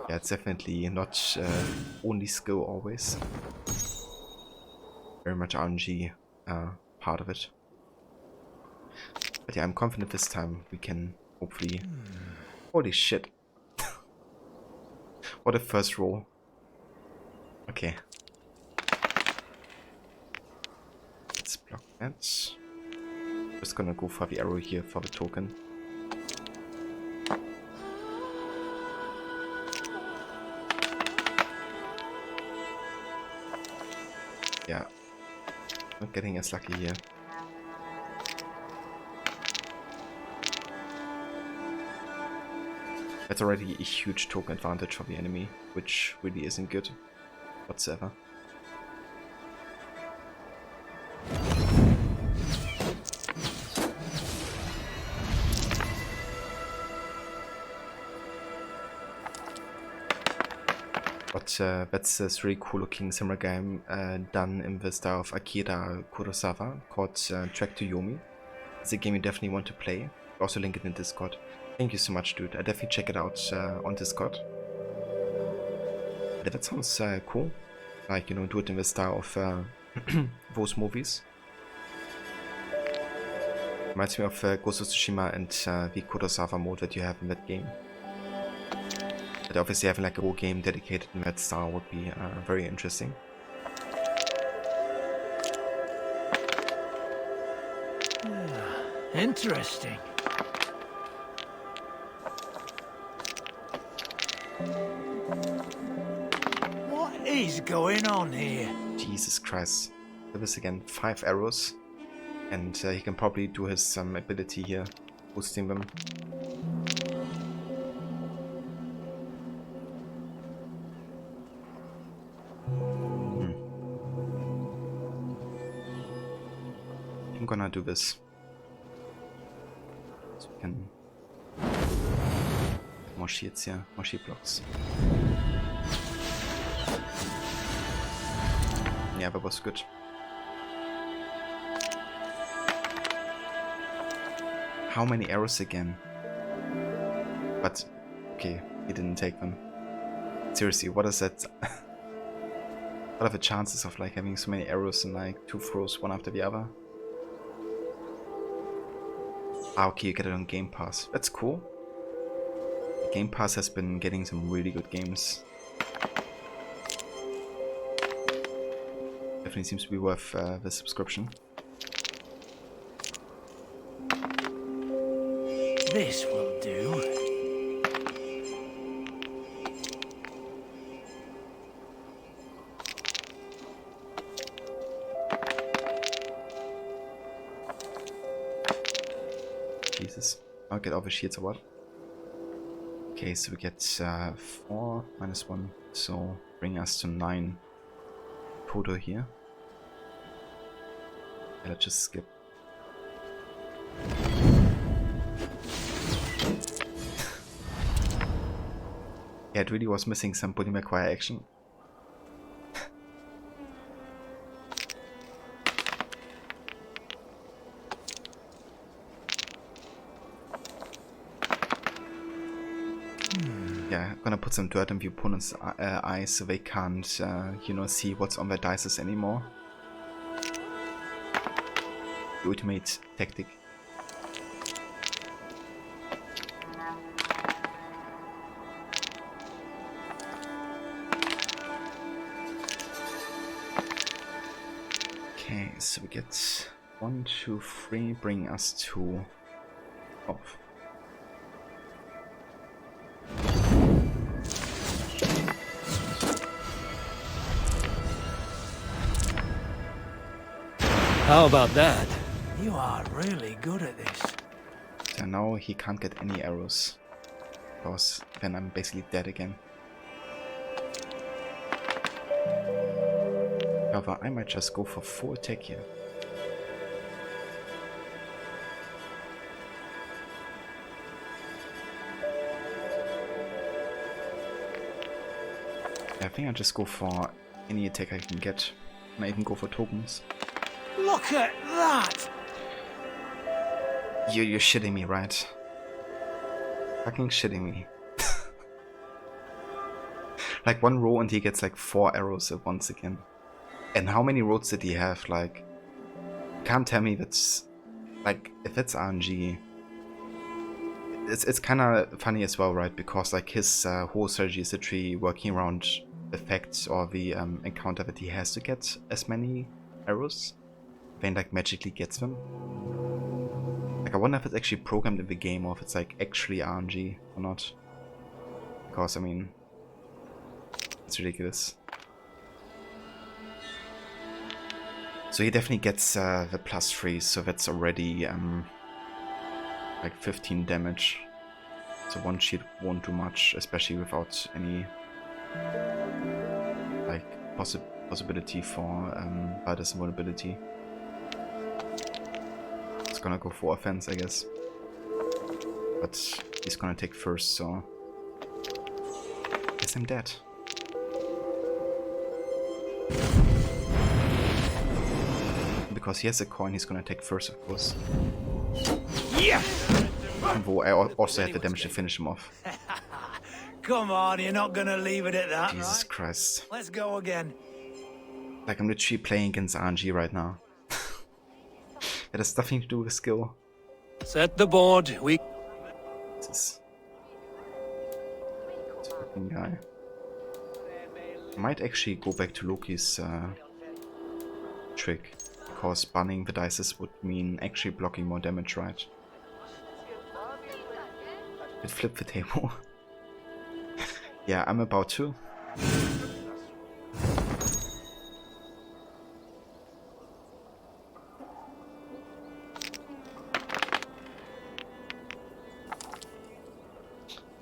Speaker 1: Yeah, it's definitely not only skill always. Very much RNG part of it. But yeah, I'm confident this time we can hopefully... Holy shit. What a first roll. Okay. Let's block that. Just gonna go for the arrow here for the token. Yeah. Not getting as lucky here. That's already a huge token advantage for the enemy, which really isn't good whatsoever. But that's this really cool looking samurai game done in the style of Akira Kurosawa called Track to Yomi. It's a game you definitely want to play. I'll also link it in Discord. Thank you so much, dude. I definitely check it out on Discord. Yeah, that sounds cool. Like, you know, do it in the style of those movies. Reminds me of Ghost of Tsushima and the Kurosawa mode that you have in that game. But obviously having like a whole game dedicated in that style would be very interesting.
Speaker 22: Interesting. What is going on here?
Speaker 1: Jesus Christ. Do this again. 5 arrows. And he can probably do his ability here, boosting them. I'm gonna do this. So we can get more shields here, more shield blocks. Yeah, that was good. How many arrows again? But, okay, he didn't take them. Seriously, what is that? What are the chances of like having so many arrows in like 2 throws, one after the other? Ah, okay, you get it on Game Pass. That's cool. Game Pass has been getting some really good games. Definitely seems to be worth the subscription.
Speaker 8: This will do.
Speaker 1: Jesus. I'll get all the shields or what? Okay, so we get 4 minus 1, so bring us to 9 total here. Okay, let's just skip. Yeah, it really was missing some Bully McGuire action. Yeah, I'm gonna put some dirt in the opponent's eyes so they can't, you know, see what's on their dices anymore. The ultimate tactic. Okay, so we get 1, 2, 3, bring us to 12.
Speaker 8: How about that? You are really good at this.
Speaker 1: So now he can't get any arrows, because then I'm basically dead again. However, I might just go for full attack here. I think I'll just go for any attack I can get. I might even go for tokens.
Speaker 8: Look at that!
Speaker 1: You're shitting me, right? Fucking shitting me. Like one row and he gets like 4 arrows at once again. And how many rolls did he have? Like, can't tell me that's like, if it's RNG, it's kind of funny as well, right? Because like his whole strategy is literally working around effects or the encounter that he has to get as many arrows, then like magically gets them. Like I wonder if it's actually programmed in the game or if it's like actually RNG or not. Because I mean, it's ridiculous. So he definitely gets the +3, so that's already like 15 damage. So one shield won't do much, especially without any like possibility for Baldur's invulnerability. It's gonna go for offense, I guess. But he's gonna take first, so I guess I'm dead. Because he has a coin, he's gonna take first, of course.
Speaker 22: Yeah!
Speaker 1: Although I also had the damage to finish him off.
Speaker 22: Come on, you're not gonna leave it at that,
Speaker 1: Jesus
Speaker 22: right?
Speaker 1: Christ.
Speaker 22: Let's go again.
Speaker 1: Like, I'm literally playing against RNG right now. It has nothing to do with skill.
Speaker 2: Set the board, we...
Speaker 1: This fucking guy. I might actually go back to Loki's trick. Because banning the dices would mean actually blocking more damage, right? It flipped the table. Yeah, I'm about to.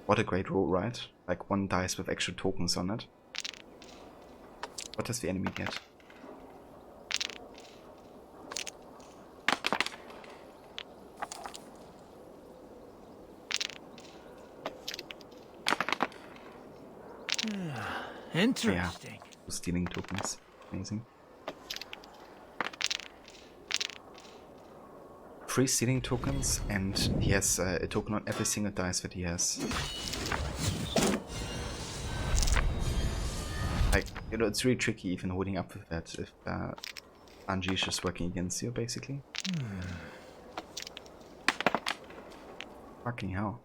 Speaker 1: What a great roll, right? Like one dice with actual tokens on it. What does the enemy get?
Speaker 22: Interesting.
Speaker 1: Yeah, stealing tokens. Amazing. 3 stealing tokens, and he has a token on every single dice that he has. Like, you know, it's really tricky even holding up with that if RNG is just working against you, basically. Fucking hell.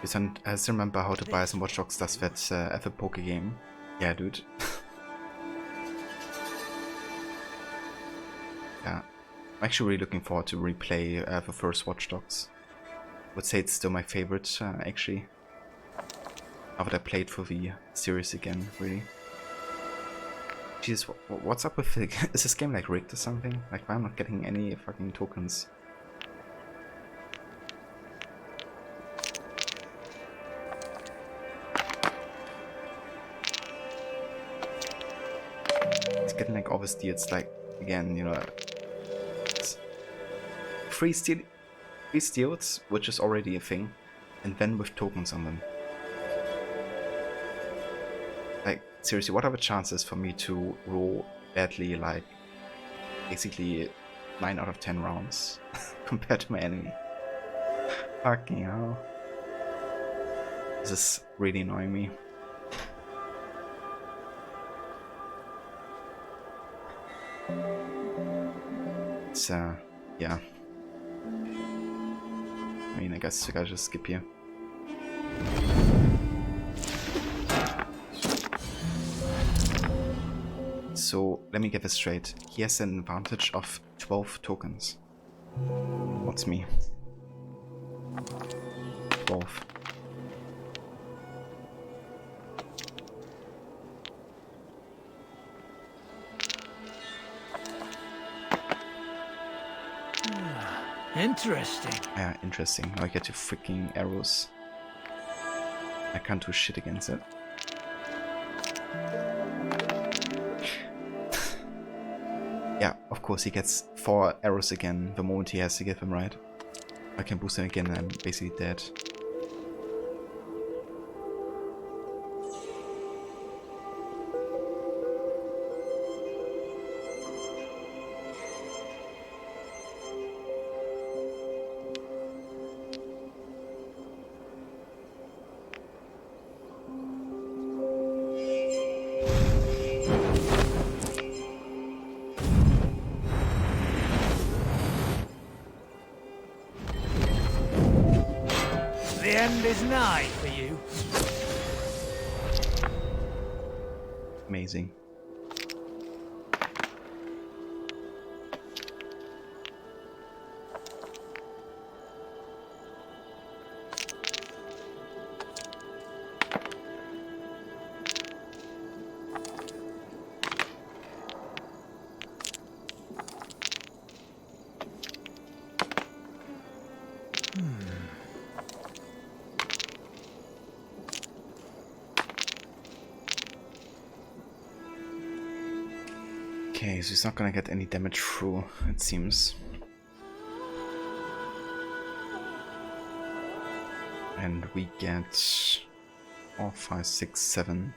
Speaker 1: I still remember how to buy some Watch Dogs das wird a poker game. Yeah, dude. Yeah. I'm actually really looking forward to replay the first Watch Dogs. I would say it's still my favorite, actually. Now that I played for the series again, really. Jesus, what's up with it? Is this game like rigged or something? Like, why am I not getting any fucking tokens? It's getting like all the steals, like, again, you know, free steals, which is already a thing, and then with tokens on them. Like, seriously, what are the chances for me to roll badly, like, basically 9 out of 10 rounds compared to my enemy? Fucking hell. This is really annoying me. It's, yeah. I mean, I guess I gotta just skip here. So, let me get this straight. He has an advantage of 12 tokens. What's me? 12.
Speaker 8: Interesting.
Speaker 1: Yeah, interesting. I get to freaking arrows. I can't do shit against it. Yeah, of course he gets 4 arrows again the moment he has to get them right. I can boost them again and I'm basically dead.
Speaker 8: The end is nigh for you.
Speaker 1: Amazing. Okay, so he's not gonna get any damage through, it seems. And we get 4, 5, 6, 7.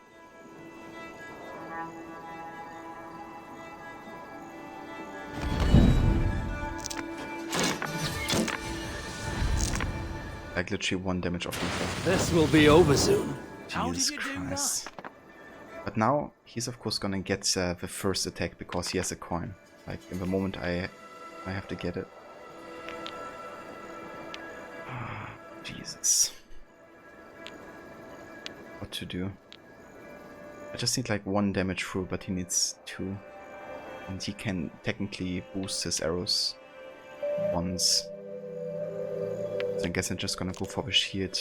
Speaker 1: Like literally 1 damage off me.
Speaker 2: This will be over soon.
Speaker 1: Jesus Christ. But now he's of course gonna get the first attack because he has a coin. Like in the moment I have to get it. Jesus. What to do? I just need like 1 damage through, but he needs 2. And he can technically boost his arrows once. So I guess I'm just gonna go for the shield.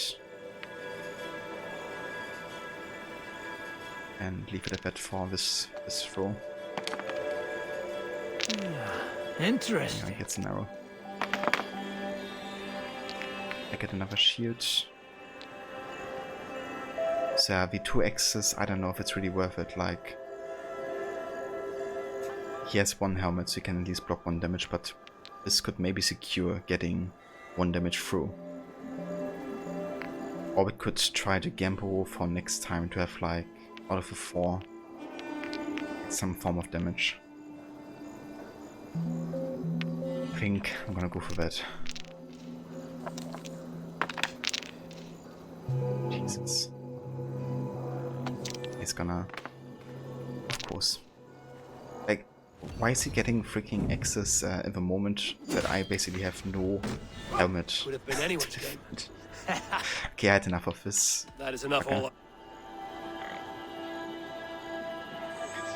Speaker 1: And leave it at that for this throw.
Speaker 8: Interesting.
Speaker 1: Yeah, he gets an arrow. I get another shield. So yeah, the 2 X's, I don't know if it's really worth it. Like, he has 1 helmet, so he can at least block 1 damage, but this could maybe secure getting 1 damage through. Or we could try to gamble for next time to have like out of the 4 some form of damage. I think I'm gonna go for that. Jesus. He's gonna... Of course. Like, Why is he getting freaking access in the moment that I basically have no helmet?
Speaker 2: Could have been anyone's game.
Speaker 1: Okay, I had enough of this.
Speaker 2: That is enough all.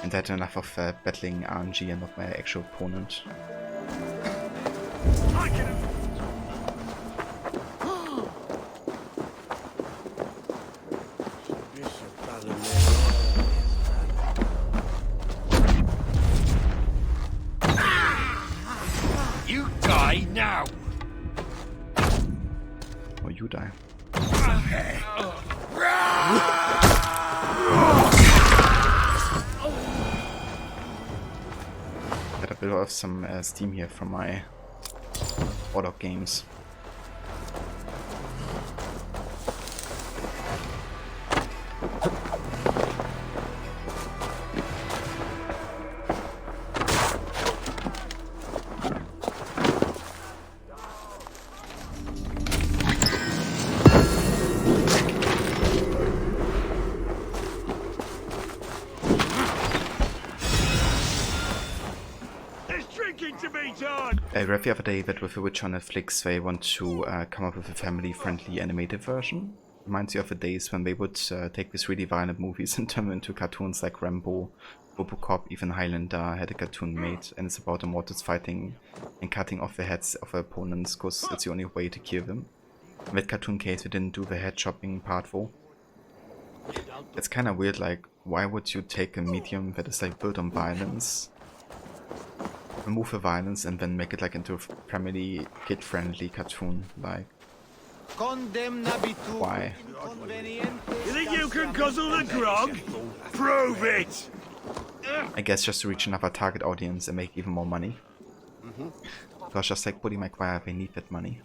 Speaker 1: And I had enough of battling RNG and not my actual opponent.
Speaker 8: You die now!
Speaker 1: Or you die. Got a bit of some steam here from my Warlock games. I read the other day that with The Witch on Netflix they want to come up with a family-friendly animated version. Reminds you of the days when they would take these really violent movies and turn them into cartoons like Rambo, Robocop, even Highlander had a cartoon made, and it's about immortals fighting and cutting off the heads of their opponents because it's the only way to kill them. In that cartoon case we didn't do the head chopping part though. It's kinda weird, like, why would you take a medium that is like built on violence, remove the violence and then make it like into a family kid-friendly cartoon? Like, why?
Speaker 8: You think you can guzzle the grog? Prove it!
Speaker 1: I guess just to reach another target audience and make even more money. Because just like Buddy McGuire, they need that money.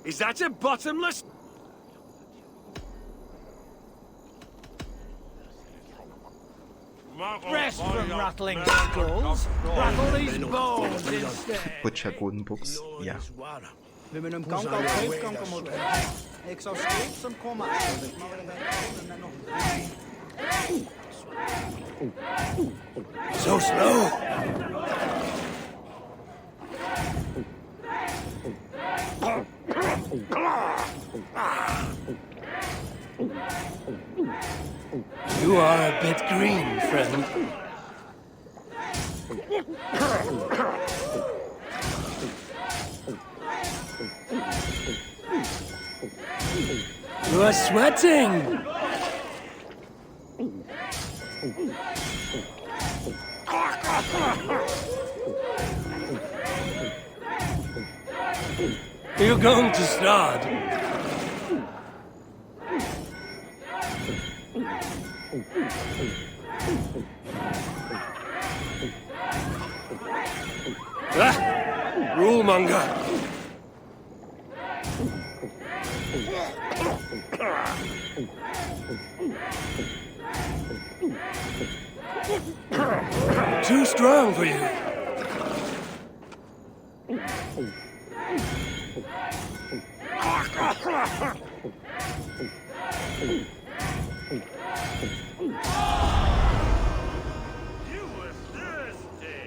Speaker 8: Is that a bottomless?
Speaker 22: Rest from rattling skulls. Rattle these bones instead.
Speaker 1: Butcher Golden Books, yeah.
Speaker 22: We met hem kanker op heeft, kanker moet weg. Ik zou steeds hem komen.
Speaker 2: So slow. You are a bit green, friend. You are sweating. You're going to start. Rulemonger. Too strong for you.
Speaker 8: You were thirsty.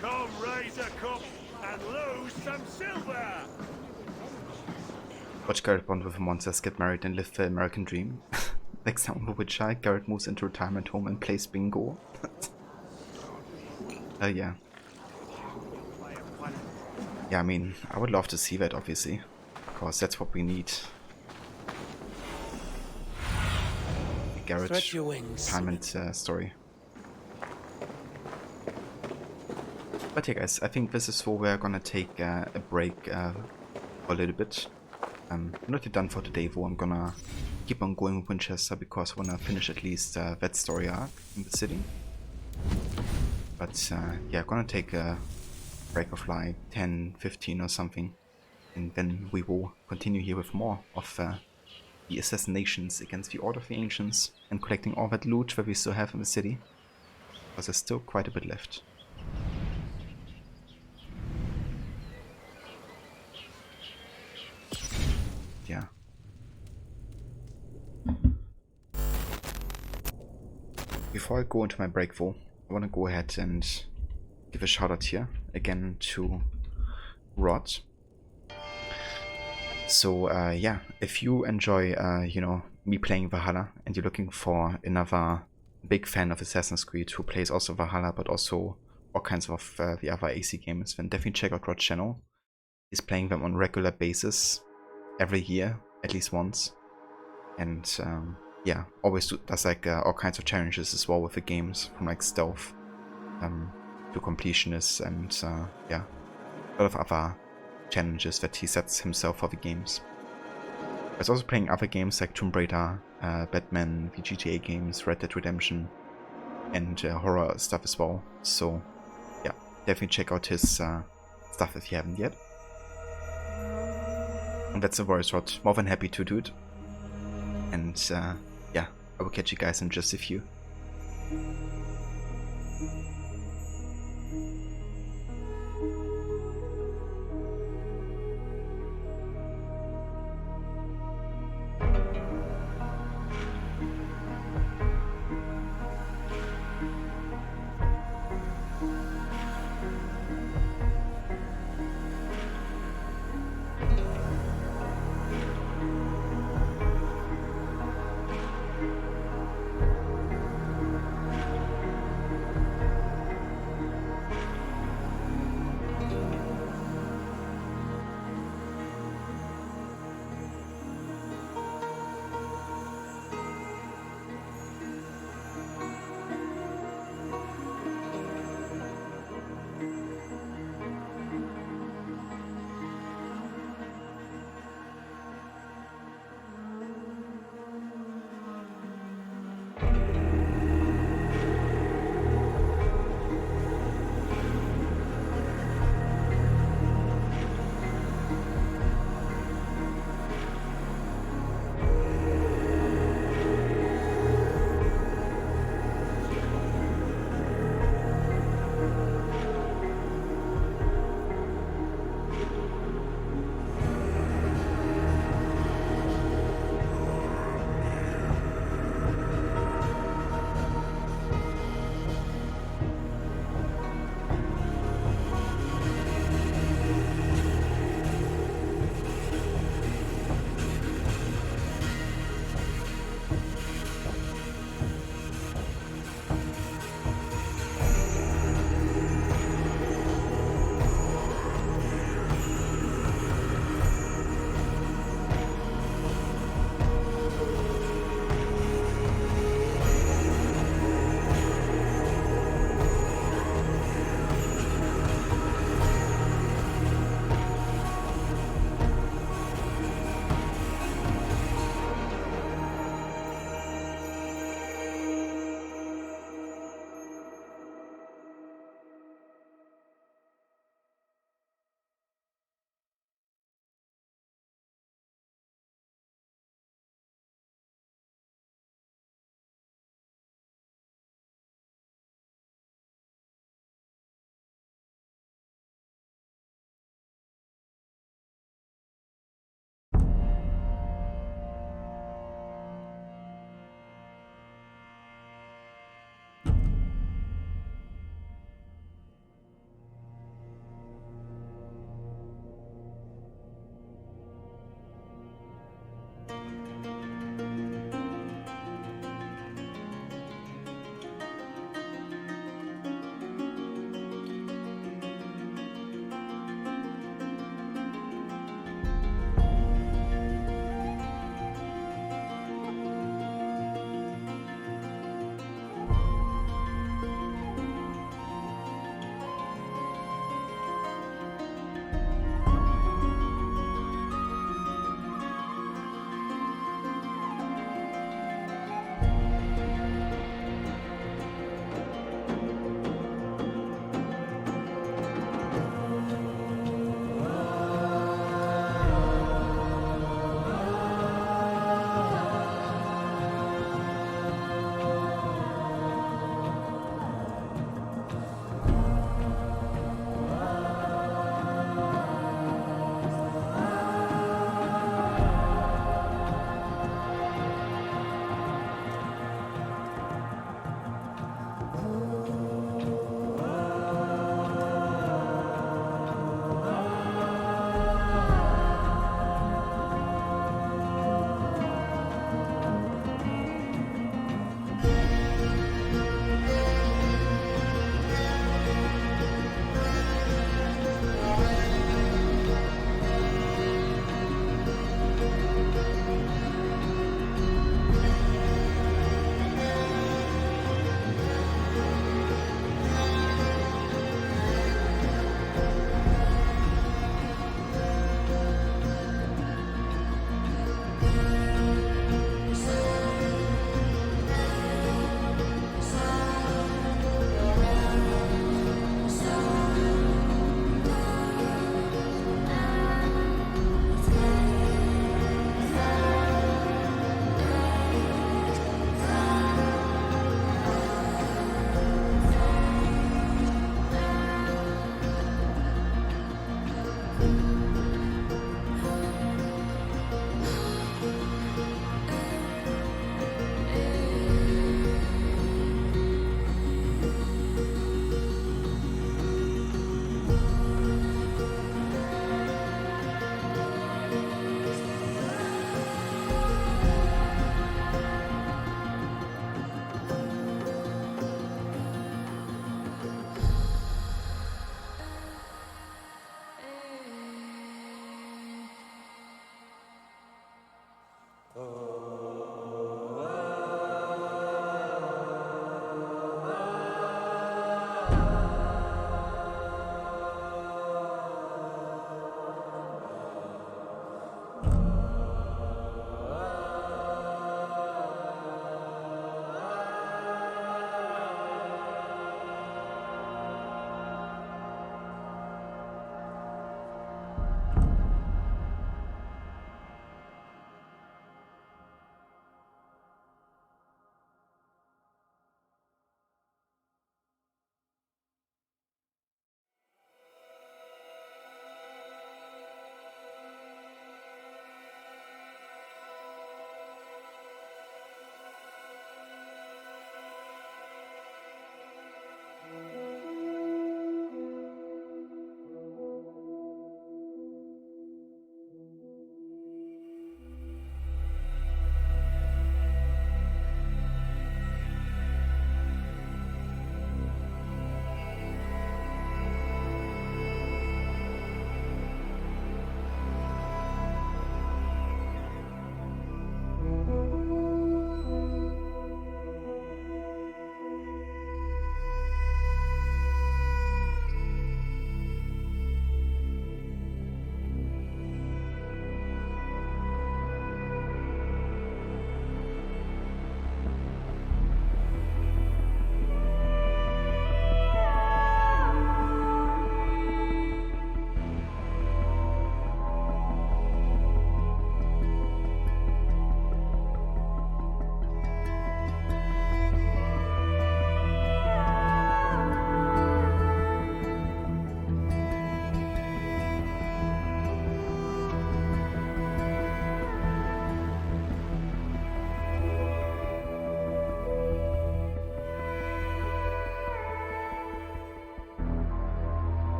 Speaker 8: Come raise a cup and lose some silver.
Speaker 1: Watch Garrett bond with the monsters, get married and live the American dream. Next time on The Witcher, Garrett moves into retirement home and plays bingo. Yeah. Yeah, I mean, I would love to see that, obviously. Because that's what we need. Garrett retirement story. But yeah guys, I think this is where we're gonna take a break for a little bit. I'm not yet done for today though, I'm gonna keep on going with Winchester because I wanna finish at least that story arc in the city. But yeah, I'm gonna take a break of like 10, 15 or something. And then we will continue here with more of the assassinations against the Order of the Ancients and collecting all that loot that we still have in the city. Because there's still quite a bit left. before I go into my break though, I want to go ahead and give a shout out here again to Rod. So yeah, if you enjoy you know, me playing Valhalla and you're looking for another big fan of Assassin's Creed who plays also Valhalla but also all kinds of the other AC games, then definitely check out Rod's channel. He's playing them on regular basis every year, at least once, and yeah, always does like all kinds of challenges as well with the games, from like stealth to Completionist, and yeah, a lot of other challenges that he sets himself for the games. He's also playing other games like Tomb Raider, Batman, the GTA games, Red Dead Redemption, and horror stuff as well. So yeah, definitely check out his stuff if you haven't yet. And that's a voice, Rod. More than happy to do it. And yeah, I will catch you guys in just a few.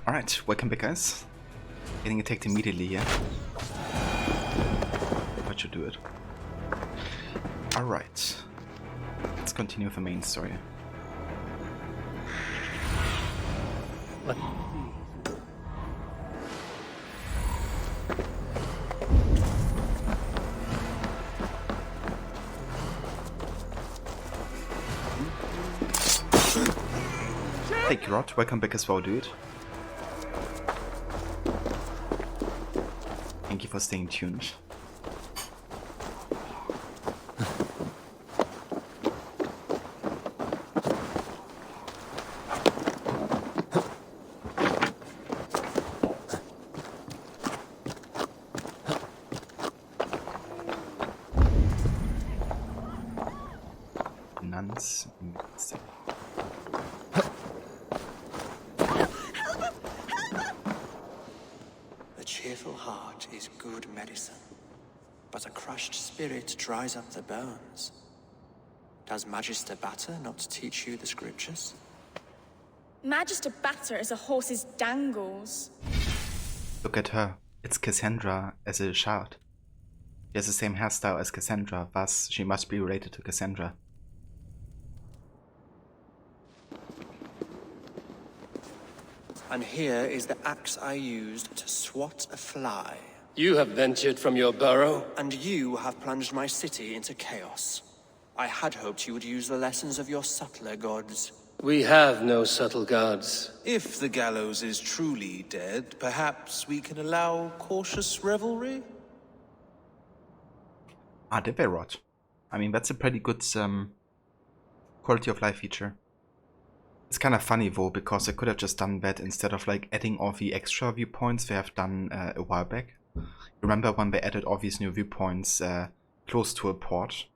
Speaker 1: Alright, welcome back, guys. Getting attacked immediately here. What should do it? Alright. Let's continue with the main story.
Speaker 2: What?
Speaker 1: Hey Rod, welcome back as well, dude. Thank you for staying tuned. Nuns.
Speaker 16: A cheerful heart is good medicine, but a crushed spirit dries up the bones. Does Magister Batter not teach you the scriptures?
Speaker 4: Magister Batter is a horse's dangles.
Speaker 1: Look at her. It's Cassandra as a child. She has the same hairstyle as Cassandra, thus she must be related to Cassandra.
Speaker 16: And here is the axe I used to swat a fly.
Speaker 2: You have ventured from your burrow?
Speaker 16: And you have plunged my city into chaos. I had hoped you would use the lessons of your subtler gods.
Speaker 2: We have no subtle gods.
Speaker 20: If the gallows is truly dead, perhaps we can allow cautious revelry?
Speaker 1: Ah, did they rot? I mean, that's a pretty good quality of life feature. It's kind of funny though, because I could have just done that instead of like adding all the extra viewpoints they have done a while back. Remember when they added all these new viewpoints close to a port?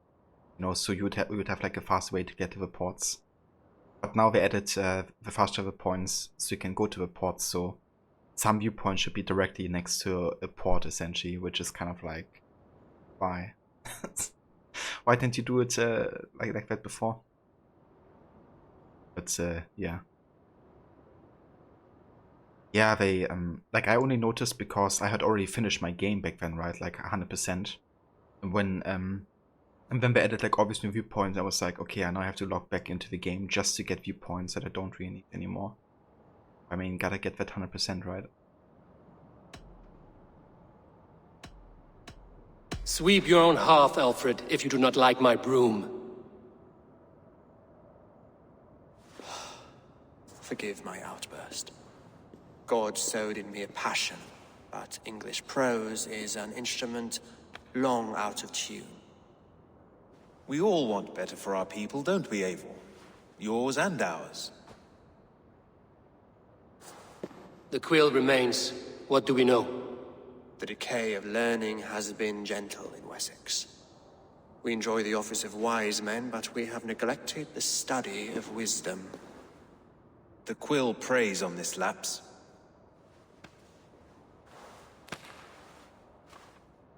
Speaker 1: You know, so you would have like a fast way to get to the ports. But now they added the fast travel points so you can go to the ports, so some viewpoints should be directly next to a port essentially, which is kind of like, why? Why didn't you do it like that before? But yeah. Yeah, they like I only noticed because I had already finished my game back then, right? Like 100%. When and then they added like all these new viewpoints, I was like, okay, I now have to log back into the game just to get viewpoints that I don't really need anymore. I mean, gotta get that 100% right.
Speaker 2: Sweep your own hearth, Alfred, if you do not like my broom.
Speaker 16: Forgive my outburst. God sowed in me a passion, but English prose is an instrument long out of tune.
Speaker 20: We all want better for our people, don't we, Eivor? Yours and ours.
Speaker 2: The quill remains. What do we know?
Speaker 16: The decay of learning has been gentle in Wessex. We enjoy the office of wise men, but we have neglected the study of wisdom.
Speaker 20: The quill preys on this lapse.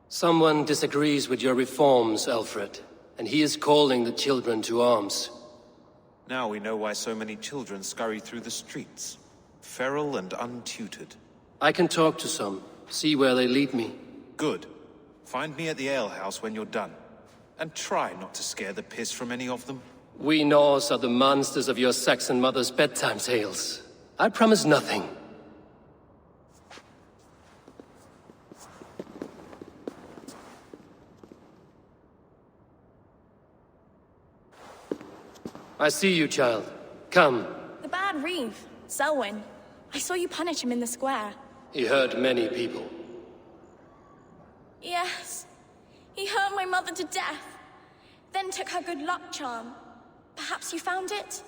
Speaker 2: Someone disagrees with your reforms, Alfred, and he is calling the children to arms.
Speaker 20: Now we know why so many children scurry through the streets, feral and untutored.
Speaker 2: I can talk to some, see where they lead me.
Speaker 20: Good. Find me at the alehouse when you're done. And try not to scare the piss from any of them.
Speaker 2: We Norse are the monsters of your Saxon mother's bedtime tales. I promise nothing. I see you, child. Come.
Speaker 4: The bad Reeve, Selwyn. I saw you punish him in the square.
Speaker 2: He hurt many people.
Speaker 4: Yes. He hurt my mother to death. Then took her good luck charm. Perhaps you found it?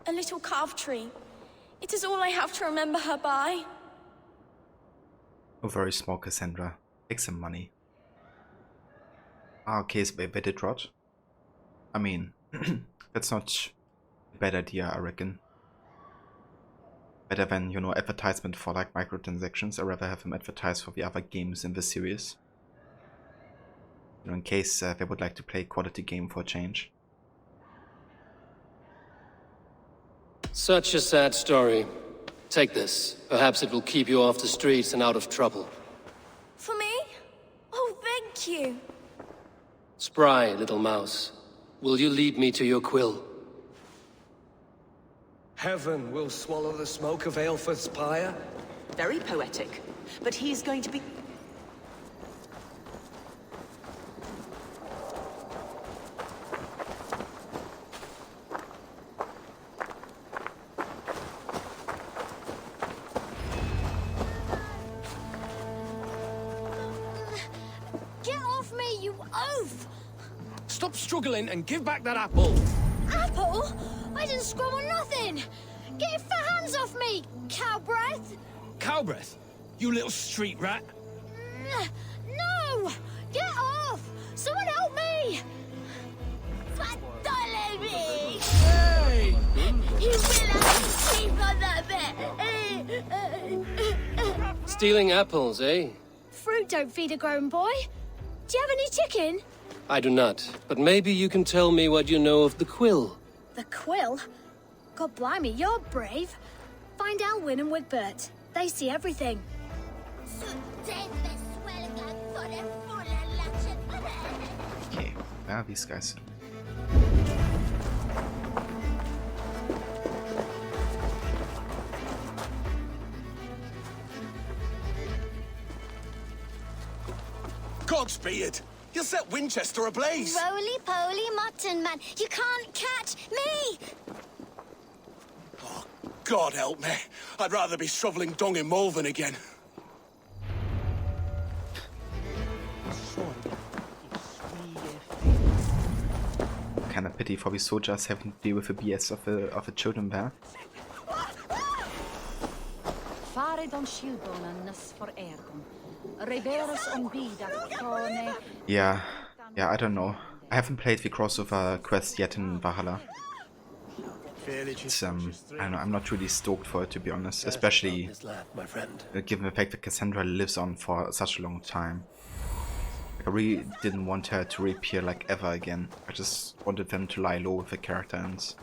Speaker 4: A little carved tree. It is all I have to remember her by.
Speaker 1: Oh, very small, Cassandra. Take some money. Ah, okay, so they did rot. I mean, that's not a bad idea, I reckon. Better than, you know, advertisement for like microtransactions. I'd rather have them advertise for the other games in the series. You know, in case they would like to play a quality game for a change.
Speaker 2: Such a sad story. Take this. Perhaps it will keep you off the streets and out of trouble.
Speaker 4: For me? Oh, thank you.
Speaker 2: Spry, little mouse. Will you lead me to your quill?
Speaker 22: Heaven will swallow the smoke of Aelfred's pyre.
Speaker 10: Very poetic. But he's going to be...
Speaker 3: Get off me, you oaf!
Speaker 22: Stop struggling and give back that apple.
Speaker 3: Apple? I didn't scrum on nothing! Get your hands off me, cow breath!
Speaker 22: Cow breath? You little street rat.
Speaker 3: No! Get off! Someone help me! Don't let me!
Speaker 22: Hey!
Speaker 3: You will have to sleep on that bed!
Speaker 2: Stealing apples, eh?
Speaker 3: Fruit don't feed a grown boy. Do you have any chicken?
Speaker 2: I do not, but maybe you can tell me what you know of the quill.
Speaker 3: The quill? God blimey, you're brave. Find Alwyn and Wigbert. They see everything.
Speaker 1: Okay, where are these guys?
Speaker 7: Godspeed! You'll set Winchester ablaze!
Speaker 11: Roly-poly mutton man, you can't catch me!
Speaker 7: God help me. I'd rather be shoveling dung in Malvern again.
Speaker 1: Kind of pity for these soldiers having to deal with the BS of a children there. Yeah, I don't know. I haven't played the crossover quest yet in Valhalla. It's, I don't know, I'm not really stoked for it, to be honest, especially given the fact that Cassandra lives on for such a long time. Like, I really didn't want her to reappear like ever again. I just wanted them to lie low with the character and,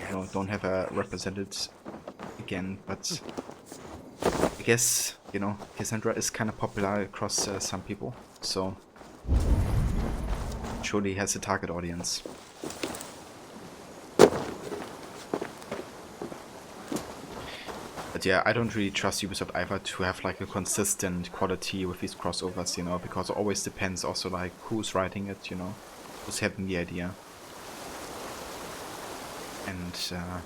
Speaker 1: you know, don't have her represented again, but I guess, you know, Cassandra is kind of popular across some people, so surely has a target audience. But yeah, I don't really trust Ubisoft either to have like a consistent quality with these crossovers, you know, because it always depends also like who's writing it, you know, who's having the idea. And yeah,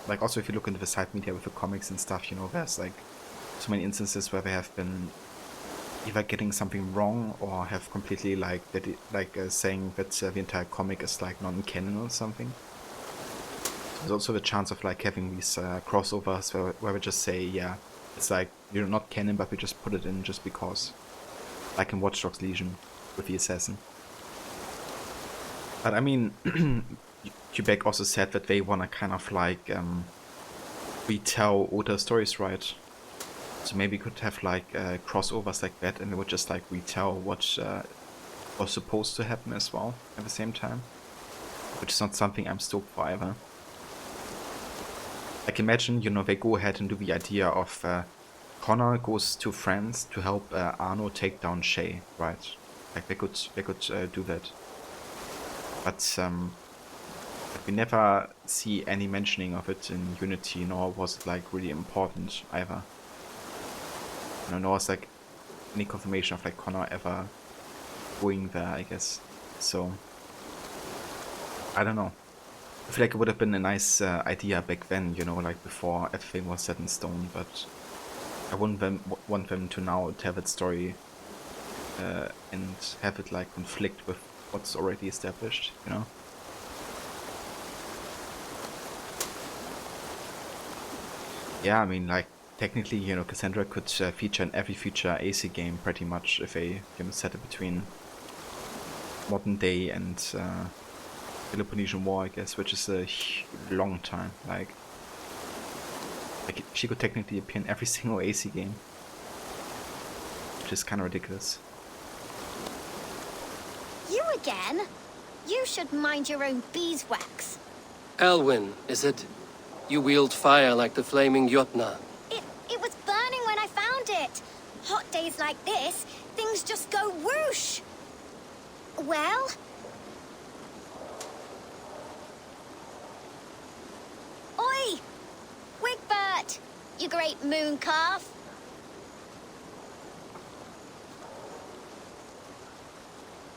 Speaker 1: like also if you look into the side media with the comics and stuff, you know, there's like so many instances where they have been either getting something wrong or have completely like saying that the entire comic is like non-canon or something. There's also the chance of like having these crossovers where we just say, yeah, it's like, you're not canon, but we just put it in just because. Like in Watch Dogs Legion with the assassin. But I mean, Quebec also said that they wanna kind of like retell older stories, right? So maybe we could have like crossovers like that, and they would just like retell what was supposed to happen as well at the same time. Which is not something I'm stoked for either. Like imagine, you know, they go ahead and do the idea of Connor goes to France to help Arno take down Shay, right? Like they could do that. But we never see any mentioning of it in Unity, nor was it like really important either. You know, nor was like any confirmation of like Connor ever going there, I guess. So I don't know. I feel like it would have been a nice idea back then, you know, like before everything was set in stone, but I wouldn't want them to now tell that story and have it like conflict with what's already established, you know? Yeah, I mean, like, technically, you know, Cassandra could feature in every future AC game pretty much if they, you know, set it between modern day and Peloponnesian War, I guess, which is a long time. Like she could technically appear in every single AC game, which is kind of ridiculous.
Speaker 11: You again? You should mind your own beeswax.
Speaker 2: Alwyn, is it? You wield fire like the flaming Jotna.
Speaker 11: It was burning when I found it. Hot days like this, things just go whoosh. Well? Oi! Wigbert! You great moon calf.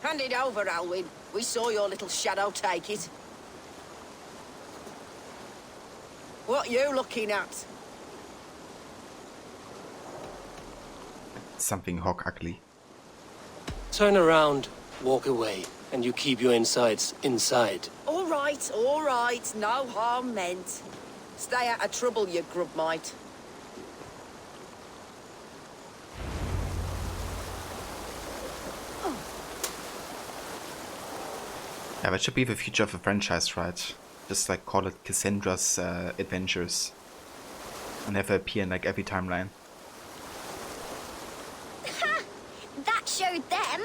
Speaker 10: Hand it over, Alwyn. We saw your little shadow take it. What you looking at?
Speaker 1: Something hog ugly.
Speaker 2: Turn around, walk away, and you keep your insides inside.
Speaker 10: All right. No harm meant. Stay out of trouble, you grub mite.
Speaker 1: Yeah, that should be the future of the franchise, right? Just like call it Cassandra's Adventures. And have her appear in like every timeline.
Speaker 11: That showed them.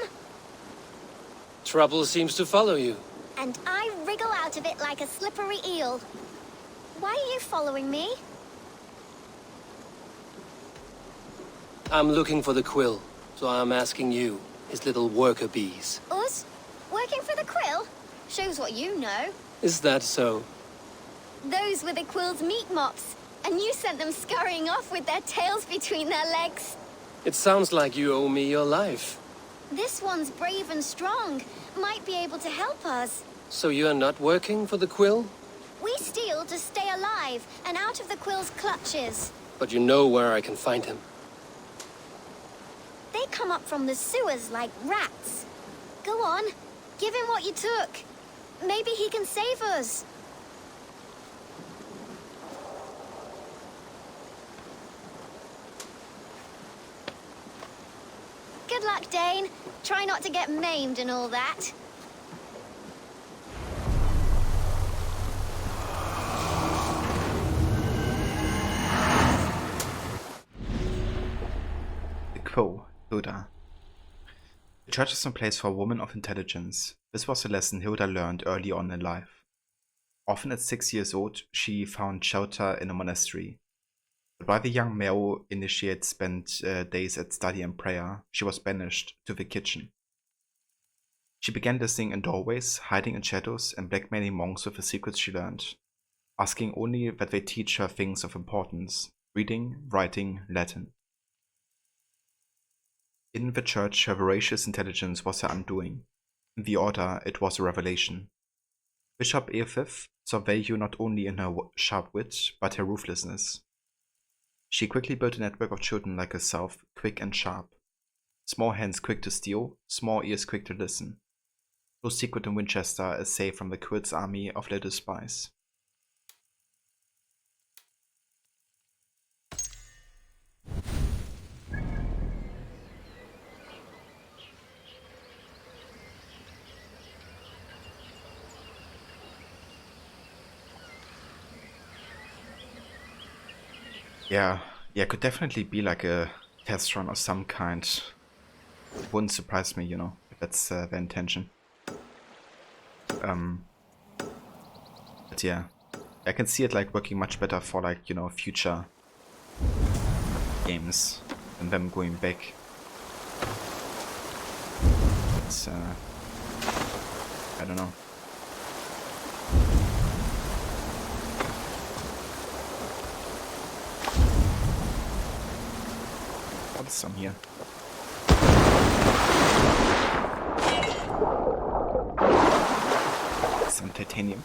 Speaker 2: Trouble seems to follow you.
Speaker 11: And I wriggle out of it like a slippery eel. Why are you following me?
Speaker 2: I'm looking for the quill, so I'm asking you, his little worker bees.
Speaker 11: Us? Working for the quill? Shows what you know.
Speaker 2: Is that so?
Speaker 11: Those were the quill's meat mops, and you sent them scurrying off with their tails between their legs.
Speaker 2: It sounds like you owe me your life.
Speaker 11: This one's brave and strong. Might be able to help us.
Speaker 2: So you're not working for the quill?
Speaker 11: We steal to stay alive and out of the quill's clutches.
Speaker 2: But you know where I can find him.
Speaker 11: They come up from the sewers like rats. Go on, give him what you took. Maybe he can save us. Good luck, Dane. Try not to get maimed and all that.
Speaker 1: The Quo, Hilda. The church is no place for a woman of intelligence. This was a lesson Hilda learned early on in life. Often at 6 years old, she found shelter in a monastery. But while the young male initiate spent days at study and prayer, she was banished to the kitchen. She began listening in doorways, hiding in shadows, and blackmailing monks with the secrets she learned, asking only that they teach her things of importance: reading, writing, Latin. In the church, her voracious intelligence was her undoing. In the order, it was a revelation. Bishop Eothith saw value not only in her sharp wit, but her ruthlessness. She quickly built a network of children like herself, quick and sharp. Small hands quick to steal, small ears quick to listen. No secret in Winchester is safe from the Quid's army of little spies. Yeah, could definitely be like a test run of some kind. It wouldn't surprise me, if that's the intention. But yeah, I can see it like working much better for like, future games than them going back. It's, I don't know. What's some here? Some titanium.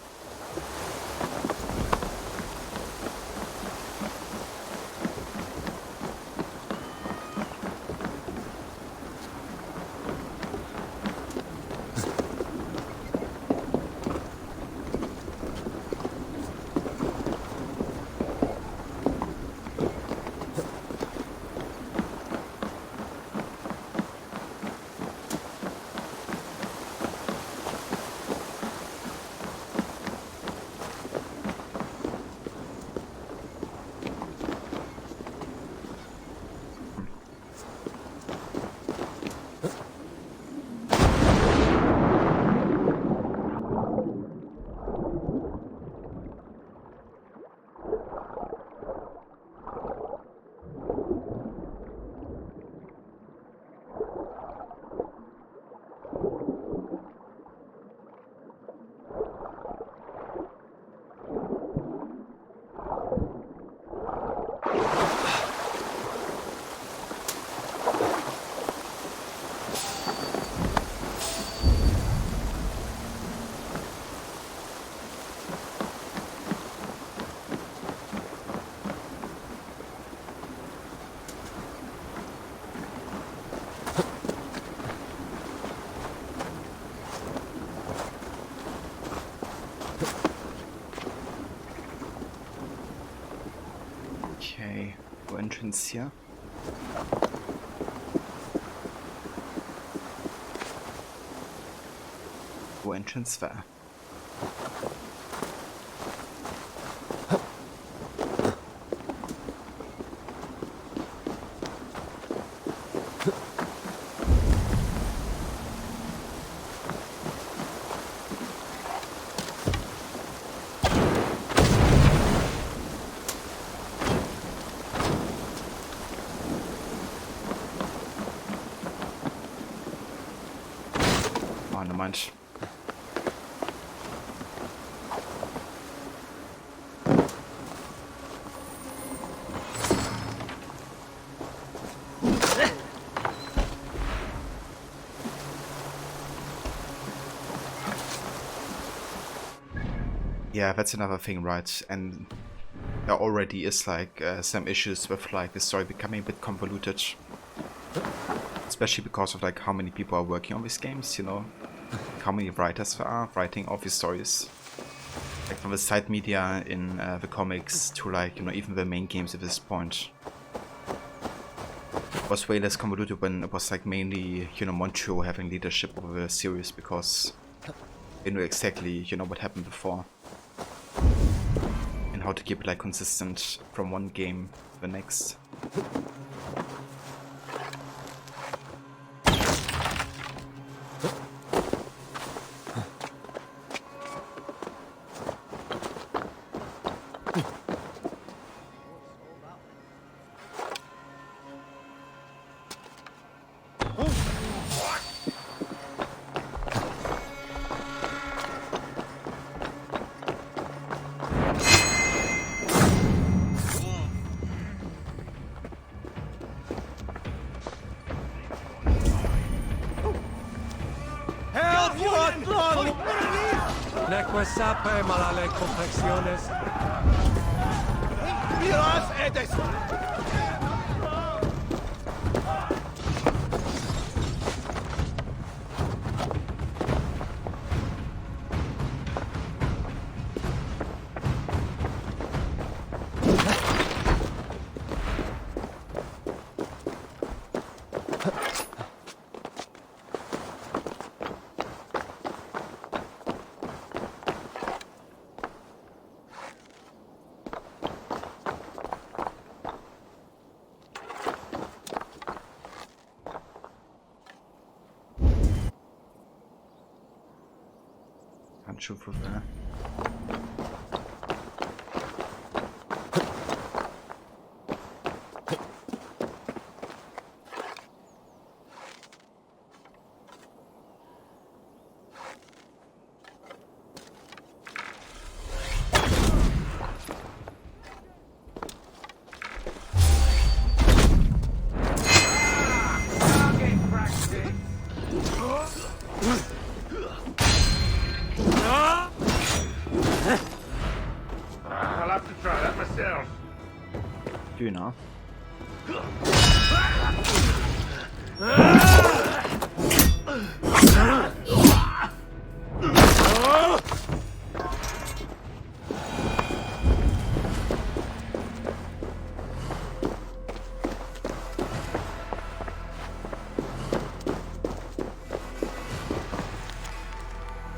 Speaker 1: Okay, wo entrance hier? Wo entrance war? Oh, no manch. Yeah, that's another thing, right? And there already is like some issues with like the story becoming a bit convoluted, especially because of like how many people are working on these games, you know, how many writers there are writing all these stories, like from the side media in the comics to like, you know, even the main games at this point. It was way less convoluted when it was like mainly, you know, Montreal having leadership over the series because they knew exactly, you know, what happened before. And how to keep it like consistent from one game to the next.
Speaker 22: Neque sape malale completionist.
Speaker 7: Miras edes!
Speaker 1: Handschuhe für wer?
Speaker 8: I'll have to try that myself.
Speaker 1: Döner.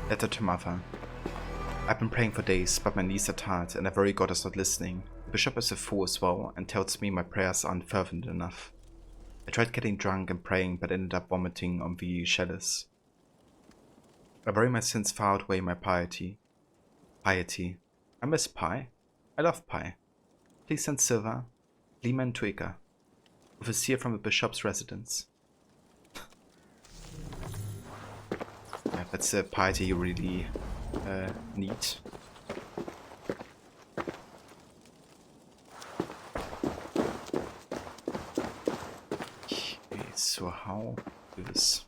Speaker 1: Letter to Mother. I've been praying for days, but my knees are tired and I worry God is not listening. The bishop is a fool as well and tells me my prayers aren't fervent enough. I tried getting drunk and praying but ended up vomiting on the chalice. I worry my sins far outweigh my piety. Piety. I miss pie. I love pie. Please send silver, lima and tuica, with a seer from the bishop's residence. Yeah, that's a piety you really need. Okay, so how do this?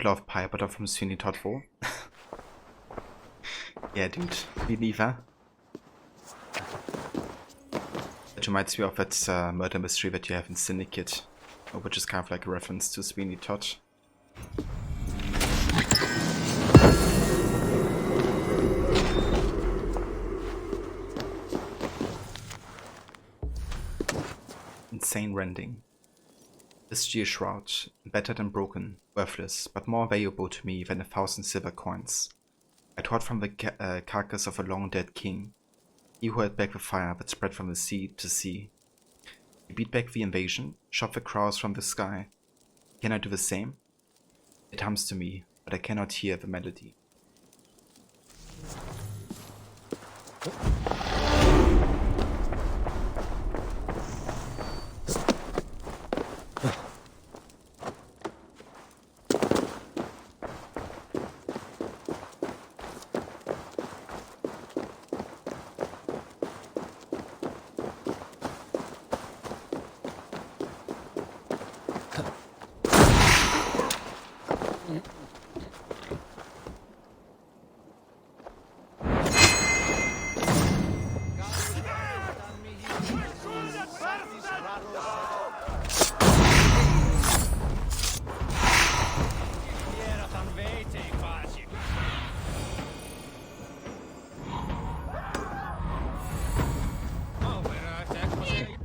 Speaker 1: love pie butter from Sweeney Todd 4. Yeah, dude, me neither. It reminds me of that murder mystery that you have in Syndicate, which is kind of like a reference to Sweeney Todd. Insane rending. This Gear Shroud, battered and broken, worthless, but more valuable to me than 1,000 silver coins. I tore from the carcass of a long-dead king, he who held back the fire that spread from the sea to sea. He beat back the invasion, shot the crows from the sky. Can I do the same? It hums to me, but I cannot hear the melody.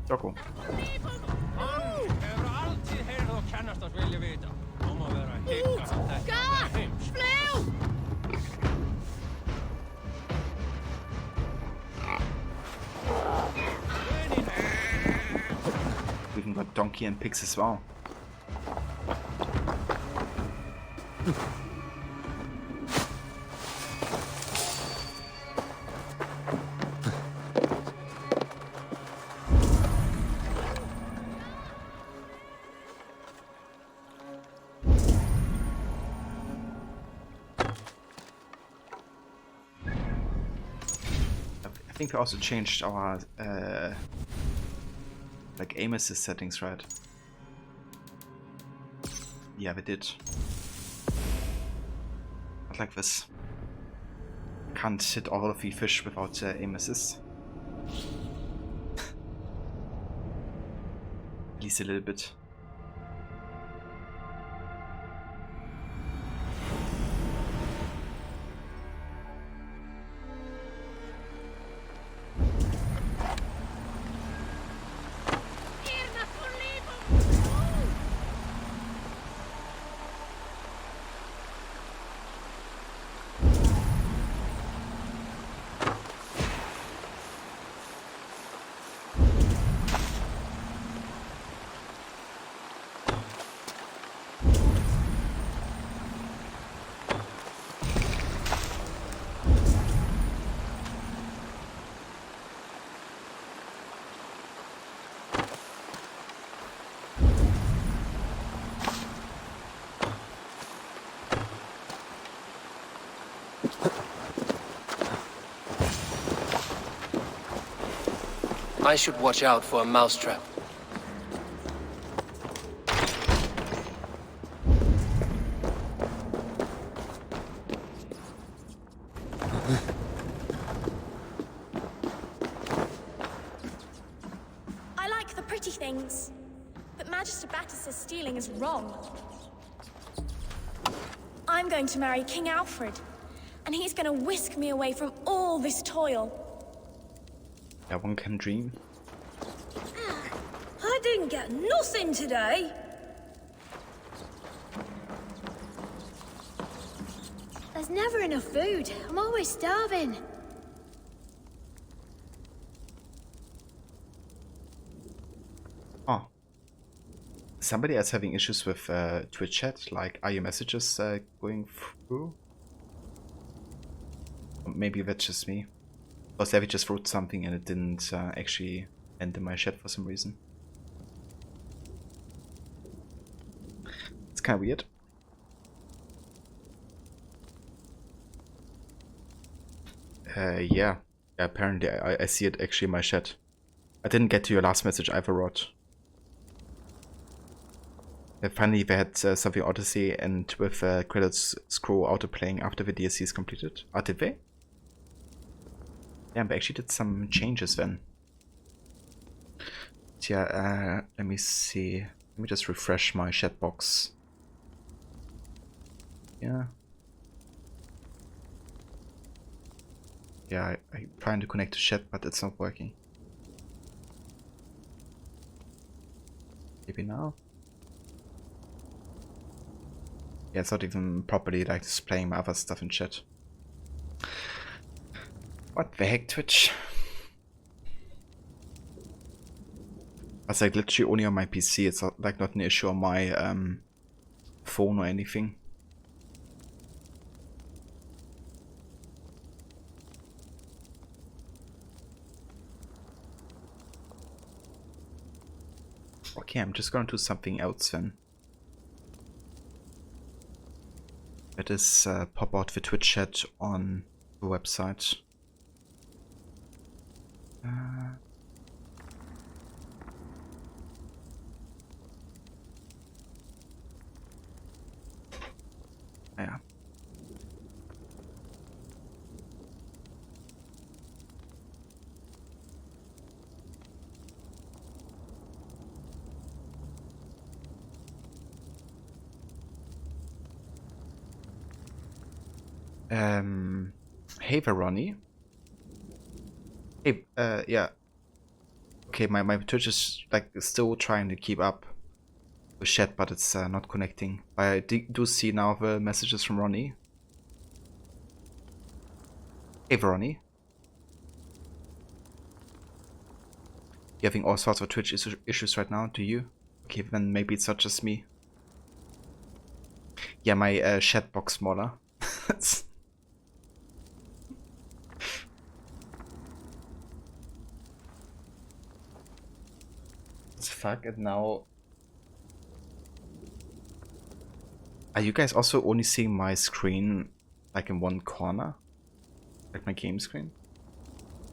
Speaker 1: Doggo. We even got donkey and pigs as well. I think we also changed our like aim assist settings, right? Yeah, we did. Not like this. Can't hit all of the fish without aim assist. At least a little bit.
Speaker 2: I should watch out for a mousetrap.
Speaker 4: I like the pretty things, but Magister Battus' stealing is wrong. I'm going to marry King Alfred, and he's going to whisk me away from all this toil.
Speaker 1: Yeah, one can dream.
Speaker 3: I didn't get nothing today. There's never enough food. I'm always starving.
Speaker 1: Oh. Somebody else having issues with Twitch chat? Like, are your messages going through? Or maybe that's just me. Or Savvy just wrote something and it didn't actually end in my chat for some reason. It's kind of weird. Yeah. Apparently I see it actually in my chat. I didn't get to your last message either, Rod. Finally, they had something Odyssey and with credits scroll auto-playing after the DLC is completed. Oh, did they? Yeah, they actually did some changes then. So yeah, let me see. Let me just refresh my chat box. Yeah. Yeah, I'm trying to connect to chat, but it's not working. Maybe now? Yeah, it's not even properly like displaying my other stuff in chat. What the heck, Twitch? It's like literally only on my PC. It's not, like not an issue on my phone or anything. Okay, I'm just gonna do something else then. That is pop out the Twitch chat on the website. Yeah. Hey Veroni. Hey, yeah. Okay, my Twitch is like still trying to keep up with chat, but it's not connecting. I do see now the messages from Ronnie. Hey Veroni. You're having all sorts of Twitch issues right now, do you? Okay, then maybe it's not just me. Yeah, my chat box smaller. Fuck it now. Are you guys also only seeing my screen like in one corner? Like my game screen?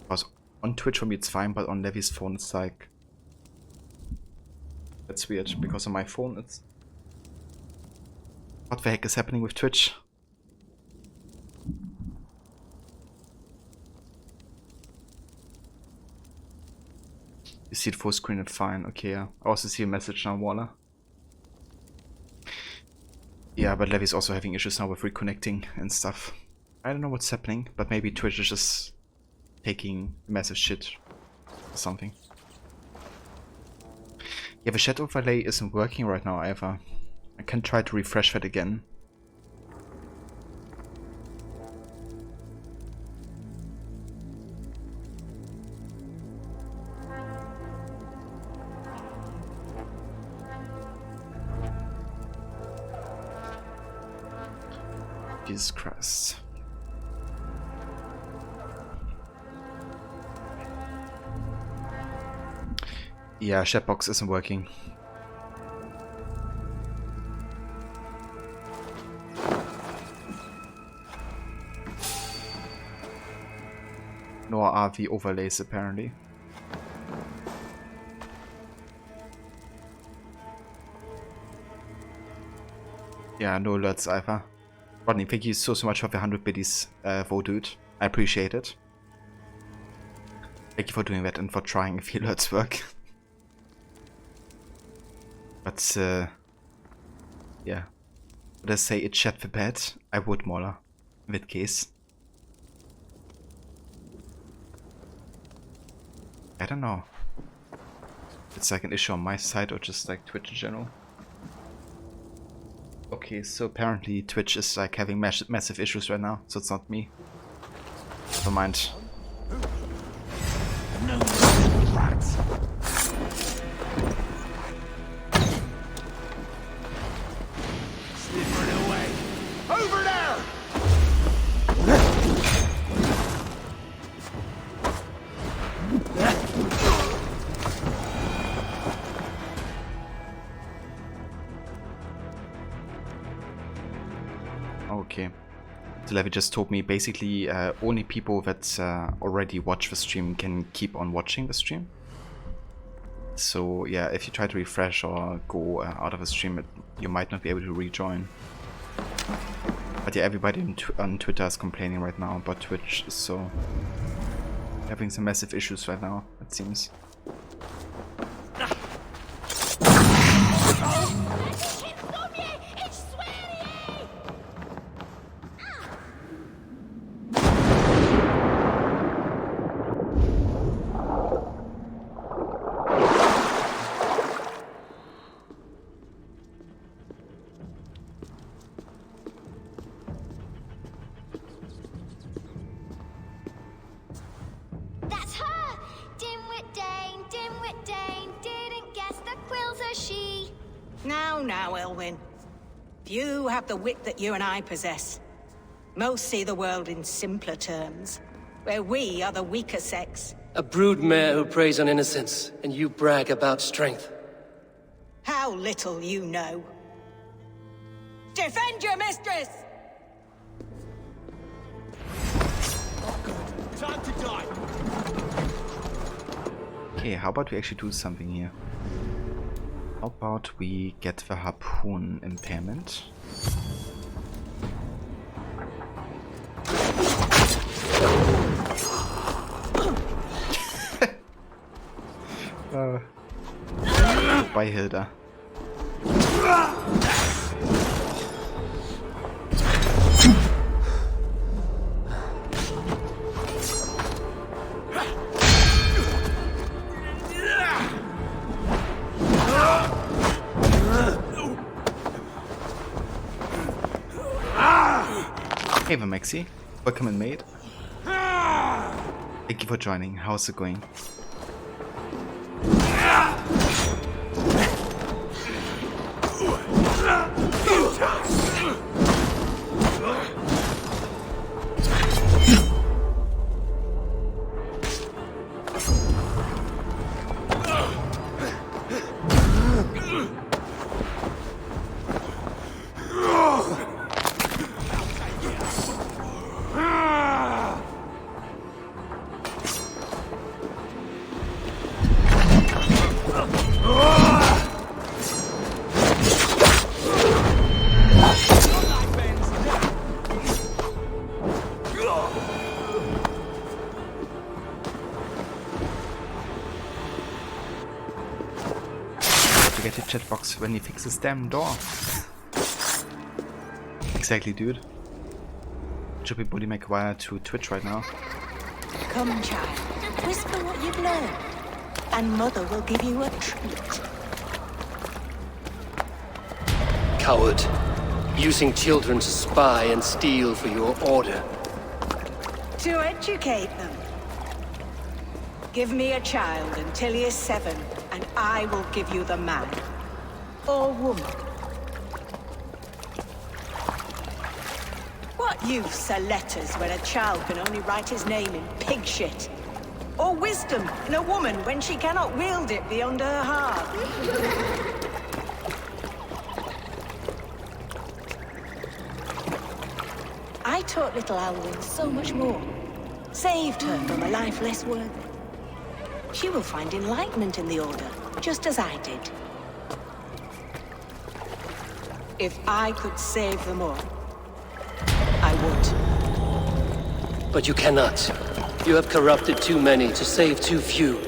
Speaker 1: Because on Twitch for me it's fine, but on Levy's phone it's like... That's weird, because on my phone it's... What the heck is happening with Twitch? You see it full screen and fine, okay, yeah. I also see a message now, Waller. Yeah, but Levy's also having issues now with reconnecting and stuff. I don't know what's happening, but maybe Twitch is just taking massive shit or something. Yeah, the chat overlay isn't working right now either. I can try to refresh that again. Jesus Christ. Yeah, chatbox isn't working. Nor are the overlays apparently. Yeah, no alerts either. Rodney, thank you so much for the 100 biddies, vote, dude. I appreciate it. Thank you for doing that and for trying if the alerts work. But, yeah. Would I say it's chat the bad? I would, Moller. In that case. I don't know. It's like an issue on my side or just like Twitch in general. Okay, so apparently Twitch is like having massive issues right now, so it's not me. Never mind.
Speaker 5: No rats. Slithering away. Over there!
Speaker 1: Okay. So Levy just told me basically only people that already watch the stream can keep on watching the stream. So yeah, if you try to refresh or go out of a stream, you might not be able to rejoin. But yeah, everybody on Twitter is complaining right now about Twitch, so having some massive issues right now, it seems.
Speaker 11: That's her! Dimwit Dane, didn't guess the quill's a she.
Speaker 9: Now, Elwyn. Few have the wit that you and I possess. Most see the world in simpler terms, where we are the weaker sex.
Speaker 2: A broodmare who preys on innocence, and you brag about strength.
Speaker 9: How little you know. Defend your mistress!
Speaker 22: Time to die.
Speaker 1: Okay, how about we actually do something here? How about we get the harpoon impairment? By Hilda. Hey Maxi, welcome in mate. Thank you for joining, how's it going? Get your chat box when he fixes damn door. Exactly, dude. Should be bully McGuire to Twitch right now.
Speaker 9: Come, child. Whisper what you've learned, and Mother will give you a treat.
Speaker 2: Coward. Using children to spy and steal for your order.
Speaker 9: To educate them. Give me a child until he is 7, and I will give you the man. Or woman. What use are letters when a child can only write his name in pig shit? Or wisdom in a woman when she cannot wield it beyond her heart? I taught little Alwyn so much more. Saved her from a life less worthy. She will find enlightenment in the Order, just as I did. If I could save them all, I would.
Speaker 2: But you cannot. You have corrupted too many to save too few.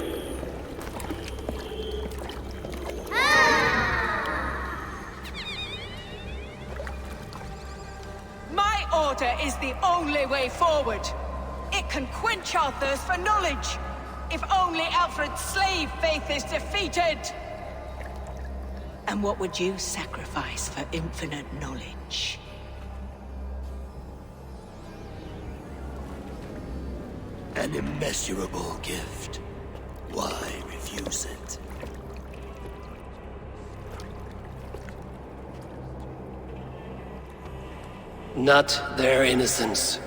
Speaker 9: My Order is the only way forward. It can quench our thirst for knowledge. If only Alfred's slave faith is defeated! And what would you sacrifice for infinite knowledge?
Speaker 5: An immeasurable gift. Why refuse it?
Speaker 2: Not their innocence.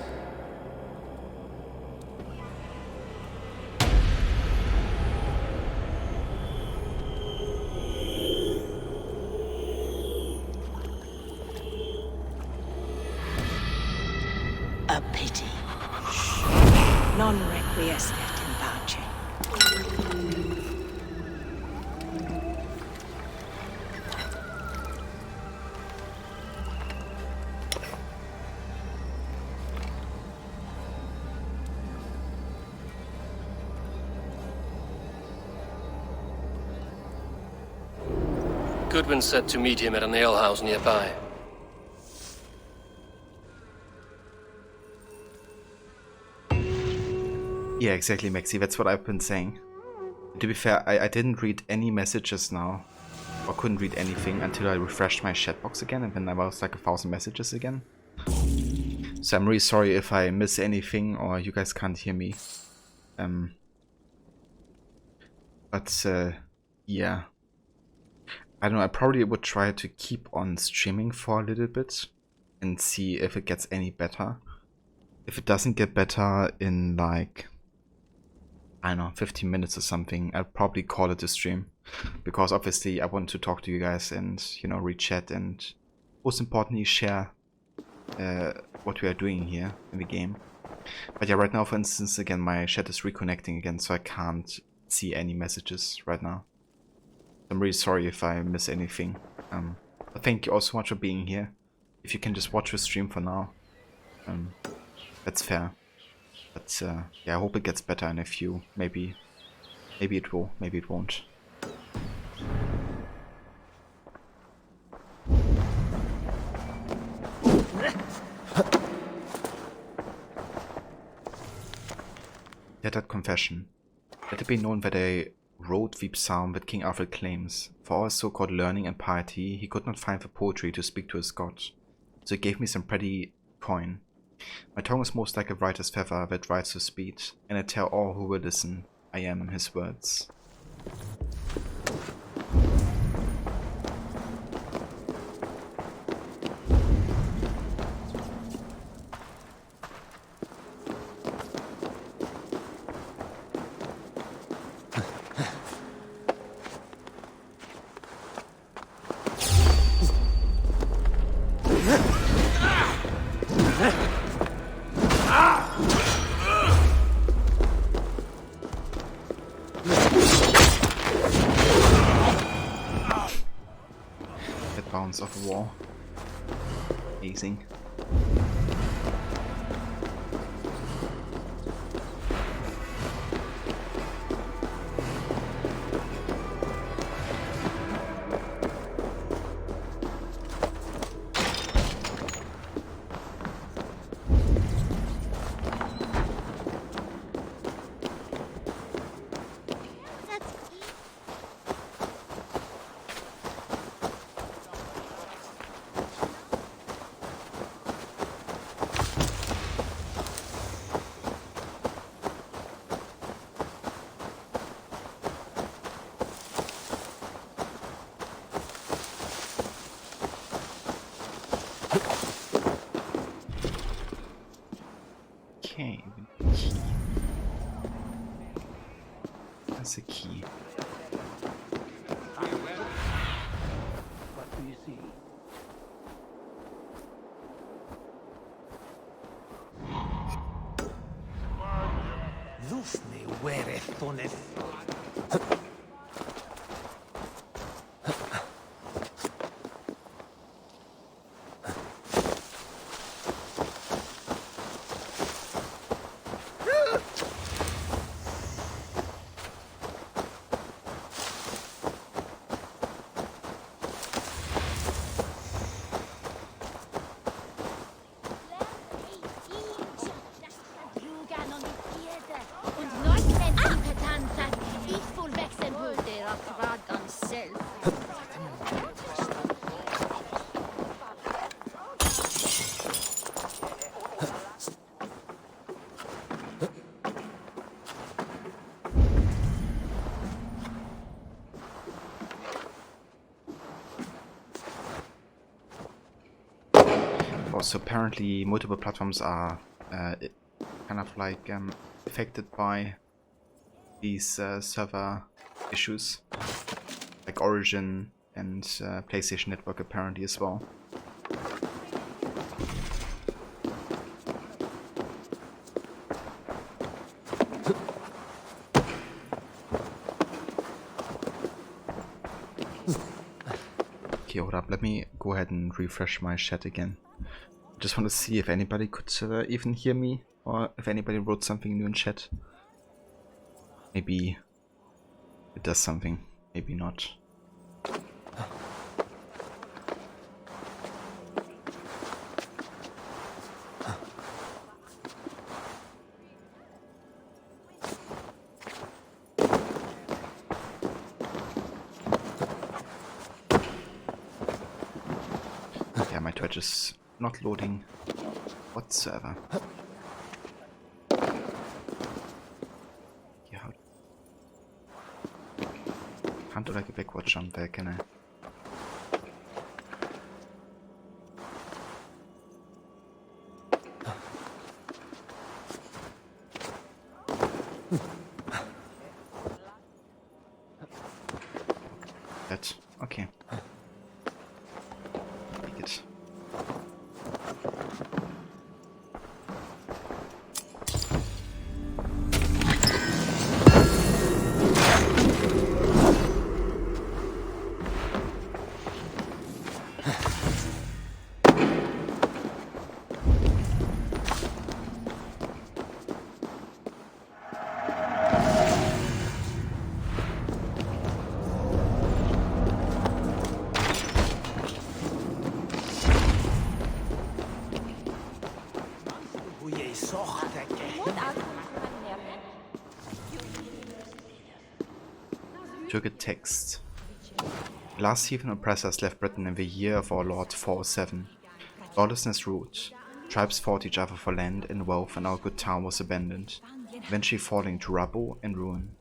Speaker 9: A pity. Non requiescat in pace.
Speaker 2: Goodwin said to meet him at an alehouse nearby.
Speaker 1: Yeah, exactly, Maxi. That's what I've been saying. To be fair, I didn't read any messages now. Or couldn't read anything until I refreshed my chat box again, and then I was like 1,000 messages again. So I'm really sorry if I miss anything or you guys can't hear me. But yeah. I don't know, I probably would try to keep on streaming for a little bit and see if it gets any better. If it doesn't get better in like, I don't know, 15 minutes or something, I'll probably call it a stream. Because obviously I want to talk to you guys and, you know, read chat and most importantly share what we are doing here in the game. But yeah, right now, for instance, again, my chat is reconnecting again, so I can't see any messages right now. I'm really sorry if I miss anything. But thank you all so much for being here. If you can just watch the stream for now, that's fair. But yeah, I hope it gets better in a few. Maybe it will, maybe it won't. Lettered confession. Let it be known that I wrote the psalm that King Arthur claims. For all his so-called learning and piety, he could not find the poetry to speak to his god. So he gave me some pretty coin. My tongue is most like a writer's feather that writes with speed, and I tell all who will listen, I am his words. Of war. Amazing. Okay, the key. That's a key.
Speaker 8: What do you see?
Speaker 6: Luf me wereth boneth.
Speaker 1: Also, apparently multiple platforms are kind of like affected by these server issues, like Origin and PlayStation Network apparently as well. Okay, hold up, let me go ahead and refresh my chat again. Just want to see if anybody could even hear me, or if anybody wrote something new in chat. Maybe it does something, maybe not. storage is not loading whatsoever. Yeah. Can't do like a backward jump there, can I? That okay. Take it. Turkic text. The last heathen oppressors left Britain in the year of our Lord 407. Lawlessness ruled. Tribes fought each other for land and wealth, and our good town was abandoned, eventually falling to rubble and ruin.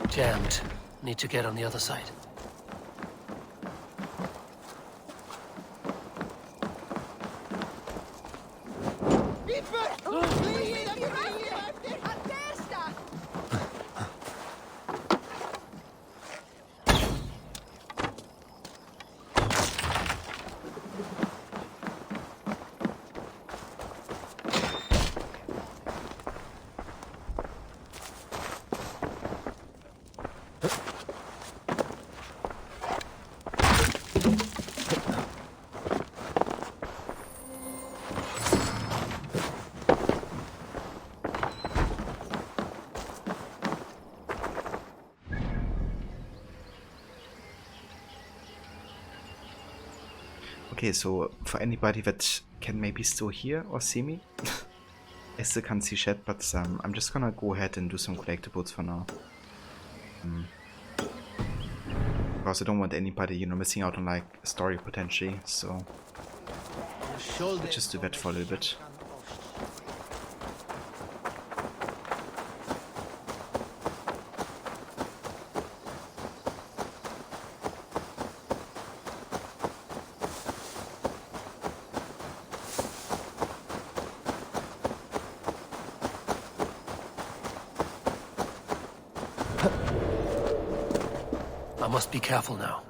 Speaker 2: Jammed. Need to get on the other side.
Speaker 1: Okay, so for anybody that can maybe still hear or see me, I still can't see chat, but I'm just gonna go ahead and do some collectibles for now. Because I don't want anybody, you know, missing out on like a story potentially, so I'll just do that for a little bit.
Speaker 2: I must be careful now.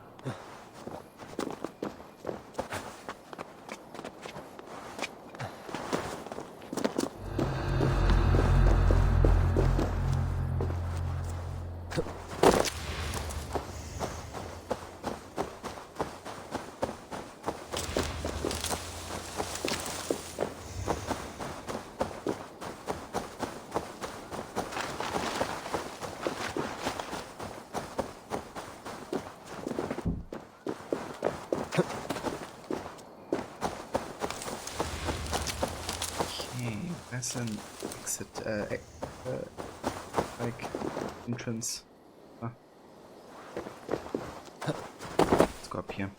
Speaker 1: There's an exit, like, entrance. Ah. Let's go up here.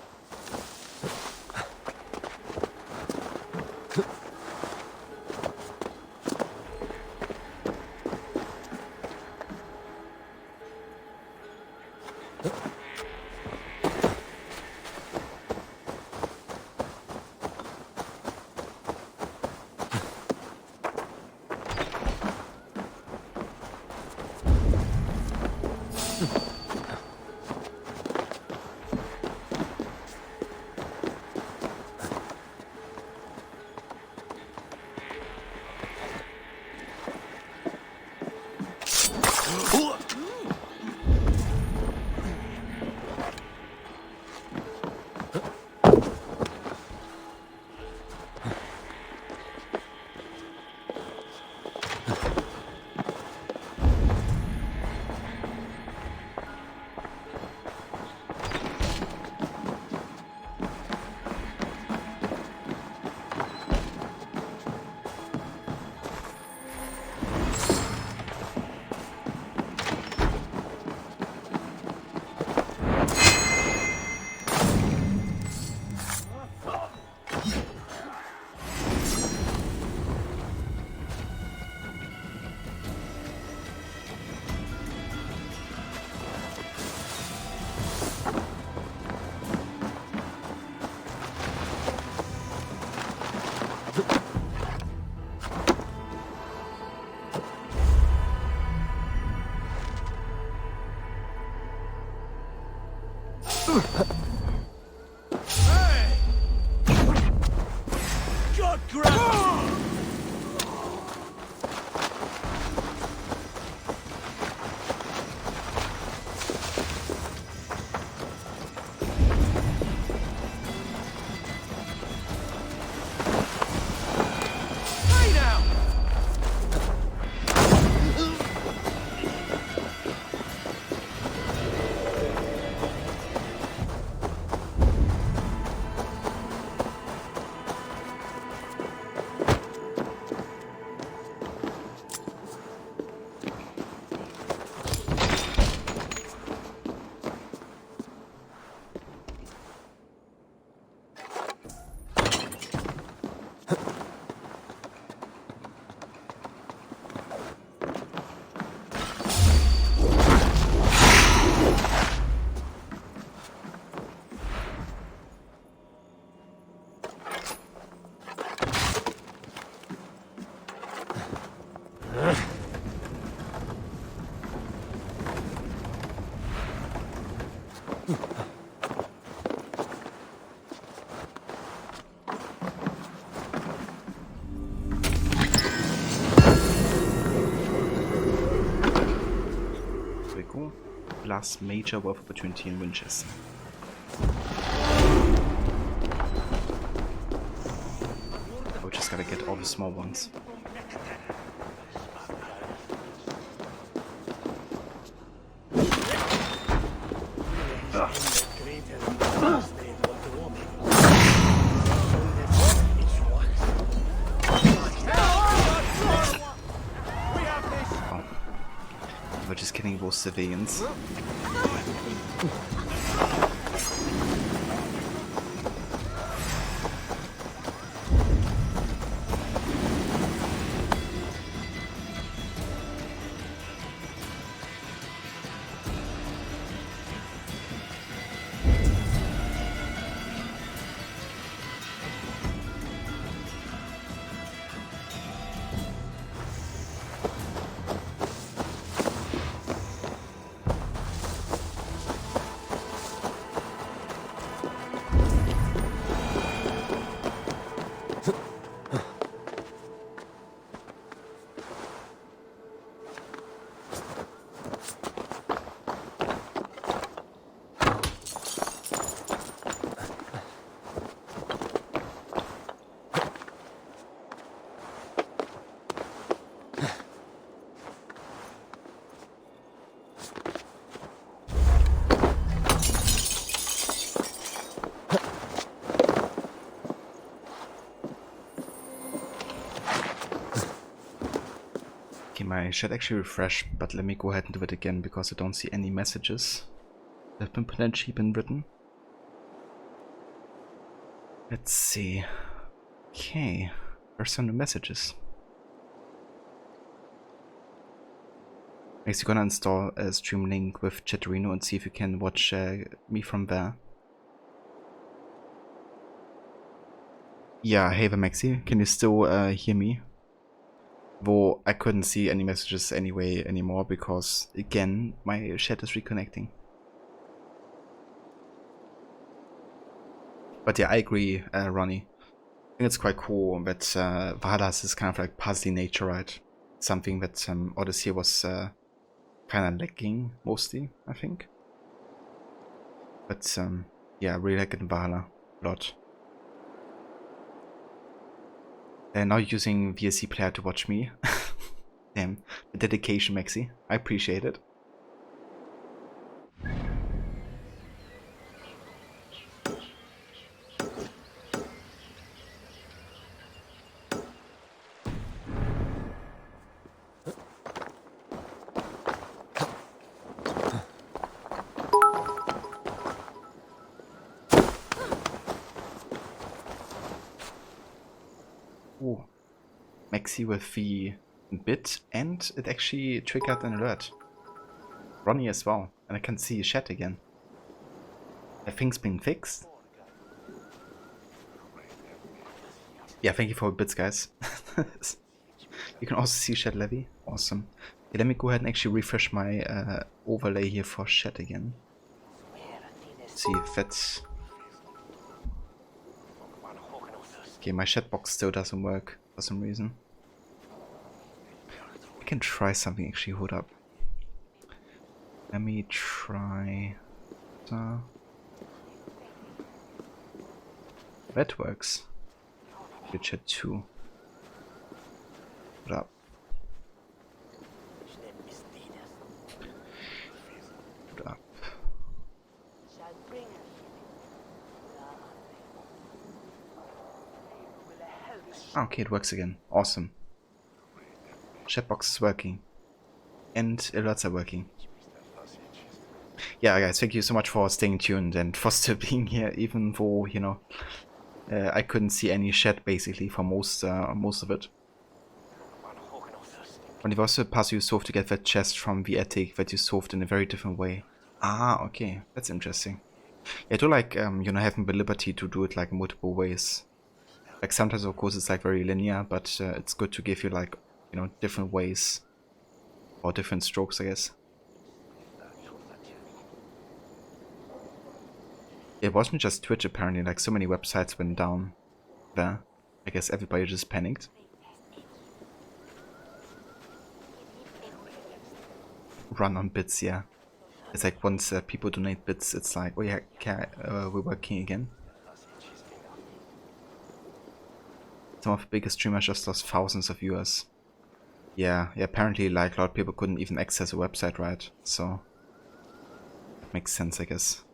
Speaker 1: Last major wealth opportunity in Winchester. We just gotta get all the small ones. We're just killing those civilians. I should actually refresh, but let me go ahead and do it again because I don't see any messages that have been potentially been written. Let's see. Okay, there's some new messages. Next, you're gonna install a stream link with Chatterino and see if you can watch me from there. Yeah, hey Maxi, can you still hear me? Though I couldn't see any messages anyway anymore because, again, my chat is reconnecting. But yeah, I agree, Ronnie. I think it's quite cool that Valhalla has this kind of like puzzly nature, right? Something that Odyssey was kind of lacking, mostly, I think. But yeah, I really like it in Valhalla a lot. Now using VSC player to watch me. Damn, the dedication, Maxi. I appreciate it. Ooh. Maxi with the bit, and it actually triggered an alert. Ronnie as well, and I can see his chat again. Have things been fixed? Yeah, thank you for the bits, guys. You can also see chat Levy. Awesome. Okay, let me go ahead and actually refresh my overlay here for chat again. See if that's... Okay, my chat box still doesn't work for some reason. I can try something actually, hold up. Let me try... that works. Good chat 2. Hold up. Hold up. Okay, it works again. Awesome. Chatbox is working. And alerts are working. Yeah, guys, thank you so much for staying tuned and for still being here, even though, you know, I couldn't see any chat basically for most of it. And it was a puzzle you solved to get that chest from the attic that you solved in a very different way. Ah, okay, that's interesting. Yeah, I do like, you know, having the liberty to do it like multiple ways. Like sometimes, of course, it's like very linear, but it's good to give you like, you know, different ways or different strokes, I guess. It wasn't just Twitch apparently, like so many websites went down there. I guess everybody just panicked. Run on bits, yeah. It's like once people donate bits, it's like, oh yeah, we're working again. Some of the biggest streamers just lost thousands of viewers. Yeah, apparently like a lot of people couldn't even access a website, right? So it makes sense, I guess.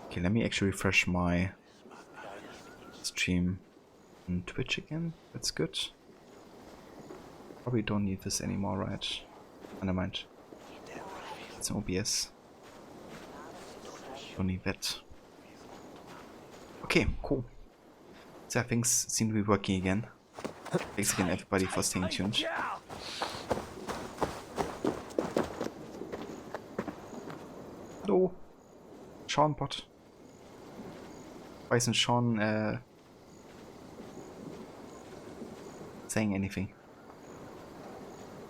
Speaker 1: Okay, let me actually refresh my stream on Twitch again. That's good. Probably don't need this anymore, right? Oh, never mind. It's an OBS. Don't need that. Okay, cool. So things seem to be working again. Thanks again everybody for staying tuned. Hello, Sean bot. Why isn't Sean saying anything?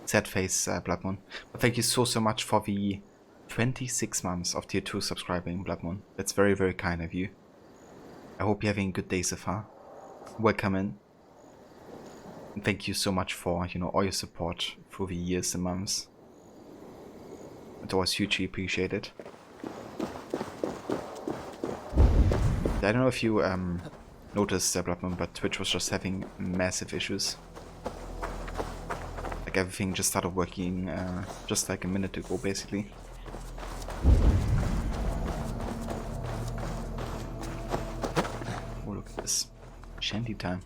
Speaker 1: Sad face, Blood Moon. But thank you so much for the 26 months of tier 2 subscribing, Blood Moon. That's very, very kind of you. I hope you're having a good day so far. Welcome in. And thank you so much for, you know, all your support through the years and months. It's always hugely appreciated. I don't know if you noticed, Blood Moon, but Twitch was just having massive issues. Like everything just started working just like a minute ago, basically. Oh, look at this. Shanty time.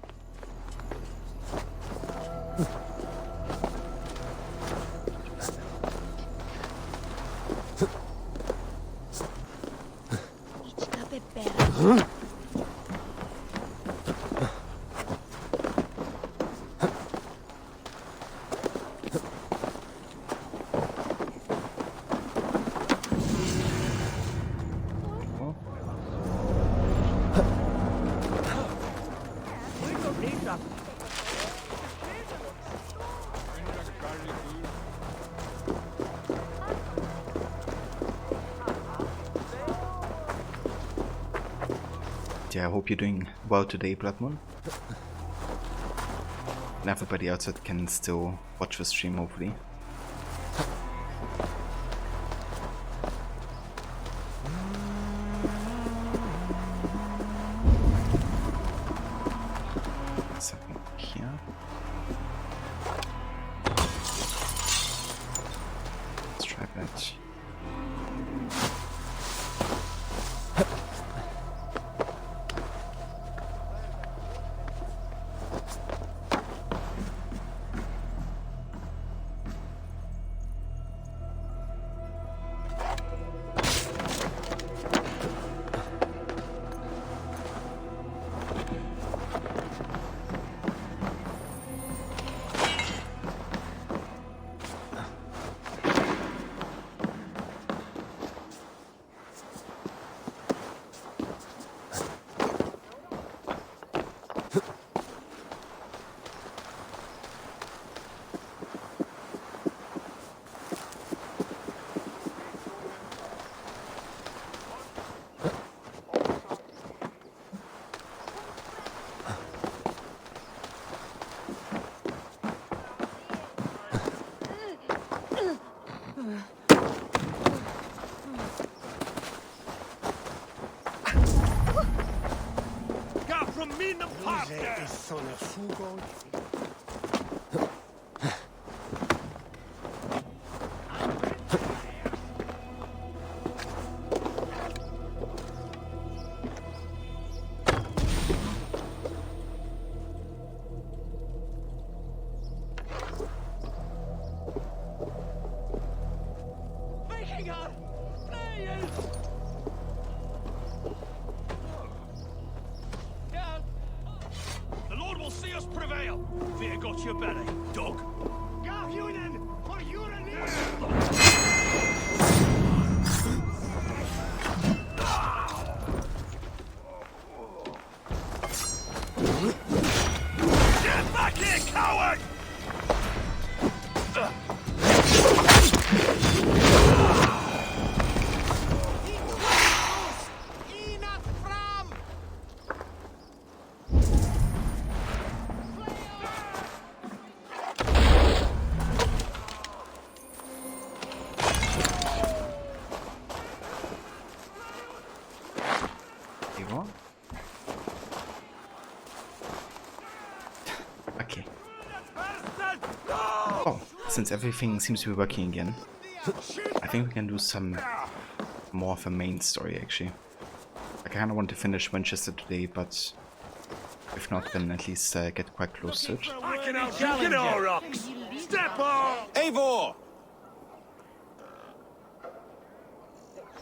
Speaker 1: Yeah, I hope you're doing well today, Blood Moon. And everybody outside can still watch the stream, hopefully. Something here. Let's try that.
Speaker 8: in the park there! The Lord will see us prevail. Fear got your belly, dog. Get back here, coward!
Speaker 1: Okay. Oh, since everything seems to be working again, I think we can do some more of a main story actually. I kinda want to finish Winchester today, but if not, then at least get quite close to it.
Speaker 8: Step on!
Speaker 20: Eivor!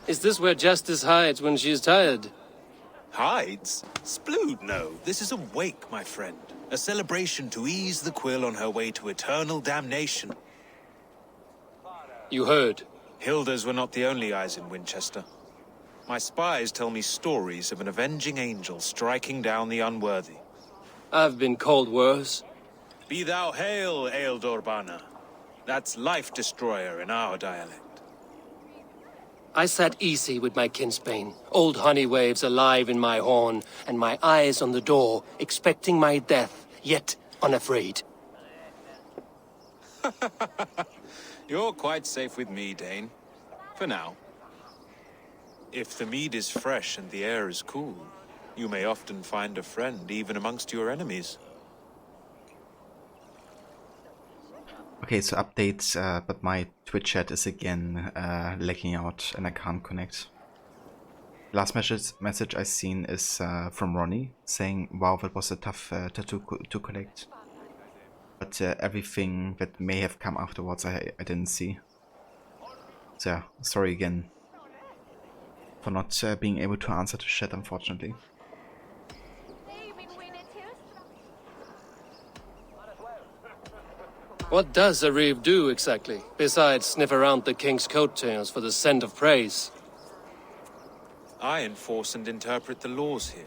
Speaker 2: Is this where Justice hides when she's tired?
Speaker 20: Hides? Splood, no. This is a wake, my friend. A celebration to ease the quill on her way to eternal damnation.
Speaker 2: You heard.
Speaker 20: Hilda's were not the only eyes in Winchester. My spies tell me stories of an avenging angel striking down the unworthy.
Speaker 2: I've been called worse.
Speaker 20: Be thou hail, Ealdorbanna. That's Life Destroyer in our dialect.
Speaker 2: I sat easy with my kinsbane, old honey waves alive in my horn, and my eyes on the door, expecting my death, yet unafraid.
Speaker 20: You're quite safe with me, Dane. For now. If the mead is fresh and the air is cool, you may often find a friend even amongst your enemies.
Speaker 1: Okay, so updates, but my Twitch chat is again lagging out and I can't connect. Last message I seen is from Ronnie saying, wow, that was a tough tattoo to collect. But everything that may have come afterwards I didn't see. So yeah, sorry again for not being able to answer to chat, unfortunately.
Speaker 2: What does a reeve do exactly, besides sniff around the king's coattails for the scent of praise?
Speaker 20: I enforce and interpret the laws here.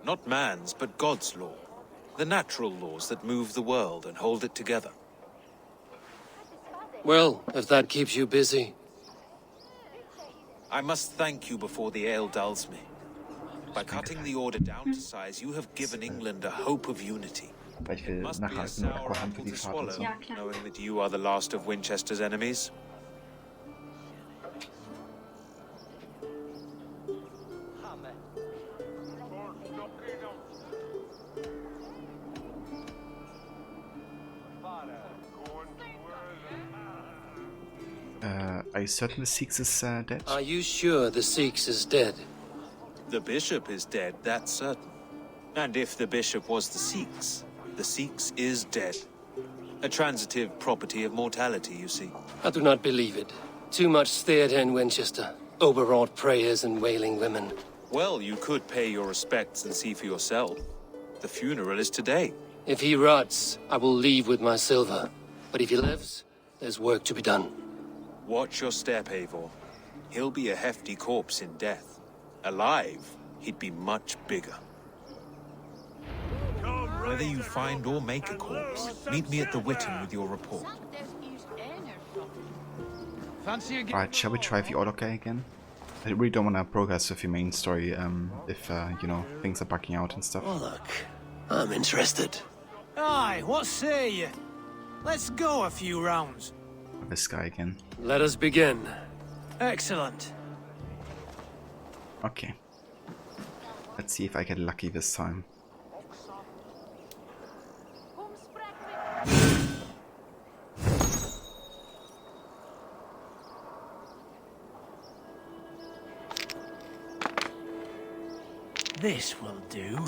Speaker 20: Not man's, but God's law. The natural laws that move the world and hold it together.
Speaker 2: Well, if that keeps you busy.
Speaker 20: I must thank you before the ale dulls me. By cutting the order down to size, you have given England a hope of unity.
Speaker 1: Weil ich will nachhalten und Aqua haben für die Fahrt und so.
Speaker 20: Knowing that you are the last of Winchester's enemies.
Speaker 1: Are you certain the Sikhs is dead?
Speaker 2: Are you sure the Sikhs is dead?
Speaker 20: The bishop is dead, that's certain. And if the bishop was the Sikhs is dead. A transitive property of mortality, you see.
Speaker 2: I do not believe it. Too much theatre in Winchester. Overwrought prayers and wailing women.
Speaker 20: Well, you could pay your respects and see for yourself. The funeral is today.
Speaker 2: If he rots, I will leave with my silver. But if he lives, there's work to be done.
Speaker 20: Watch your step, Eivor. He'll be a hefty corpse in death. Alive, he'd be much bigger. Whether you find or make a corpse, meet me at the Witten with your report.
Speaker 1: Alright, shall we try the auto guy again? I really don't want to progress with the main story if, you know, things are bugging out and stuff.
Speaker 2: Oh, look. I'm interested.
Speaker 6: Aye, what say you? Let's go a few rounds.
Speaker 1: This guy again.
Speaker 2: Let us begin.
Speaker 6: Excellent.
Speaker 1: Okay. Let's see if I get lucky this time.
Speaker 8: This will do.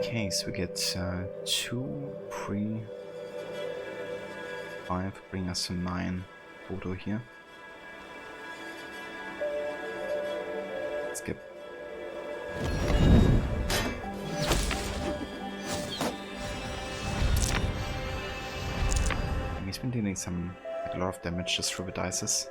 Speaker 1: Okay, so we get 2, 3, 5, bring us to 9 total here. Skip. He's been dealing a lot of damage just through the dices.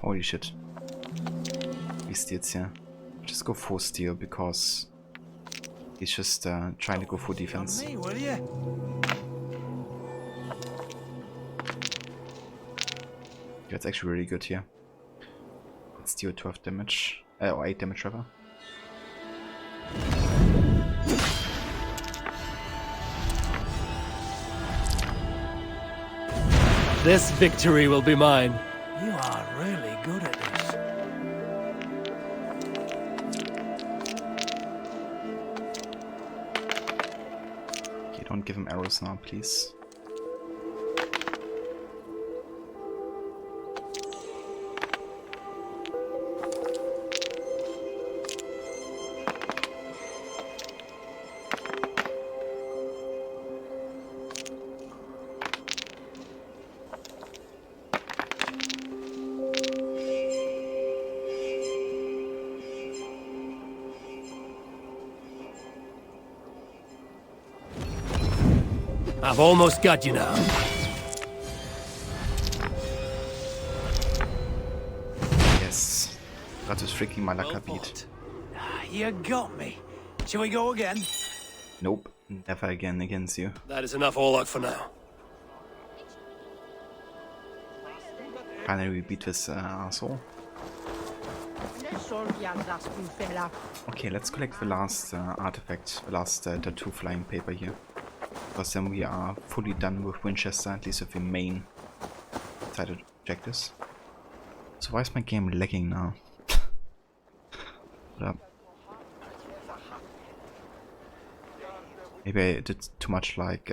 Speaker 1: Holy shit. He steals here. Just go full steal because he's just trying to go full defense.
Speaker 8: Me, will you?
Speaker 1: That's actually really good here. Let's deal 12 damage. Or 8 damage rather.
Speaker 2: This victory will be mine.
Speaker 8: You are really good at this.
Speaker 1: Okay, don't give him arrows now, please.
Speaker 2: I've almost got you now.
Speaker 1: Yes. That was freaking my luck beat.
Speaker 8: You got me. Shall we go again?
Speaker 1: Nope. Never again against you.
Speaker 2: That is enough all luck for now.
Speaker 1: Finally we beat this asshole. Okay, let's collect the last artifact, the last tattoo flying paper here. Because then we are fully done with Winchester, at least with the main side objectives. So why is my game lagging now? Hold up. Maybe I did too much like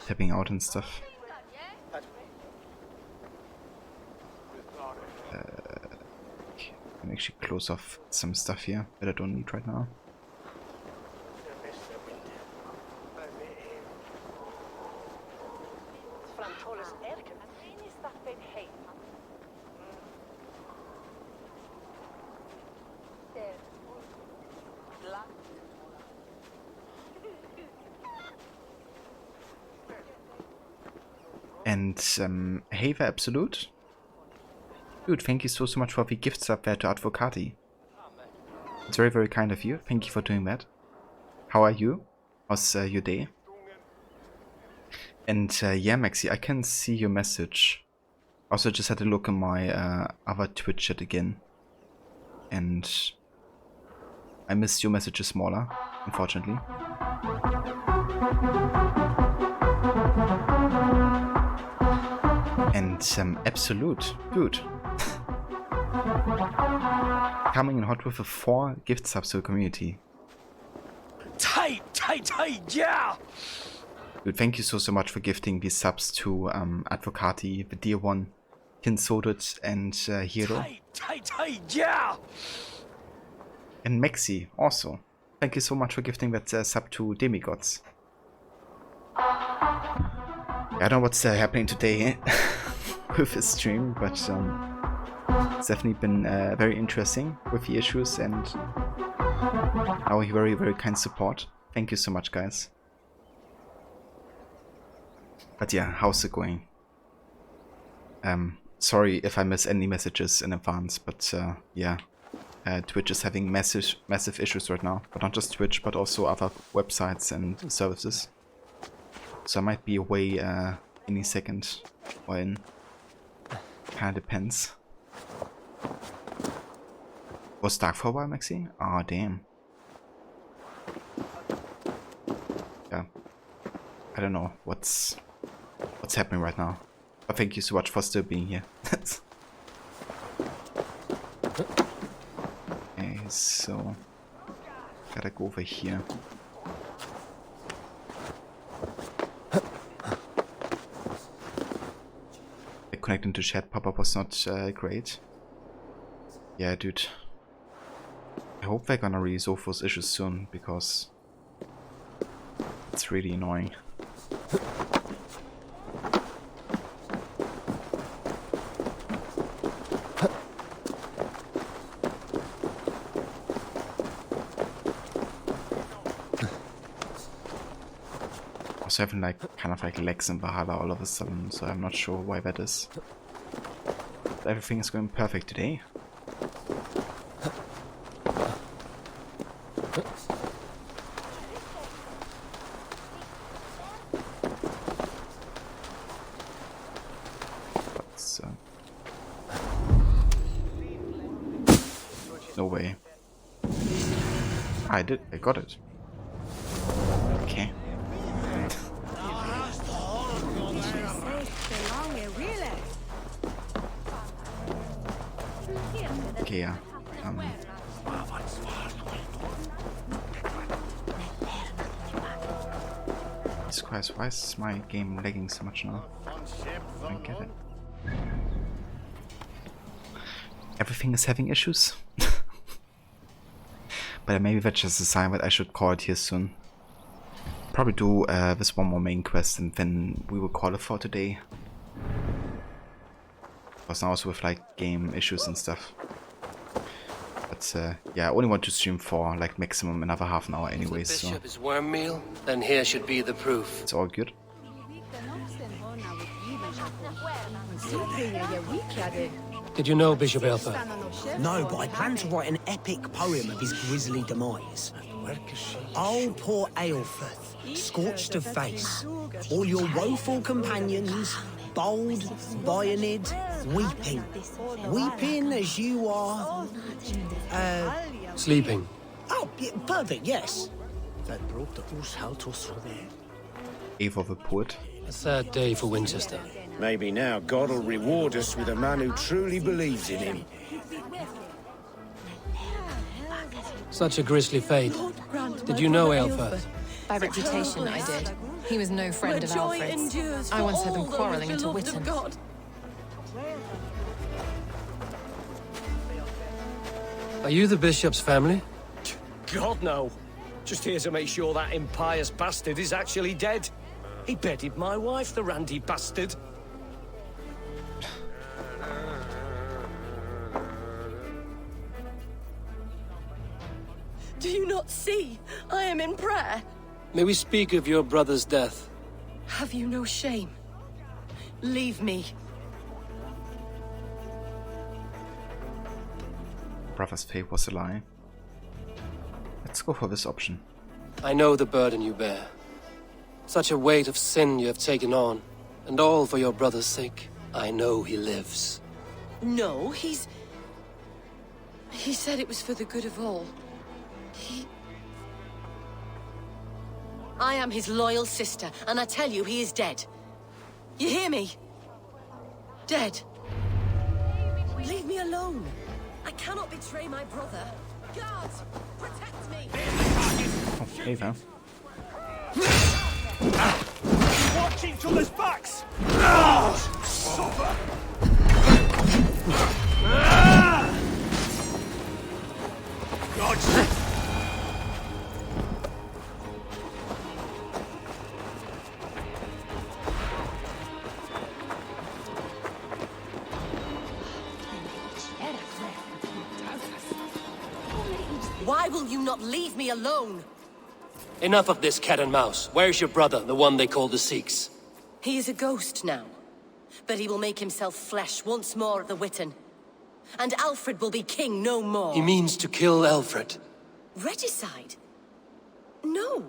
Speaker 1: tapping out and stuff. Okay. Let me actually close off some stuff here that I don't need right now. And hey there, Absolute. Dude, thank you so much for the gifts up there to Advocati. It's very, very kind of you. Thank you for doing that. How are you? How's your day? And yeah, Maxi, I can see your message. Also, just had a look at my other Twitch chat again. And I missed your messages smaller, unfortunately. And Absolute, dude. Coming in hot with a 4 gift subs to the community.
Speaker 8: Tight, yeah!
Speaker 1: Dude, thank you so much for gifting these subs to Advocati, the Dear One, Kinsodut, and Hero.
Speaker 22: Yeah!
Speaker 1: And Mexi also. Thank you so much for gifting that sub to Demigods. I don't know what's happening today with this stream, but it's definitely been very interesting with the issues and our very, very kind support. Thank you so much, guys. But yeah, how's it going? Sorry if I miss any messages in advance, but yeah, Twitch is having massive issues right now. But not just Twitch, but also other websites and services. So I might be away any second or in. Kinda depends. Was dark for a while, Maxi? Oh damn. Yeah. I don't know what's happening right now. But thank you so much for still being here. Okay, so gotta go over here. Connecting to chat pop-up was not great. Yeah, dude. I hope they're gonna resolve those issues soon, because it's really annoying. Also having like kind of like lags in Valhalla all of a sudden, so I'm not sure why that is. But everything is going perfect today. But, no way. I got it. Okay. Okay, yeah. Jesus Christ, why is my game lagging so much now? I don't get it. Everything is having issues. But maybe that's just a sign that I should call it here soon. Probably do this one more main quest and then we will call it for today. Because now also with like game issues and stuff. But yeah, I only want to stream for like maximum another half an hour anyway, so
Speaker 2: Bishop is worm meal, then here should be the proof.
Speaker 1: it's all good.
Speaker 2: Did you know Bishop Aelfir?
Speaker 12: No, but I plan to write an epic poem of his grisly demise. Oh, poor Aelfir, scorched of face. All your woeful companions, bold, Bionid, weeping. Weeping as you are...
Speaker 2: Sleeping.
Speaker 12: Oh, yeah, perfect, yes.
Speaker 1: Ava the Poet.
Speaker 2: A sad day for Winchester.
Speaker 13: Maybe now God will reward us with a man who truly believes in him.
Speaker 2: Such a grisly fate. Did you know Aelfir?
Speaker 21: By reputation, I did. He was no friend of Alfred's. I once heard them quarrelling at a Witten.
Speaker 2: Are you the Bishop's family?
Speaker 22: God, no. Just here to make sure that impious bastard is actually dead. He bedded my wife, the randy bastard.
Speaker 4: Do you not see? I am in prayer.
Speaker 2: May we speak of your brother's death?
Speaker 4: Have you no shame? Leave me.
Speaker 1: Brother's fate was a lie. Let's go for this option.
Speaker 2: I know the burden you bear. Such a weight of sin you have taken on, and all for your brother's sake. I know he lives.
Speaker 4: No, He said it was for the good of all. I am his loyal sister, and I tell you, he is dead. You hear me? Dead. Leave me alone. I cannot betray my brother. Guards, protect me!
Speaker 1: Oh, Ava.
Speaker 22: Watch each other's backs! Oh, suffer! Dodge!
Speaker 4: Why will you not leave me alone?
Speaker 2: Enough of this cat and mouse. Where's your brother, the one they call the Sikhs?
Speaker 4: He is a ghost now, but he will make himself flesh once more at the Witten. And Alfred will be king no more.
Speaker 2: He means to kill Alfred.
Speaker 4: Regicide? No.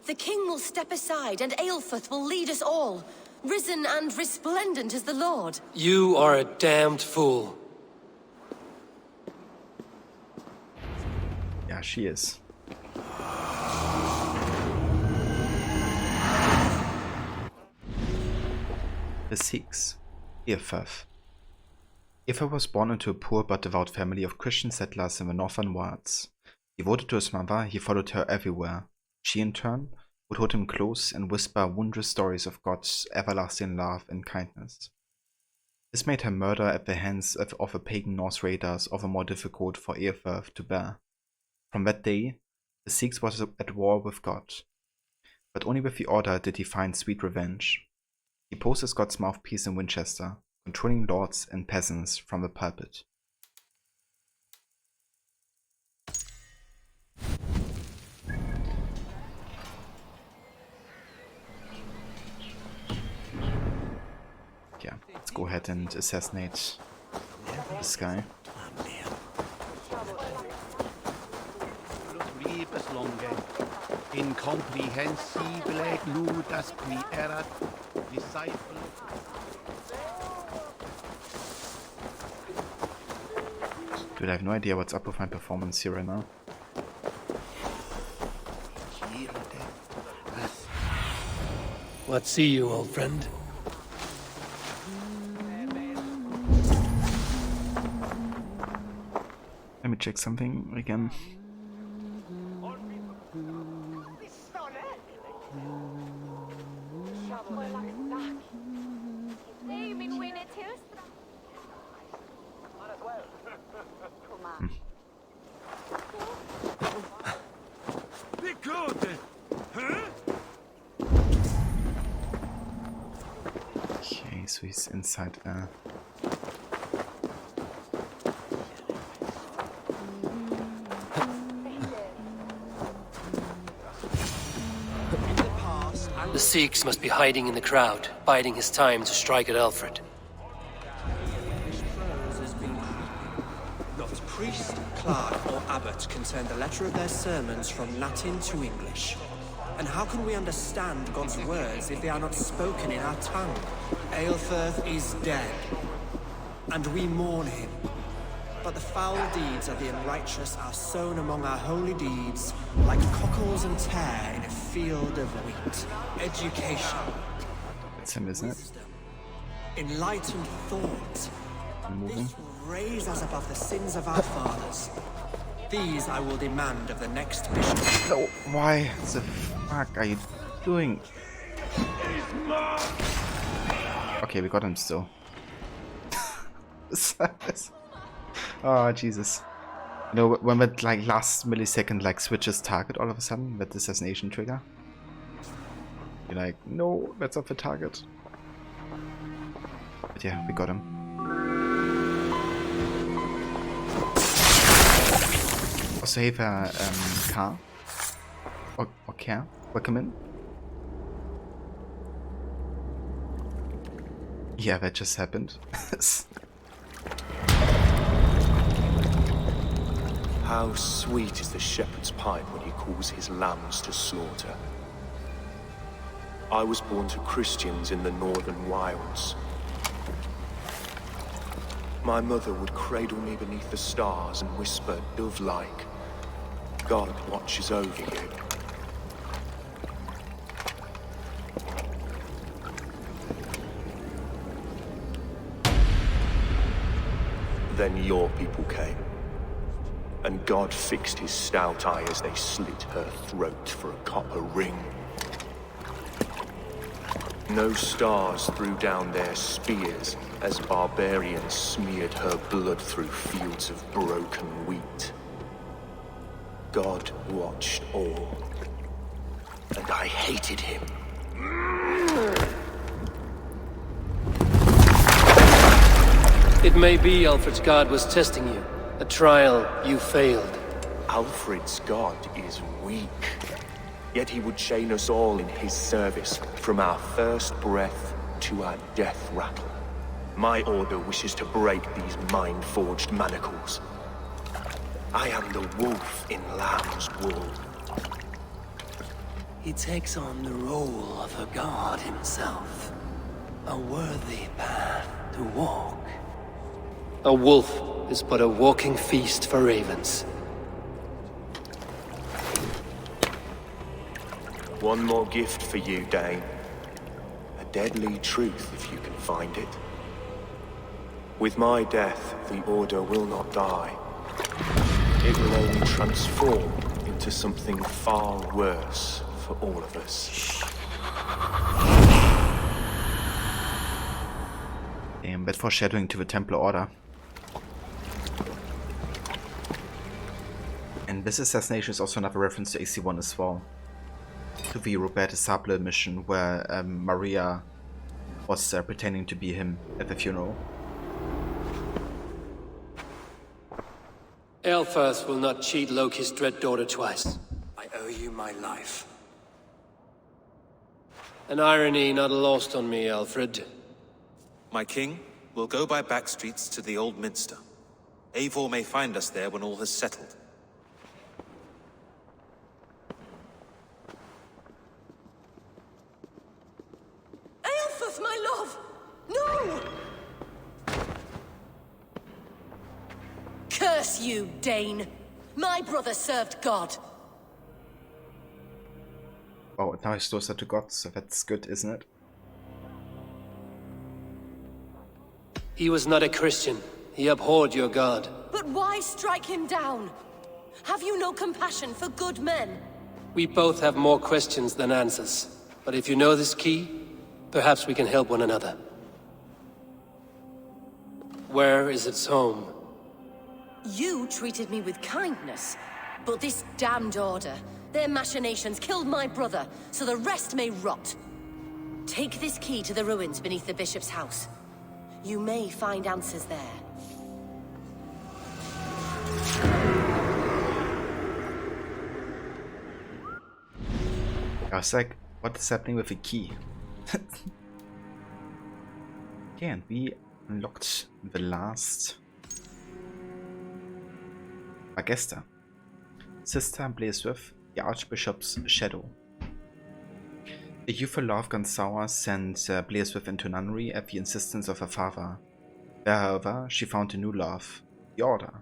Speaker 4: The king will step aside and Aelfrith will lead us all, risen and resplendent as the Lord.
Speaker 2: You are a damned fool.
Speaker 1: Yeah, she is. The Sikhs. Earfirth. Earfirth was born into a poor but devout family of Christian settlers in the northern wilds. Devoted to his mother, he followed her everywhere. She, in turn, would hold him close and whisper wondrous stories of God's everlasting love and kindness. This made her murder at the hands of the pagan Norse raiders all the more difficult for Earfirth to bear. From that day, the Sikhs was at war with God. But only with the Order did he find sweet revenge. He posed as God's mouthpiece in Winchester, controlling lords and peasants from the pulpit. Yeah, let's go ahead and assassinate this guy.
Speaker 14: Incomprehensible gludas qui erat disciple.
Speaker 1: Dude, I have no idea what's up with my performance here right now.
Speaker 2: What see you, old friend?
Speaker 1: Let me check something again. Okay, so he's inside there.
Speaker 2: The Sikhs must be hiding in the crowd, biding his time to strike at Alfred.
Speaker 16: Not priest, clerk, or abbot can turn the letter of their sermons from Latin to English. And how can we understand God's words if they are not spoken in our tongue? Aelfirth is dead, and we mourn him. But the foul deeds of the unrighteous are sown among our holy deeds, like cockles and tare in a field of wheat. Education.
Speaker 1: That's him, isn't it?
Speaker 16: Enlightened thought.
Speaker 1: Moving.
Speaker 16: This will raise us above the sins of our fathers. These I will demand of the next bishop.
Speaker 1: No, why the fuck are you doing? Okay, we got him still. Oh, Jesus. You know, when that like last millisecond like switches target all of a sudden, that assassination trigger. You're like, no, that's not the target. But yeah, we got him. Also, hey there, car. Or care. Welcome in. Yeah, that just happened.
Speaker 15: How sweet is the shepherd's pipe when he calls his lambs to slaughter. I was born to Christians in the northern wilds. My mother would cradle me beneath the stars and whisper, dove-like, God watches over you. Then your people came. And God fixed his stout eye as they slit her throat for a copper ring. No stars threw down their spears as barbarians smeared her blood through fields of broken wheat. God watched all, and I hated him.
Speaker 2: It may be Alfred's god was testing you. A trial you failed.
Speaker 15: Alfred's god is weak. Yet he would chain us all in his service, from our first breath to our death rattle. My order wishes to break these mind-forged manacles. I am the wolf in lamb's wool.
Speaker 2: He takes on the role of a god himself. A worthy path to walk. A wolf is but a walking feast for ravens.
Speaker 15: One more gift for you, Dane. A deadly truth, if you can find it. With my death, the Order will not die. It will only transform into something far worse for all of us.
Speaker 1: Damn, bad foreshadowing to the Templar Order. And this assassination is also another reference to AC1 as well. To the Robert Sable mission where Maria was pretending to be him at the funeral.
Speaker 2: Aelfirth will not cheat Loki's dread daughter twice. I owe you my life. An irony not lost on me, Alfred.
Speaker 20: My king, we'll go by back streets to the Old Minster. Eivor may find us there when all has settled.
Speaker 4: Aelfirth, my love! No! Curse you, Dane! My brother served God.
Speaker 1: Oh, now he's closer to God, so that's good, isn't it?
Speaker 2: He was not a Christian. He abhorred your god.
Speaker 4: But why strike him down? Have you no compassion for good men?
Speaker 2: We both have more questions than answers. But if you know this key, perhaps we can help one another. Where is its home?
Speaker 4: You treated me with kindness, but this damned Order, their machinations killed my brother, so the rest may rot. Take this key to the ruins beneath the bishop's house. You may find answers there.
Speaker 1: I was like, what is happening with the key? Okay, and we unlocked the last Magesta. Sister Blaeswith, the Archbishop's shadow. A youthful love Gansawa sent Blaeswith into nunnery at the insistence of her father. There, however, she found a new love, the Order.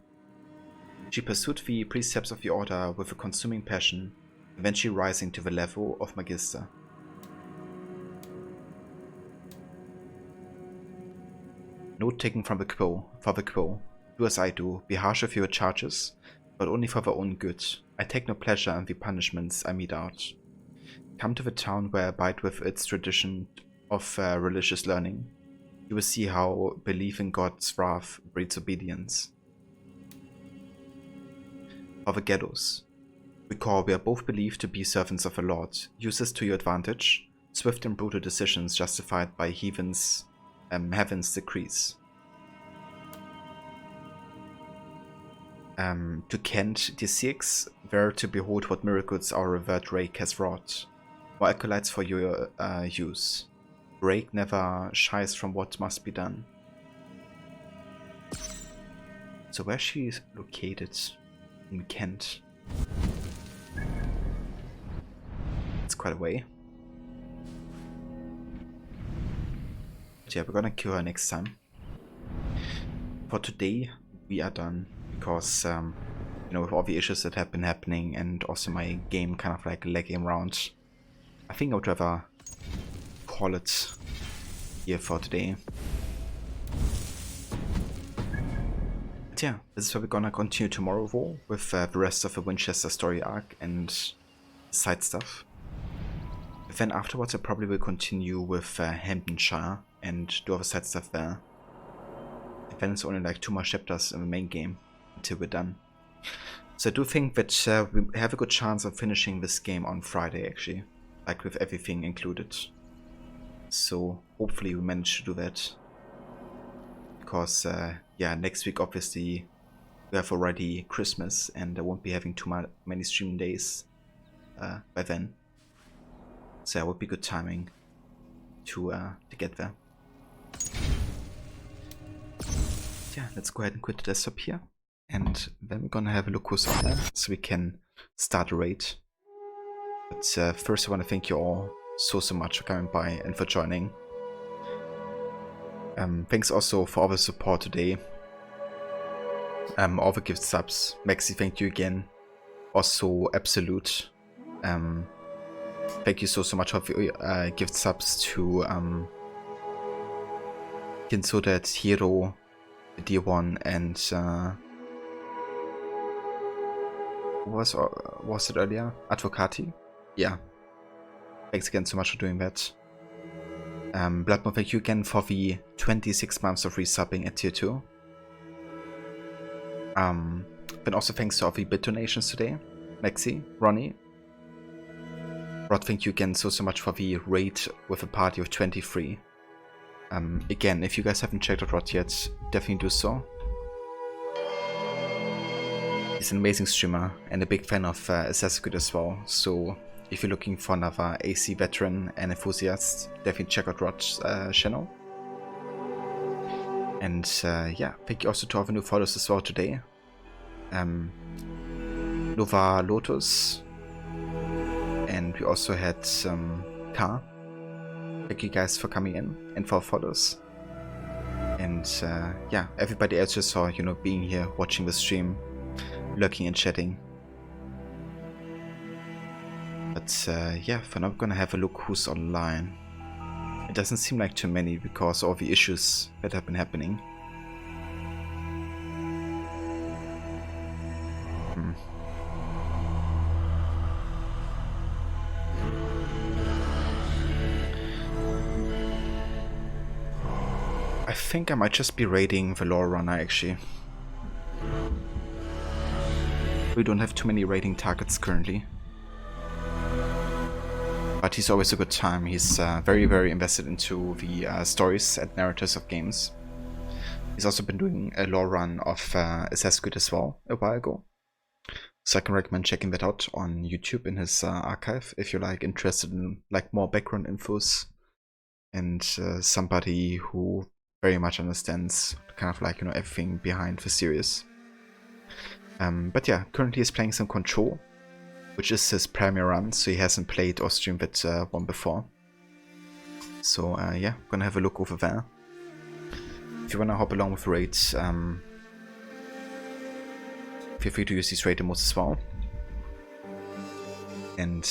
Speaker 1: She pursued the precepts of the Order with a consuming passion, eventually rising to the level of Magister. Note taken from the quo. For the quo, do as I do, be harsh with your charges, but only for their own good. I take no pleasure in the punishments I mete out. Come to the town where I abide with its tradition of religious learning. You will see how belief in God's wrath breeds obedience. For the ghettos. Recall, we are both believed to be servants of the Lord. Use this to your advantage. Swift and brutal decisions justified by heaven's decrees. To Kent D6, there to behold what miracles our revered Rake has wrought. More acolytes for your use. Rake never shies from what must be done. So where she is located? In Kent. It's quite a way. But yeah, we're gonna kill her next time. For today, we are done. Because, you know, with all the issues that have been happening and also my game kind of like lagging around, I think I would rather call it here for today. But yeah, this is where we're gonna continue tomorrow with the rest of the Winchester story arc and side stuff. Then afterwards I probably will continue with Hamptonshire and do other side stuff there. And then it's only like 2 more chapters in the main game until we're done. So I do think that we have a good chance of finishing this game on Friday actually, like with everything included. So hopefully we manage to do that. Because yeah, next week obviously we have already Christmas and I won't be having too many stream days by then. So it would be good timing to get there. Yeah, let's go ahead and quit the desktop here. And then we're gonna have a look who's on there so we can start a raid. But first I want to thank you all so much for coming by and for joining. Thanks also for all the support today. All the gift subs. Maxi, thank you again. Also Absolute. Thank you so much for the gift subs to Kinsodet, Hero, Dear One, and who was it earlier? Advocati? Yeah. Thanks again so much for doing that. Bloodmoon, thank you again for the 26 months of resubbing at tier 2. Then also thanks to all the bit donations today. Maxi, Ronnie. Rod, thank you again so much for the raid with a party of 23. Again, if you guys haven't checked out Rod yet, definitely do so. He's an amazing streamer and a big fan of Assassin's Creed as well, so if you're looking for another AC veteran and enthusiast, definitely check out Rod's channel. And yeah, thank you also to all the new followers as well today. Nova Lotus, and we also had Car. Thank you guys for coming in and for follows. And yeah, everybody else just saw, you know, being here, watching the stream, lurking and chatting. But yeah, for now we're gonna have a look who's online. It doesn't seem like too many because of all the issues that have been happening. I think I might just be raiding the Lore Runner actually. We don't have too many raiding targets currently. But he's always a good time. He's very invested into the stories and narratives of games. He's also been doing a lore run of Assassin's Creed as well a while ago. So I can recommend checking that out on YouTube in his archive if you're like interested in like more background infos and somebody who very much understands kind of like, you know, everything behind the series. But yeah, currently he's playing some Control, which is his primary run, so he hasn't played or streamed that one before. So yeah, I'm gonna have a look over there. If you wanna hop along with raids, feel free to use these raid emotes as well. And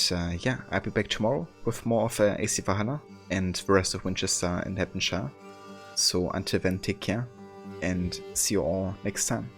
Speaker 1: yeah, I'll be back tomorrow with more of AC Valhalla and the rest of Winchester and Hamptonshire. So until then, take care and see you all next time.